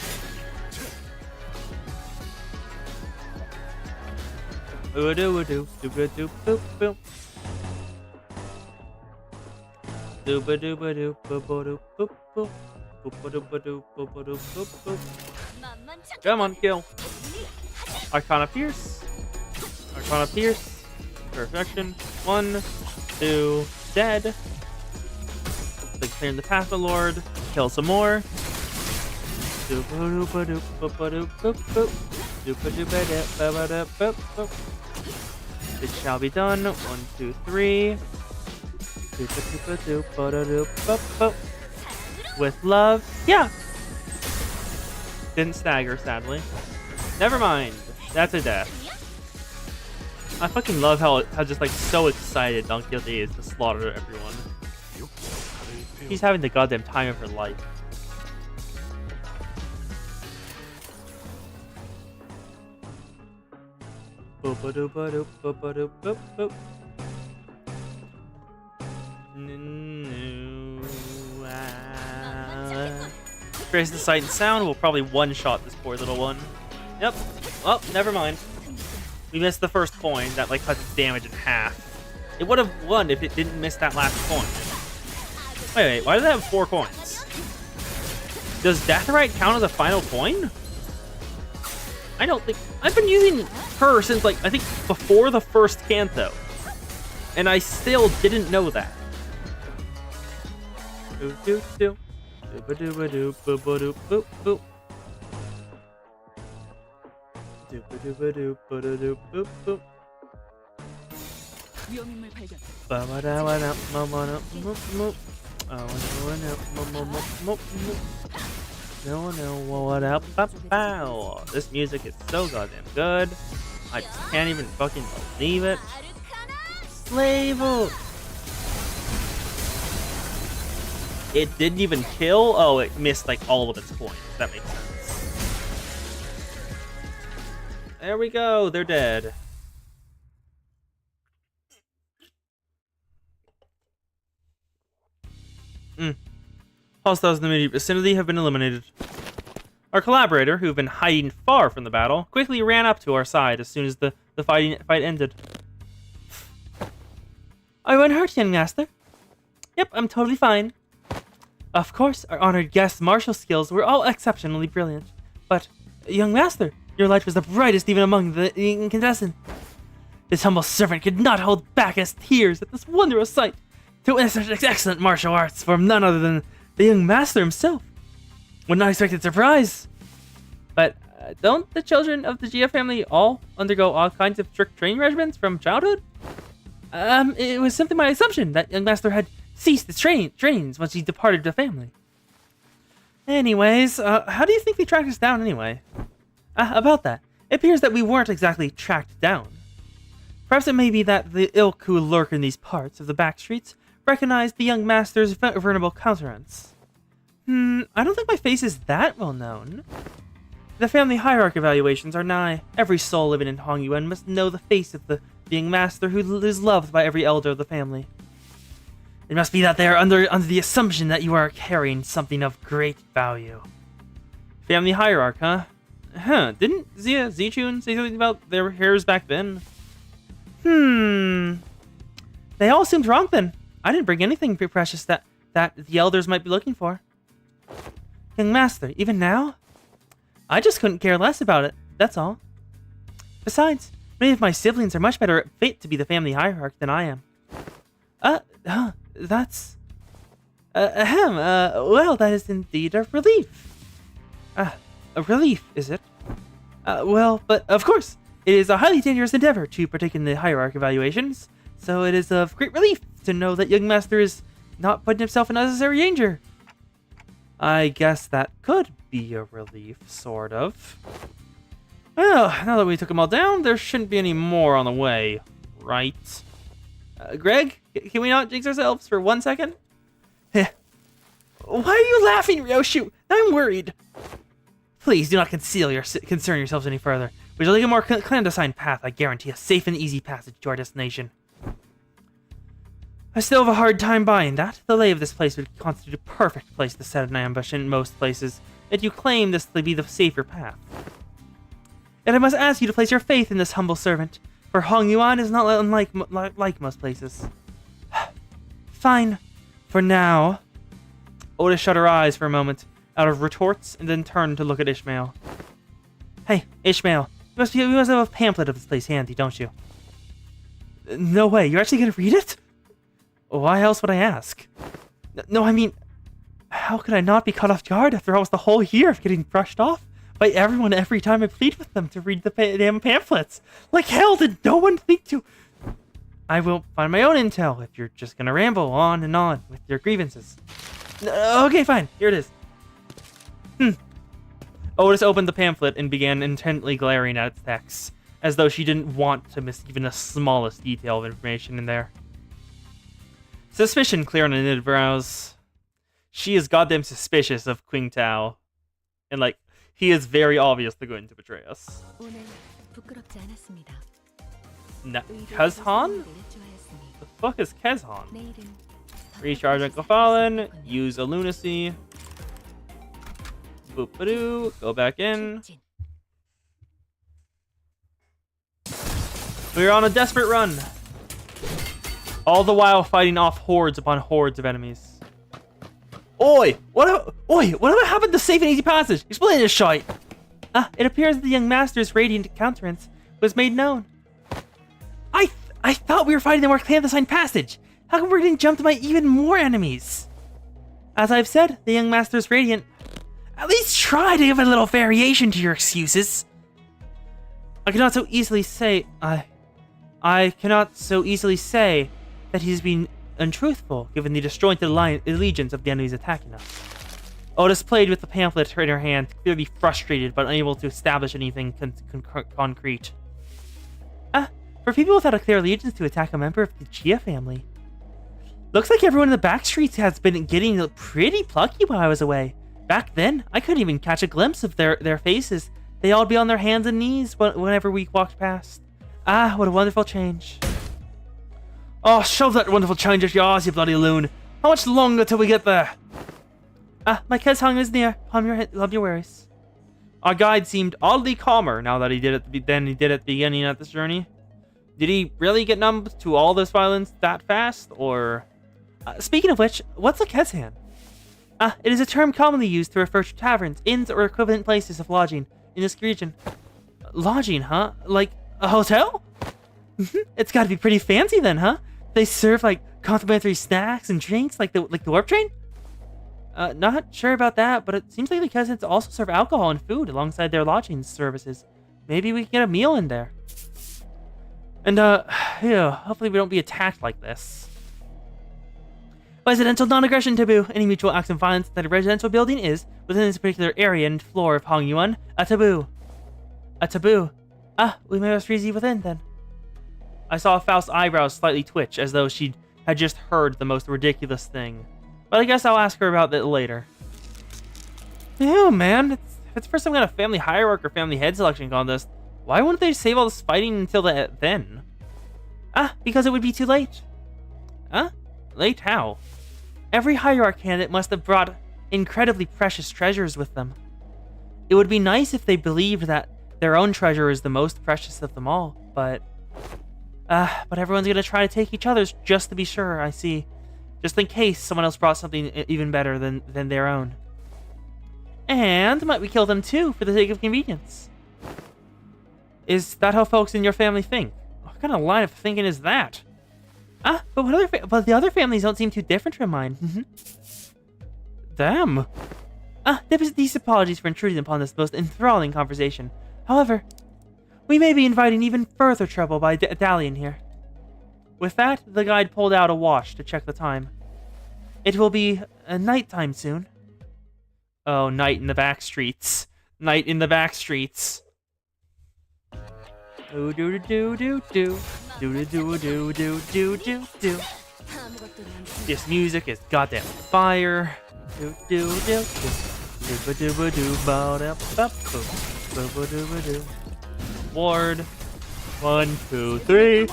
Come on, kill. Arcana Pierce. Perfection. 1, 2, dead. Like clearing the path, my lord. Kill some more. It shall be done. 1, 2, 3. With love. Yeah. Didn't stagger, sadly. Never mind. That's a death. I fucking love how just like so excited Don Quixote is to slaughter everyone. He's having the goddamn time of her life. Trace the sight and sound will probably one-shot this poor little one. Yep. Well, never mind. We missed the first coin that like cuts its damage in half. It would have won if it didn't miss that last coin. Wait, why does it have 4 coins? Does Datherite count as a final coin? I don't think... I've been using her since like, I think before the first Kanto. And I still didn't know that. Do-do-do. Do-ba-do-ba-do, bo-ba-do, boop, boop. 위험인물 발견. This music is so goddamn good. I just can't even fucking believe it. Slave! It didn't even kill? Oh, it missed like all of its points. That makes sense. There we go. They're dead. Hostiles in the immediate vicinity have been eliminated. Our collaborator, who've been hiding far from the battle, quickly ran up to our side as soon as the fight ended. Are you unhurt, young master? Yep, I'm totally fine. Of course, our honored guest's martial skills were all exceptionally brilliant. But, young master, your light was the brightest even among the incandescent. This humble servant could not hold back his tears at this wondrous sight. To witness such excellent martial arts from none other than the young master himself. Would not expect a surprise. But don't the children of the Gia family all undergo all kinds of strict training regimens from childhood? It was simply my assumption that young master had ceased his trainings once he departed the family. Anyways, how do you think they tracked us down anyway? About that, it appears that we weren't exactly tracked down. Perhaps it may be that the ilk who lurk in these parts of the back streets recognized the young master's venerable countenance. I don't think my face is that well known. The family hierarch evaluations are nigh. Every soul living in Hongyuan must know the face of the young master who is loved by every elder of the family. It must be that they are under the assumption that you are carrying something of great value. Family hierarch, huh? Didn't Zichun say something about their hairs back then? They all seemed wrong then. I didn't bring anything precious that the elders might be looking for. Young master, even now? I just couldn't care less about it, that's all. Besides, many of my siblings are much better fit to be the family hierarch than I am. That's... well, that is indeed a relief. A relief, is it? Well, but of course, it is a highly dangerous endeavor to partake in the hierarch evaluations, so it is of great relief to know that young master is not putting himself in unnecessary danger. I guess that could be a relief, sort of. Well, now that we took them all down, there shouldn't be any more on the way, right? Greg, can we not jinx ourselves for 1 second? Why are you laughing, Ryoshu? I'm worried. Please do not concern yourselves any further. We shall take a more clandestine path. I guarantee a safe and easy passage to our destination. I still have a hard time buying that. The lay of this place would constitute a perfect place to set an ambush in most places, yet you claim this to be the safer path. Yet I must ask you to place your faith in this humble servant, for Hongyuan is not like most places. Fine. For now. Oda shut her eyes for a moment, out of retorts, and then turned to look at Ishmael. Hey, Ishmael, you must have a pamphlet of this place handy, don't you? No way, you're actually gonna read it? Why else would I ask? No, I mean, how could I not be caught off guard after almost the whole year of getting brushed off by everyone every time I plead with them to read the damn pamphlets? Like hell, did no one think to... I will find my own intel if you're just gonna ramble on and on with your grievances. Okay, fine, here it is. Otis opened the pamphlet and began intently glaring at its text, as though she didn't want to miss even the smallest detail of information in there. Suspicion clear on her knitted brows. She is goddamn suspicious of Qingtao. And, like, he is very obviously going to betray us. 오늘 부끄럽지 않았습니다. Kezhan? The fuck is Kezhan? 내일은 Recharge Uncle Fallen, use a lunacy. Boop-a-doo. Go back in. 출진. We're on a desperate run. All the while fighting off hordes upon hordes of enemies. Oi! What happened to safe and easy passage? Explain this shite. It appears that the young master's radiant countenance was made known. I thought we were fighting the more clandestine passage. How come we're getting jumped by even more enemies? As I've said, the young master's radiant. At least try to give a little variation to your excuses. I cannot so easily say that he's been untruthful, given the disjointed allegiance of the enemies attacking us. Otis played with the pamphlet in her hand, clearly frustrated but unable to establish anything concrete. For people without a clear allegiance to attack a member of the Chia family. Looks like everyone in the back streets has been getting pretty plucky while I was away. Back then, I couldn't even catch a glimpse of their faces. They all be on their hands and knees whenever we walked past. What a wonderful change. Oh, shove that wonderful change at your arse, you bloody loon. How much longer till we get there? My kid's hunger is near. Calm your worries. Our guide seemed oddly calmer now that he did at the beginning of this journey. Did he really get numb to all this violence that fast, or... speaking of which, what's a kezhan? It is a term commonly used to refer to taverns, inns, or equivalent places of lodging in this region. Lodging, huh? Like a hotel? It's gotta be pretty fancy then, huh? They serve, like, complimentary snacks and drinks like the warp train? Not sure about that, but it seems like the kezhans also serve alcohol and food alongside their lodging services. Maybe we can get a meal in there. And, hopefully we don't be attacked like this. Residential non-aggression taboo. Any mutual acts of violence that a residential building is, within this particular area and floor of Hong Yuan, a taboo. A taboo. We may as freeze within, then. I saw Faust's eyebrows slightly twitch, as though she had just heard the most ridiculous thing. But I guess I'll ask her about that later. Ew, man. It's the first time we got a family hierarchy or family head selection contest. Why wouldn't they save all this fighting until then? Because it would be too late. Late how? Every hierarch candidate must have brought incredibly precious treasures with them. It would be nice if they believed that their own treasure is the most precious of them all, but everyone's gonna try to take each other's just to be sure, I see. Just in case someone else brought something even better than their own. And might we kill them too, for the sake of convenience? Is that how folks in your family think? What kind of line of thinking is that? But the other families don't seem too different from mine. Them? These apologies for intruding upon this most enthralling conversation. However, we may be inviting even further trouble by dallying here. With that, the guide pulled out a watch to check the time. It will be nighttime soon. Oh, night in the back streets. Night in the back streets. Do do do do do do do do do do do do. This music is goddamn fire. Do do do do do do do ba da ba ba do do. Ward. 1, 2, 3.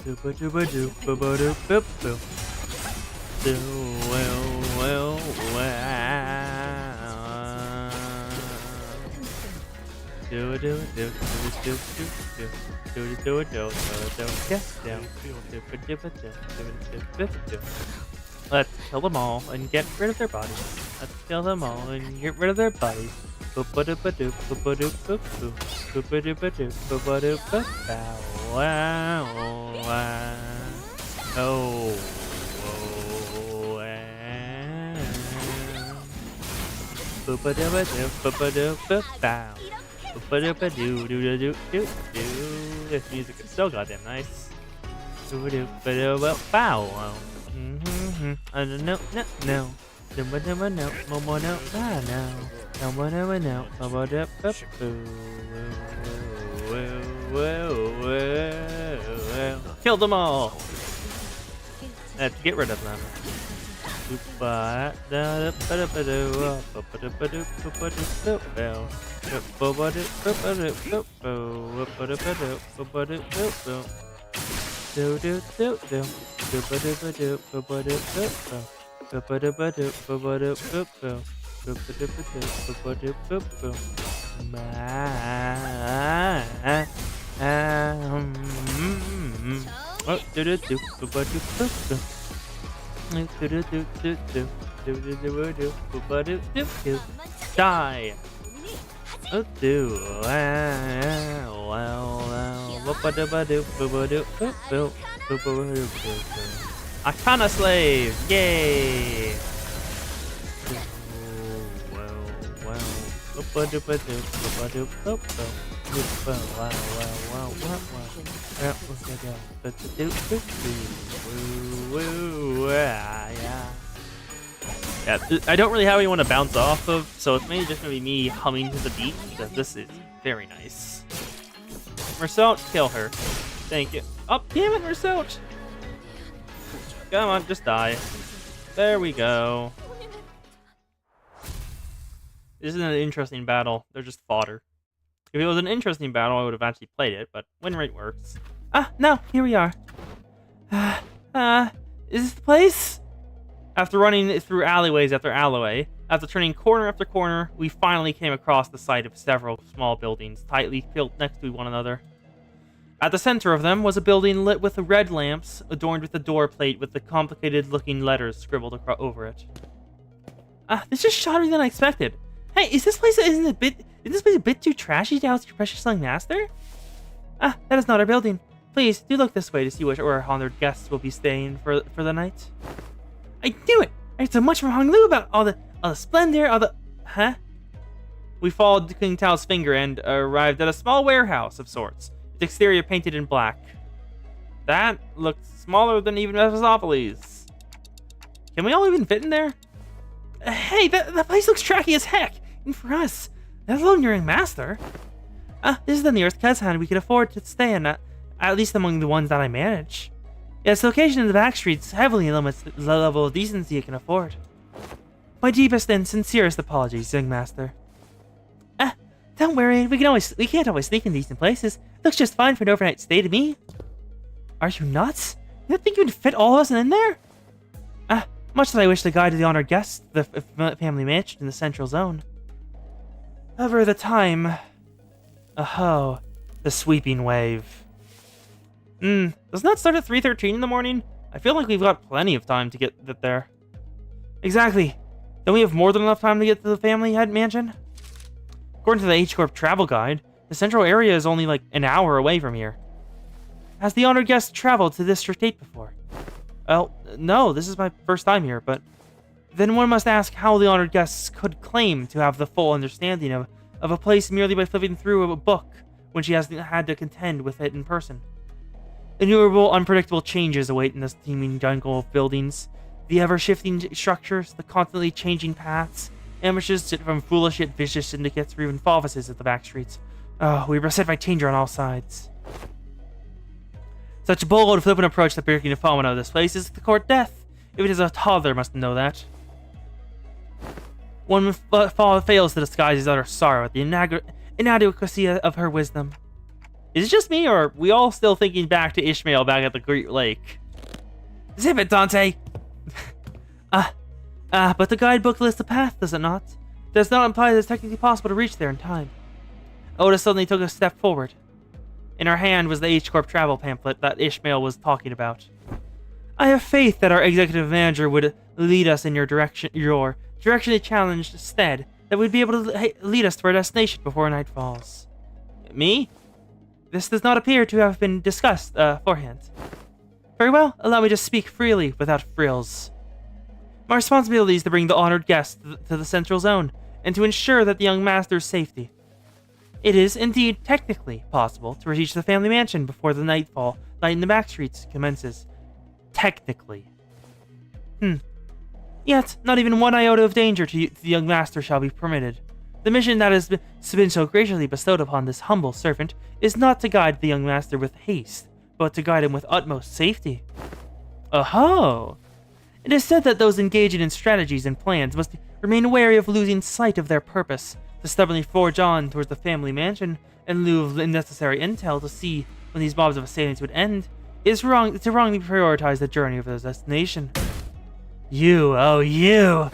Do ba do ba do ba ba do ba ba. Do well. Do do do do do do do do do do. Let's kill them all and get rid of their bodies. Let's kill them all and get rid of their bodies. This music is so goddamn nice. Kill them all. Let's get rid of them. Die. Akana slave! Yay! Yeah, I don't really have anyone to bounce off of, so it's mainly just gonna be me humming to the beat, because this is very nice. Mersault, kill her. Thank you. Oh, damn it, Mersault! Come on, just die. There we go. This is an interesting battle. They're just fodder. If it was an interesting battle, I would have actually played it, but win rate works. Ah, no, here we are. Is this the place? After running through alleyways after alleyway, after turning corner after corner, we finally came across the site of several small buildings, tightly built next to one another. At the center of them was a building lit with red lamps, adorned with a door plate with the complicated-looking letters scribbled over it. This is shorter than I expected. Hey, is this place a bit too trashy to house your precious young master? That is not our building. Please, do look this way to see where our honored guests will be staying for the night. I knew it! I heard so much from Hong Lu about all the splendor, all the... Huh? We followed King Tao's finger and arrived at a small warehouse of sorts, its exterior painted in black. That looked smaller than even Mephistopolis. Can we all even fit in there? Hey, that place looks tracky as heck! And for us, let alone your young master. This is the nearest Kazan we could afford to stay in, at least among the ones that I manage. Its location in the back streets heavily limits the level of decency it can afford. My deepest and sincerest apologies, young master. Don't worry, we can't always sneak in decent places. Looks just fine for an overnight stay to me. Are you nuts? You don't think you can fit all of us in there? Much as I wish to guide the honored guests to the family mansion in the central zone. However, the time... Oh, the sweeping wave. Doesn't that start at 3:13 in the morning? I feel like we've got plenty of time to get there. Exactly. Don't we have more than enough time to get to the family head mansion? According to the H-Corp travel guide, the central area is only like an hour away from here. Has the honored guest traveled to District 8 before? Well, no, this is my first time here, but... Then one must ask how the honored guests could claim to have the full understanding of a place merely by flipping through a book when she hasn't had to contend with it in person. Innumerable, unpredictable changes await in this teeming jungle of buildings. The ever-shifting structures, the constantly changing paths, ambushes from foolish yet vicious syndicates or even offices at the back streets. We are beset by danger on all sides. Such a bold, flippant approach to breaking the fallen out of this place is the court death. If it is a toddler, must know that. One fails to disguise his utter sorrow at the inadequacy of her wisdom. Is it just me, or are we all still thinking back to Ishmael back at the Great Lake? Zip it, Dante! But the guidebook lists a path, does it not? Does not imply that it's technically possible to reach there in time. Oda suddenly took a step forward. In her hand was the H-Corp travel pamphlet that Ishmael was talking about. I have faith that our executive manager would lead us in your directionally challenged stead, that we'd be able to lead us to our destination before night falls. Me? This does not appear to have been discussed beforehand. Very well, allow me to speak freely without frills. My responsibility is to bring the honored guest to the central zone, and to ensure that the young master's safety. It is, indeed, technically possible to reach the family mansion before the night in the back streets commences. Technically. Yet, not even one iota of danger to the young master shall be permitted. The mission that has been so graciously bestowed upon this humble servant is not to guide the young master with haste, but to guide him with utmost safety. Oh! It is said that those engaging in strategies and plans must remain wary of losing sight of their purpose, to stubbornly forge on towards the family mansion in lieu of unnecessary intel to see when these mobs of assailants would end, is wrong to wrongly prioritize the journey of this destination. You, oh you!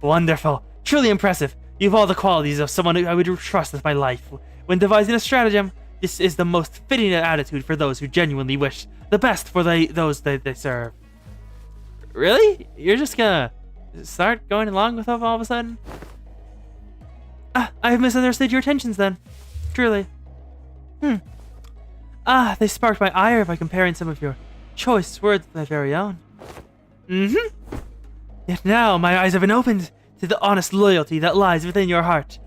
Wonderful. Truly impressive. You have all the qualities of someone I would trust with my life. When devising a stratagem, this is the most fitting attitude for those who genuinely wish the best for those that they serve. Really? You're just gonna start going along with them all of a sudden? I have misunderstood your intentions then. Truly. They sparked my ire by comparing some of your choice words with my very own. Yet now my eyes have been opened to the honest loyalty that lies within your heart.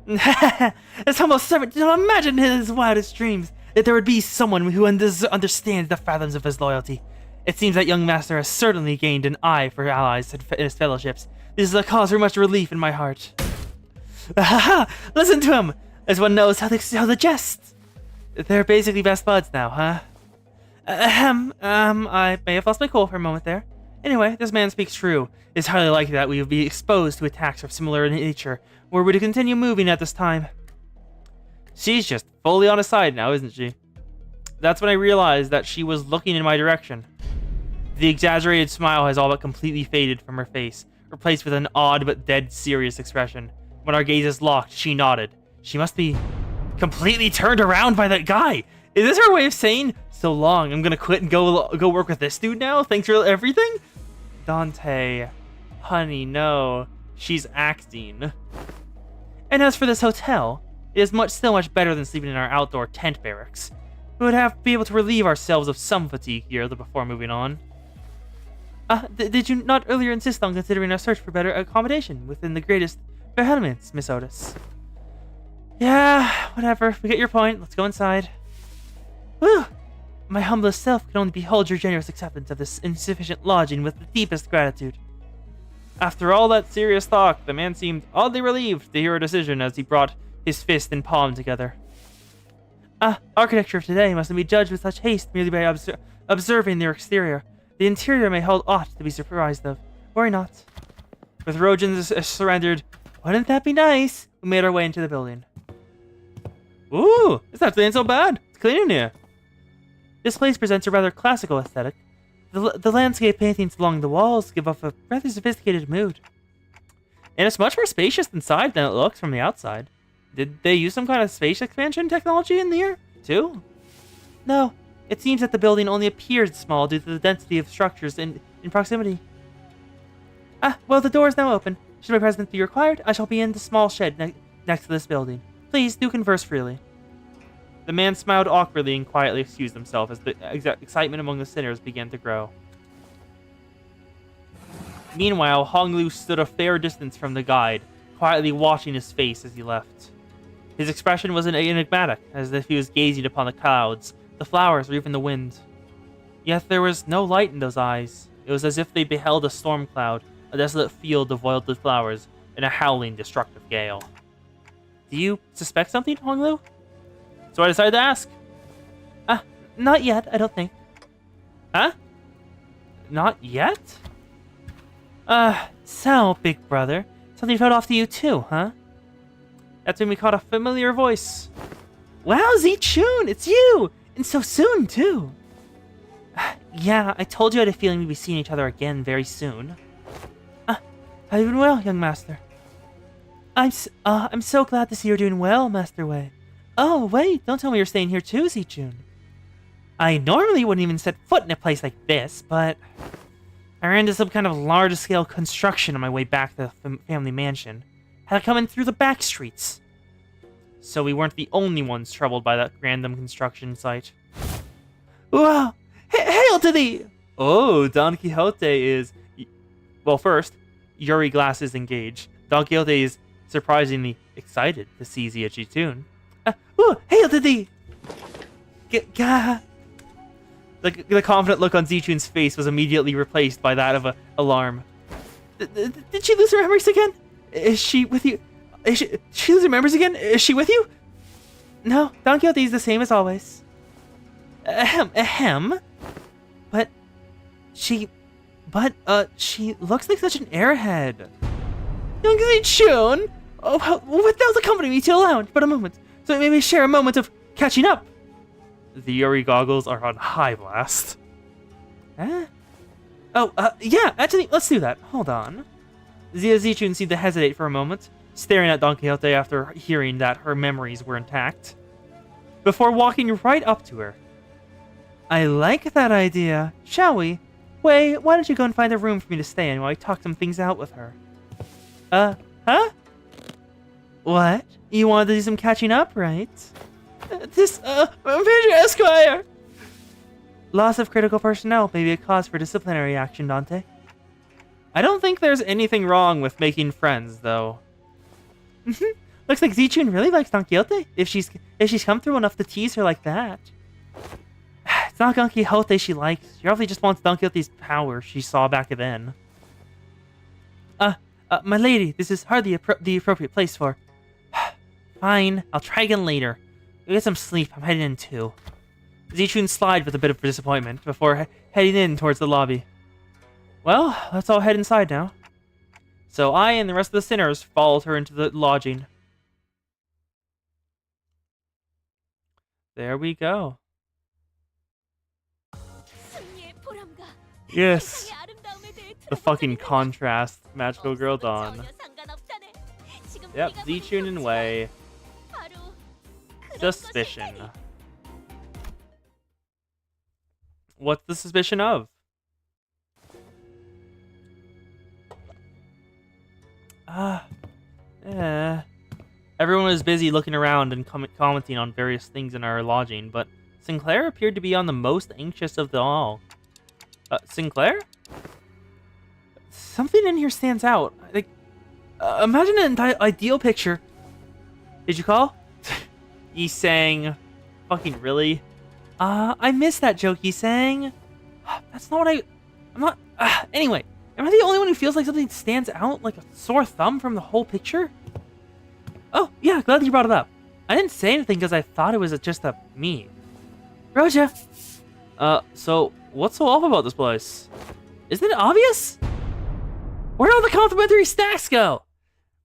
It's almost certain to imagine in his wildest dreams that there would be someone who understands the fathoms of his loyalty. It seems that young master has certainly gained an eye for allies and his fellowships. This is a cause for much relief in my heart. Listen to him, as one knows how the jest. They're basically best buds now, huh? I may have lost my cool for a moment there. Anyway, this man speaks true. It's highly likely that we will be exposed to attacks of similar nature, were we to continue moving at this time. She's just fully on his side now, isn't she? That's when I realized that she was looking in my direction. The exaggerated smile has all but completely faded from her face, replaced with an odd but dead serious expression. When our gazes locked, she nodded. She must be completely turned around by that guy. Is this her way of saying, so long, I'm gonna quit and go work with this dude now? Thanks for everything? Dante. Honey, no. She's acting. And as for this hotel, it is still much better than sleeping in our outdoor tent barracks. We would have to be able to relieve ourselves of some fatigue here before moving on. Did you not earlier insist on considering our search for better accommodation within the greatest behemoths, Miss Otis? Yeah, whatever. We get your point. Let's go inside. Whew! My humblest self can only behold your generous acceptance of this insufficient lodging with the deepest gratitude. After all that serious talk, the man seemed oddly relieved to hear her decision as he brought his fist and palm together. Architecture of today mustn't be judged with such haste merely by observing their exterior. The interior may hold aught to be surprised of. Worry not. With Rogans surrendered, wouldn't that be nice? We made our way into the building. Ooh, it's not feeling so bad. It's clean in here. This place presents a rather classical aesthetic. The landscape paintings along the walls give off a rather sophisticated mood. And it's much more spacious inside than it looks from the outside. Did they use some kind of space expansion technology in here, too? No, it seems that the building only appears small due to the density of structures in proximity. Well, the door is now open. Should my presence be required, I shall be in the small shed next to this building. Please, do converse freely. The man smiled awkwardly and quietly excused himself as the excitement among the sinners began to grow. Meanwhile, Honglu stood a fair distance from the guide, quietly watching his face as he left. His expression was enigmatic, as if he was gazing upon the clouds, the flowers, or even the wind. Yet there was no light in those eyes. It was as if they beheld a storm cloud, a desolate field devoid of flowers, and a howling, destructive gale. Do you suspect something, Honglu? So I decided to ask. Not yet, I don't think. Huh? Not yet? So, big brother, something fell off to you too, huh? That's when we caught a familiar voice. Wow, Zichun, it's you! And so soon, too. Yeah, I told you I had a feeling we'd be seeing each other again very soon. Have you been well, young master? I'm so glad to see you're doing well, Master Wei. Oh, wait, don't tell me you're staying here too, Zichun. I normally wouldn't even set foot in a place like this, but I ran into some kind of large-scale construction on my way back to the family mansion. Had to come in through the back streets. So we weren't the only ones troubled by that random construction site. Wow! Hail to thee! Oh, Don Quixote is... Well, first, Yuri Glass is engaged. Don Quixote is surprisingly excited to see Zichun. Hail to thee! The confident look on Zichun's face was immediately replaced by that of alarm. Did she lose her memories again? Is she with you? She lose her memories again? Is she with you? No, Don Quixote is the same as always. Ahem. But she looks like such an airhead. Young Zichun! Oh, what else accompany me to the lounge but a moment, so maybe share a moment of catching up. The Yuri goggles are on high blast. Huh? Oh, yeah, actually, let's do that. Hold on. Zichun seemed to hesitate for a moment, staring at Don Quixote after hearing that her memories were intact, before walking right up to her. I like that idea. Shall we? Wei, why don't you go and find a room for me to stay in while I talk some things out with her? Huh? What? You wanted to do some catching up, right? Major Esquire! Loss of critical personnel may be a cause for disciplinary action, Dante. I don't think there's anything wrong with making friends, though. Looks like Zichun really likes Don Quixote, if she's come through enough to tease her like that. It's not Don Quixote she likes. She probably just wants Don Quixote's power she saw back then. My lady, this is hardly the appropriate place for... Fine, I'll try again later. You'll get some sleep, I'm heading in too. Zichun sighed with a bit of disappointment before heading in towards the lobby. Well, let's all head inside now. So I and the rest of the sinners followed her into the lodging. There we go. Yes. The fucking contrast. Magical Girl Dawn. Yep, Zichun and Wei. Suspicion. What's the suspicion of? Everyone was busy looking around and commenting on various things in our lodging, but Sinclair appeared to be on the most anxious of them all. Sinclair? Something in here stands out. Like, imagine an ideal picture. Did you call? Yi-sang. Fucking really? I missed that joke, Yi-sang. That's not what I'm not... anyway, am I the only one who feels like something stands out like a sore thumb from the whole picture? Oh, yeah, glad you brought it up. I didn't say anything because I thought it was just me. Roja! So, what's so off about this place? Isn't it obvious? Where'd all the complimentary snacks go?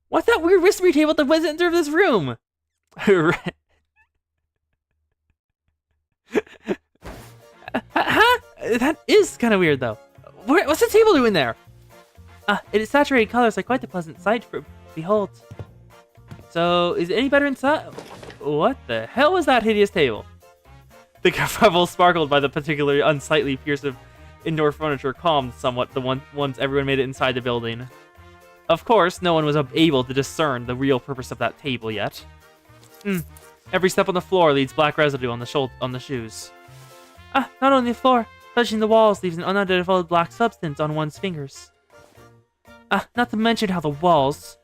What's that weird whispery table at the center of this room? Huh? That is kind of weird, though. What's the table doing there? It is saturated colors, like quite the pleasant sight for behold. So, is it any better inside? What the hell was that hideous table? The kerfuffle sparkled by the particularly unsightly piece of indoor furniture calmed somewhat once everyone made it inside the building. Of course, no one was able to discern the real purpose of that table yet. Every step on the floor leaves black residue on the shoes. Not only the floor, touching the walls leaves an unidentified black substance on one's fingers. Not to mention how the walls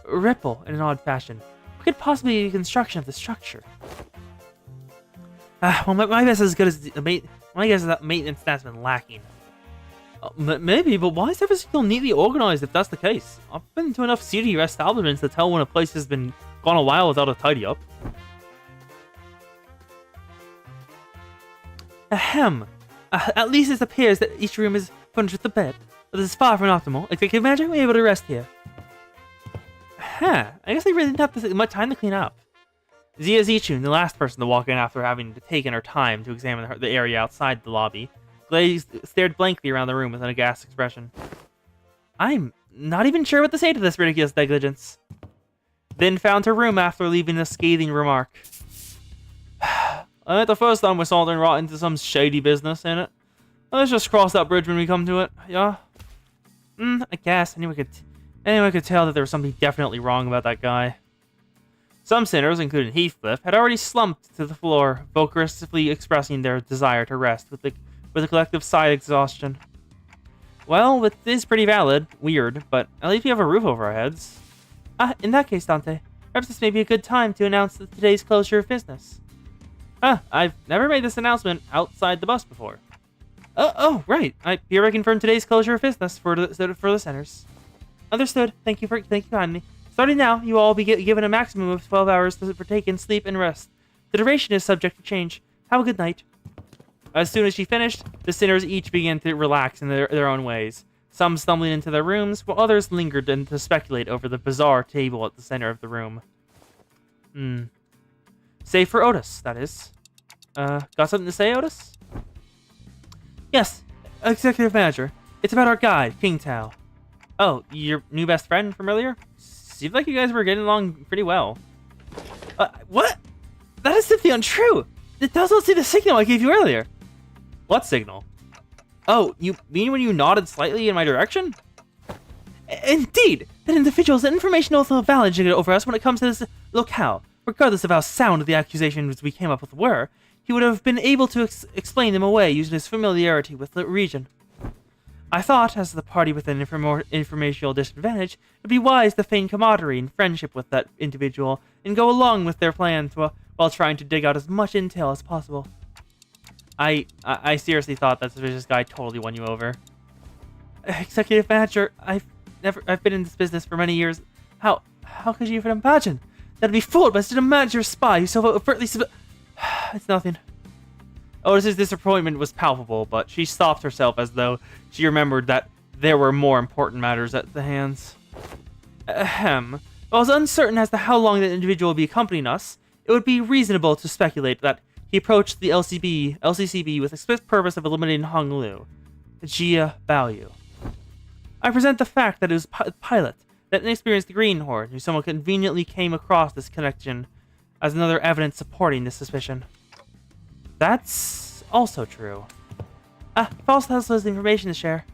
ripple in an odd fashion. What could possibly be the construction of the structure? Well, my guess is as good as my guess is that maintenance has been lacking. Maybe, but why is everything so neatly organized if that's the case? I've been to enough city establishments to tell when a place has been gone a while without a tidy up. Ahem. At least it appears that each room is furnished with a bed, but this is far from optimal. I can imagine we're able to rest here. I guess they really didn't have much time to clean up. Zia Zichun, the last person to walk in after having taken her time to examine the area outside the lobby, stared blankly around the room with an aghast expression. I'm not even sure what to say to this ridiculous negligence. Then found her room after leaving a scathing remark. I ain't the first time we're something right into some shady business, ain't it? Let's just cross that bridge when we come to it, yeah? I guess. Anyone could tell that there was something definitely wrong about that guy. Some sinners, including Heathcliff, had already slumped to the floor, vocalistically expressing their desire to rest with a collective sigh of exhaustion. Well, it is pretty valid. Weird, but at least we have a roof over our heads. In that case, Dante, perhaps this may be a good time to announce today's closure of business. I've never made this announcement outside the bus before. Oh, right. I hereby confirm today's closure of business for the sinners. Understood. Thank you kindly. Starting now, you will all be given a maximum of 12 hours to partake in sleep and rest. The duration is subject to change. Have a good night. As soon as she finished, the sinners each began to relax in their own ways, some stumbling into their rooms, while others lingered and to speculate over the bizarre table at the center of the room. Save for Otis, that is. Got something to say, Otis? Yes, Executive Manager. It's about our guide, King Tao. Oh, your new best friend from earlier? Seemed like you guys were getting along pretty well. What? That is simply untrue! It does not see the signal I gave you earlier. What signal? Oh, you mean when you nodded slightly in my direction? Indeed! That individual's information also valid over us when it comes to this locale. Regardless of how sound the accusations we came up with were, he would have been able to explain them away using his familiarity with the region. I thought, as the party with an informational disadvantage, it would be wise to feign camaraderie and friendship with that individual and go along with their plans while trying to dig out as much intel as possible. I seriously thought that suspicious guy totally won you over. Executive Manager, I've been in this business for many years. How could you even imagine? That'd be fooled by such a manager spy who so overtly It's nothing. Otis's disappointment was palpable, but she stopped herself as though she remembered that there were more important matters at the hands. Ahem. While I was uncertain as to how long that individual would be accompanying us, it would be reasonable to speculate that he approached the LCCB with the explicit purpose of eliminating Hong Lu, Jia Baoyu. I present the fact that it was Pilot, that inexperienced greenhorn, who somewhat conveniently came across this connection as another evidence supporting this suspicion. That's also true. Faust has this information to share.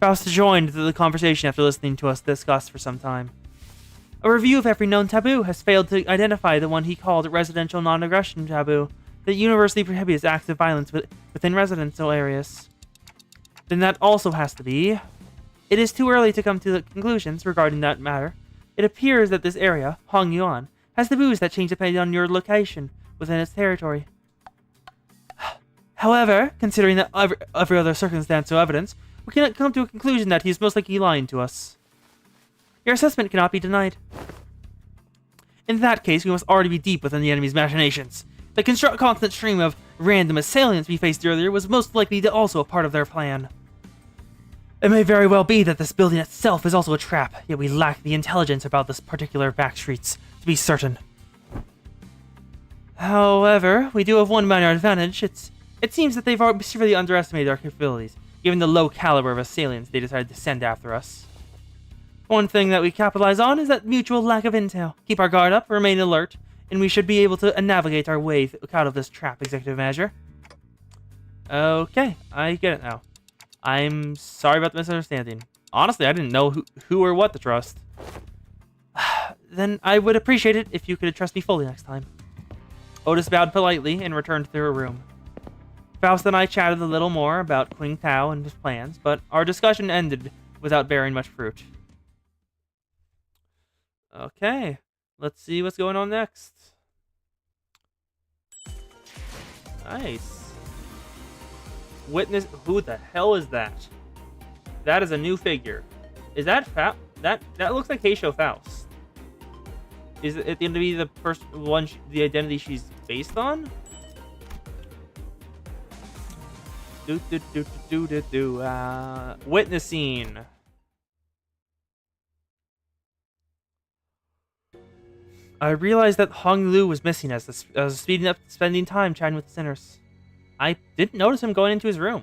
Faust joined the conversation after listening to us discuss for some time. A review of every known taboo has failed to identify the one he called residential non-aggression taboo that universally prohibits acts of violence within residential areas. Then that also has to be... It is too early to come to the conclusions regarding that matter. It appears that this area, Hong Yuan, has taboos that change depending on your location within its territory. However, considering that every other circumstantial evidence, we cannot come to a conclusion that he is most likely lying to us. Your assessment cannot be denied. In that case, we must already be deep within the enemy's machinations. The constant stream of random assailants we faced earlier was most likely also a part of their plan. It may very well be that this building itself is also a trap, yet we lack the intelligence about this particular back streets to be certain. However, we do have one minor advantage. It seems that they've severely underestimated our capabilities, given the low caliber of assailants they decided to send after us. One thing that we capitalize on is that mutual lack of intel. Keep our guard up, remain alert, and we should be able to navigate our way out of this trap, Executive Manager. Okay, I get it now. I'm sorry about the misunderstanding. Honestly, I didn't know who or what to trust. Then I would appreciate it if you could trust me fully next time. Otis bowed politely and returned to her room. Faust and I chatted a little more about King Tao and his plans, but our discussion ended without bearing much fruit. Okay, let's see what's going on next. Nice. Witness. Who the hell is that? That is a new figure. Is that that looks like Keisho Faust. Is it going to be the one, the identity she's based on? Witnessing. I realized that Hong Lu was missing as I was spending time chatting with the sinners. I didn't notice him going into his room.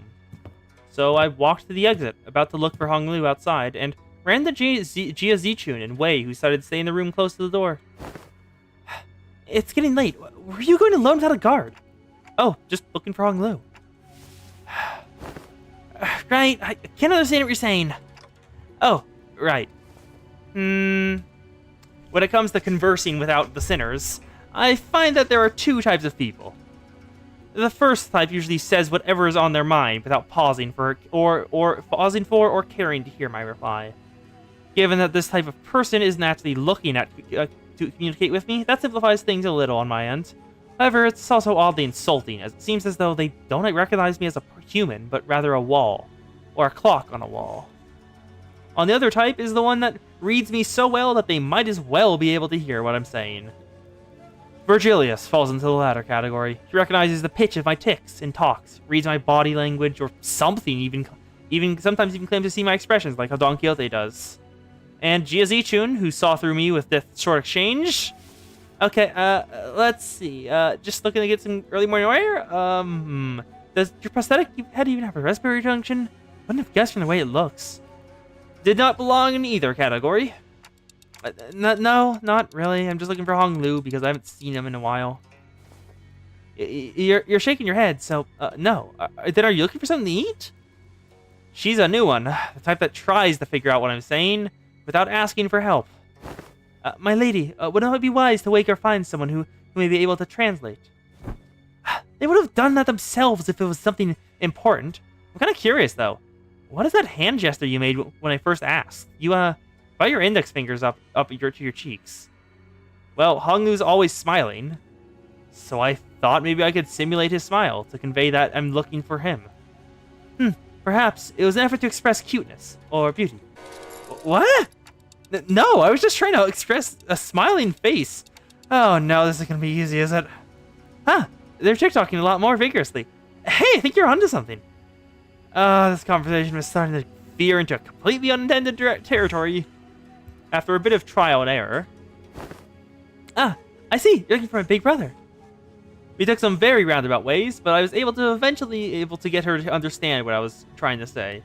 So I walked to the exit, about to look for Hong Lu outside, and ran into Jia Zichun and Wei, who decided to stay in the room close to the door. It's getting late. Were you going alone without a guard? Oh, just looking for Hong Lu. Right, I can't understand what you're saying. Oh, right. When it comes to conversing without the sinners, I find that there are two types of people. The first type usually says whatever is on their mind without pausing for or caring to hear my reply. Given that this type of person isn't actually looking at to communicate with me, that simplifies things a little on my end. However, it's also oddly insulting, as it seems as though they don't recognize me as a human, but rather a wall, or a clock on a wall. On the other type is the one that reads me so well that they might as well be able to hear what I'm saying. Virgilius falls into the latter category. He recognizes the pitch of my tics and talks, reads my body language or something, even sometimes even claims to see my expressions like how Don Quixote does. And Jia Zichun, who saw through me with this short exchange, Okay, let's see. Just looking to get some early morning air? Does your prosthetic head even have a respiratory function? Wouldn't have guessed from the way it looks. Did not belong in either category. No, not really. I'm just looking for Hong Lu because I haven't seen him in a while. You're shaking your head, so, no. Then are you looking for something to eat? She's a new one, the type that tries to figure out what I'm saying without asking for help. My lady, would it be wise to wake or find someone who may be able to translate? They would have done that themselves if it was something important. I'm kind of curious, though. What is that hand gesture you made when I first asked? You, brought your index fingers up to your cheeks. Well, Hong Lu's always smiling, so I thought maybe I could simulate his smile to convey that I'm looking for him. Perhaps it was an effort to express cuteness or beauty. What? No, I was just trying to express a smiling face. Oh no, this isn't gonna be easy, is it? Huh, they're TikToking a lot more vigorously. Hey, I think you're onto something. This conversation was starting to veer into a completely unintended territory. After a bit of trial and error. I see, you're looking for my big brother. We took some very roundabout ways, but I was eventually able to get her to understand what I was trying to say.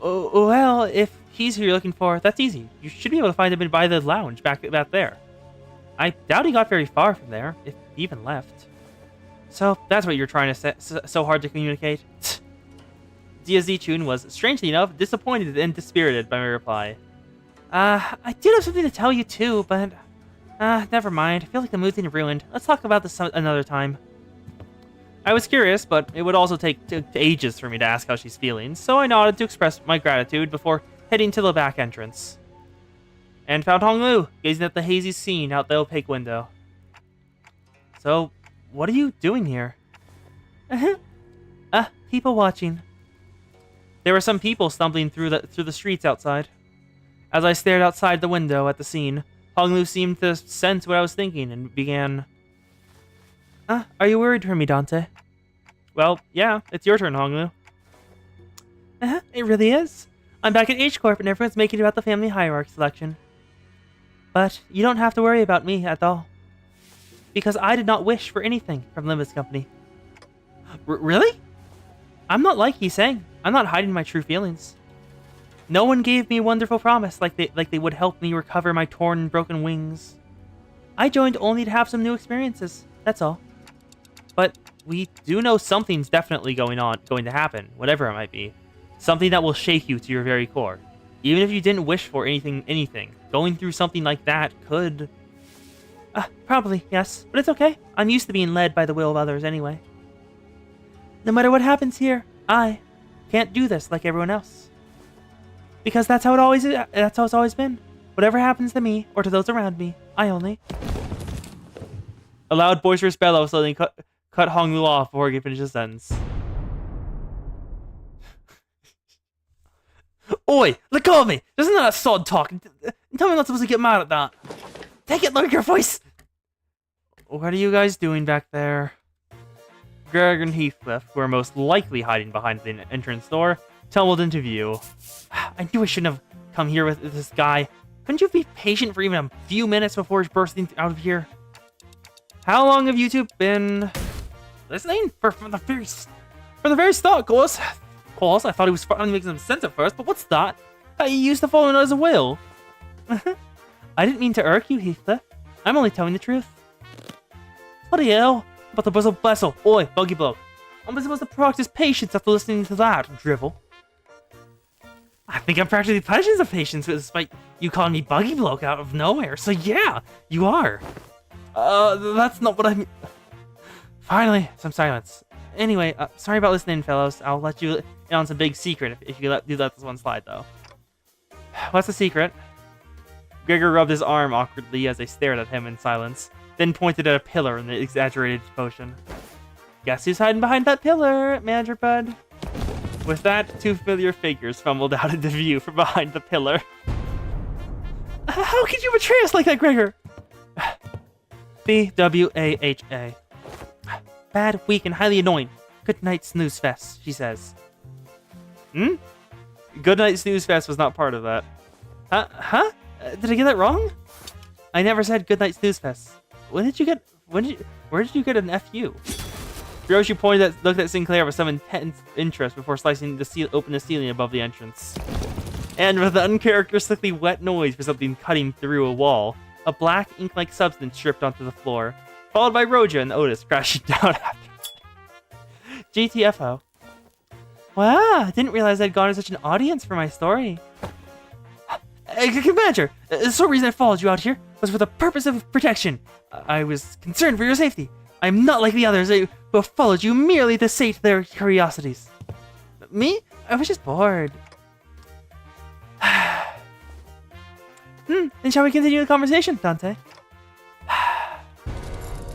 Well, if he's who you're looking for, that's easy. You should be able to find him by the lounge back there. I doubt he got very far from there, if he even left. So that's what you're trying to say, so hard to communicate. Dia Zichun was, strangely enough, disappointed and dispirited by my reply. I did have something to tell you too, but never mind. I feel like the mood's getting ruined. Let's talk about this another time. I was curious, but it would also take ages for me to ask how she's feeling, so I nodded to express my gratitude before heading to the back entrance. And found Hong Lu, gazing at the hazy scene out the opaque window. So, what are you doing here? People watching. There were some people stumbling through the streets outside. As I stared outside the window at the scene, Hong Lu seemed to sense what I was thinking and began... are you worried for me, Dante? Well, yeah, it's your turn, Hong Lu. It really is. I'm back at H-Corp and everyone's making it about the family hierarchy selection. But you don't have to worry about me at all. Because I did not wish for anything from Limbus Company. Really? I'm not like he's saying. I'm not hiding my true feelings. No one gave me a wonderful promise like they would help me recover my torn and broken wings. I joined only to have some new experiences, that's all. But we do know something's definitely going to happen, whatever it might be. Something that will shake you to your very core. Even if you didn't wish for anything, going through something like that could... probably, yes. But it's okay. I'm used to being led by the will of others anyway. No matter what happens here, I can't do this like everyone else. Because that's how it's always been. Whatever happens to me, or to those around me, I only... A loud, boisterous bellow suddenly cut Hong Lu off before he could finish his sentence. Oi! Let go of me! Isn't that a sod talk? Tell me I'm not supposed to get mad at that. Take it, lower your voice! What are you guys doing back there? Gregor and Heathcliff, who are most likely hiding behind the entrance door, tumbled into view. I knew I shouldn't have come here with this guy. Couldn't you be patient for even a few minutes before bursting out of here? How long have you two been listening? From the very start, of course. Of course, I thought it was finally making some sense at first, but what's that? You used to follow as a will. I didn't mean to irk you, Heathcliff. I'm only telling the truth. What the hell? About the bristle blessel. Oi, buggy bloke. I'm supposed to practice patience after listening to that, drivel. I think I'm practicing patience of patience despite you calling me buggy bloke out of nowhere, so yeah, you are. That's not what I mean. Finally, some silence. Anyway, sorry about listening, fellows. I'll let you in on some big secret if you let this one slide, though. What's the secret? Gregor rubbed his arm awkwardly as I stared at him in silence, then pointed at a pillar in the exaggerated motion. Guess who's hiding behind that pillar, Manager Bud? With that, two familiar figures fumbled out into view from behind the pillar. How could you betray us like that, Gregor? BWAHA. Bad, weak, and highly annoying. Good night, snooze fest, she says. Good night, snooze fest was not part of that. Huh? Did I get that wrong? I never said good night, snooze fest. Where did you get an FU? Hiroshi looked at Sinclair with some intense interest before slicing open the ceiling above the entrance. And with an uncharacteristically wet noise for something cutting through a wall, a black ink-like substance dripped onto the floor, followed by Roja and Otis crashing down after. GTFO. Wow, I didn't realize I'd garnered such an audience for my story. Commander, the sole reason I followed you out here was for the purpose of protection. I was concerned for your safety. I'm not like the others who have followed you merely to sate their curiosities. Me? I was just bored. Then shall we continue the conversation, Dante?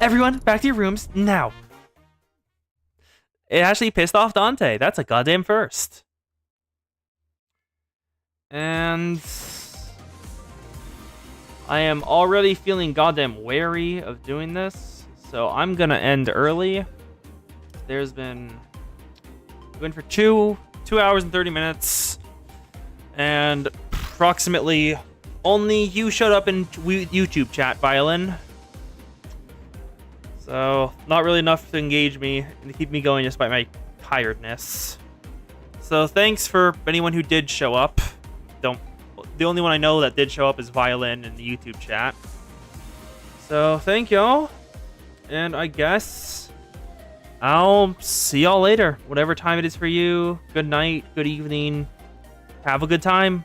Everyone, back to your rooms, now. It actually pissed off Dante. That's a goddamn first. And I am already feeling goddamn wary of doing this, so I'm gonna end early. There's been going for 2 hours and 30 minutes, and approximately only you showed up in YouTube chat, Violin. So, not really enough to engage me and to keep me going despite my tiredness. So, thanks for anyone who did show up. The only one I know that did show up is Violin in the YouTube chat. So, thank y'all. And I guess I'll see y'all later. Whatever time it is for you. Good night, good evening. Have a good time.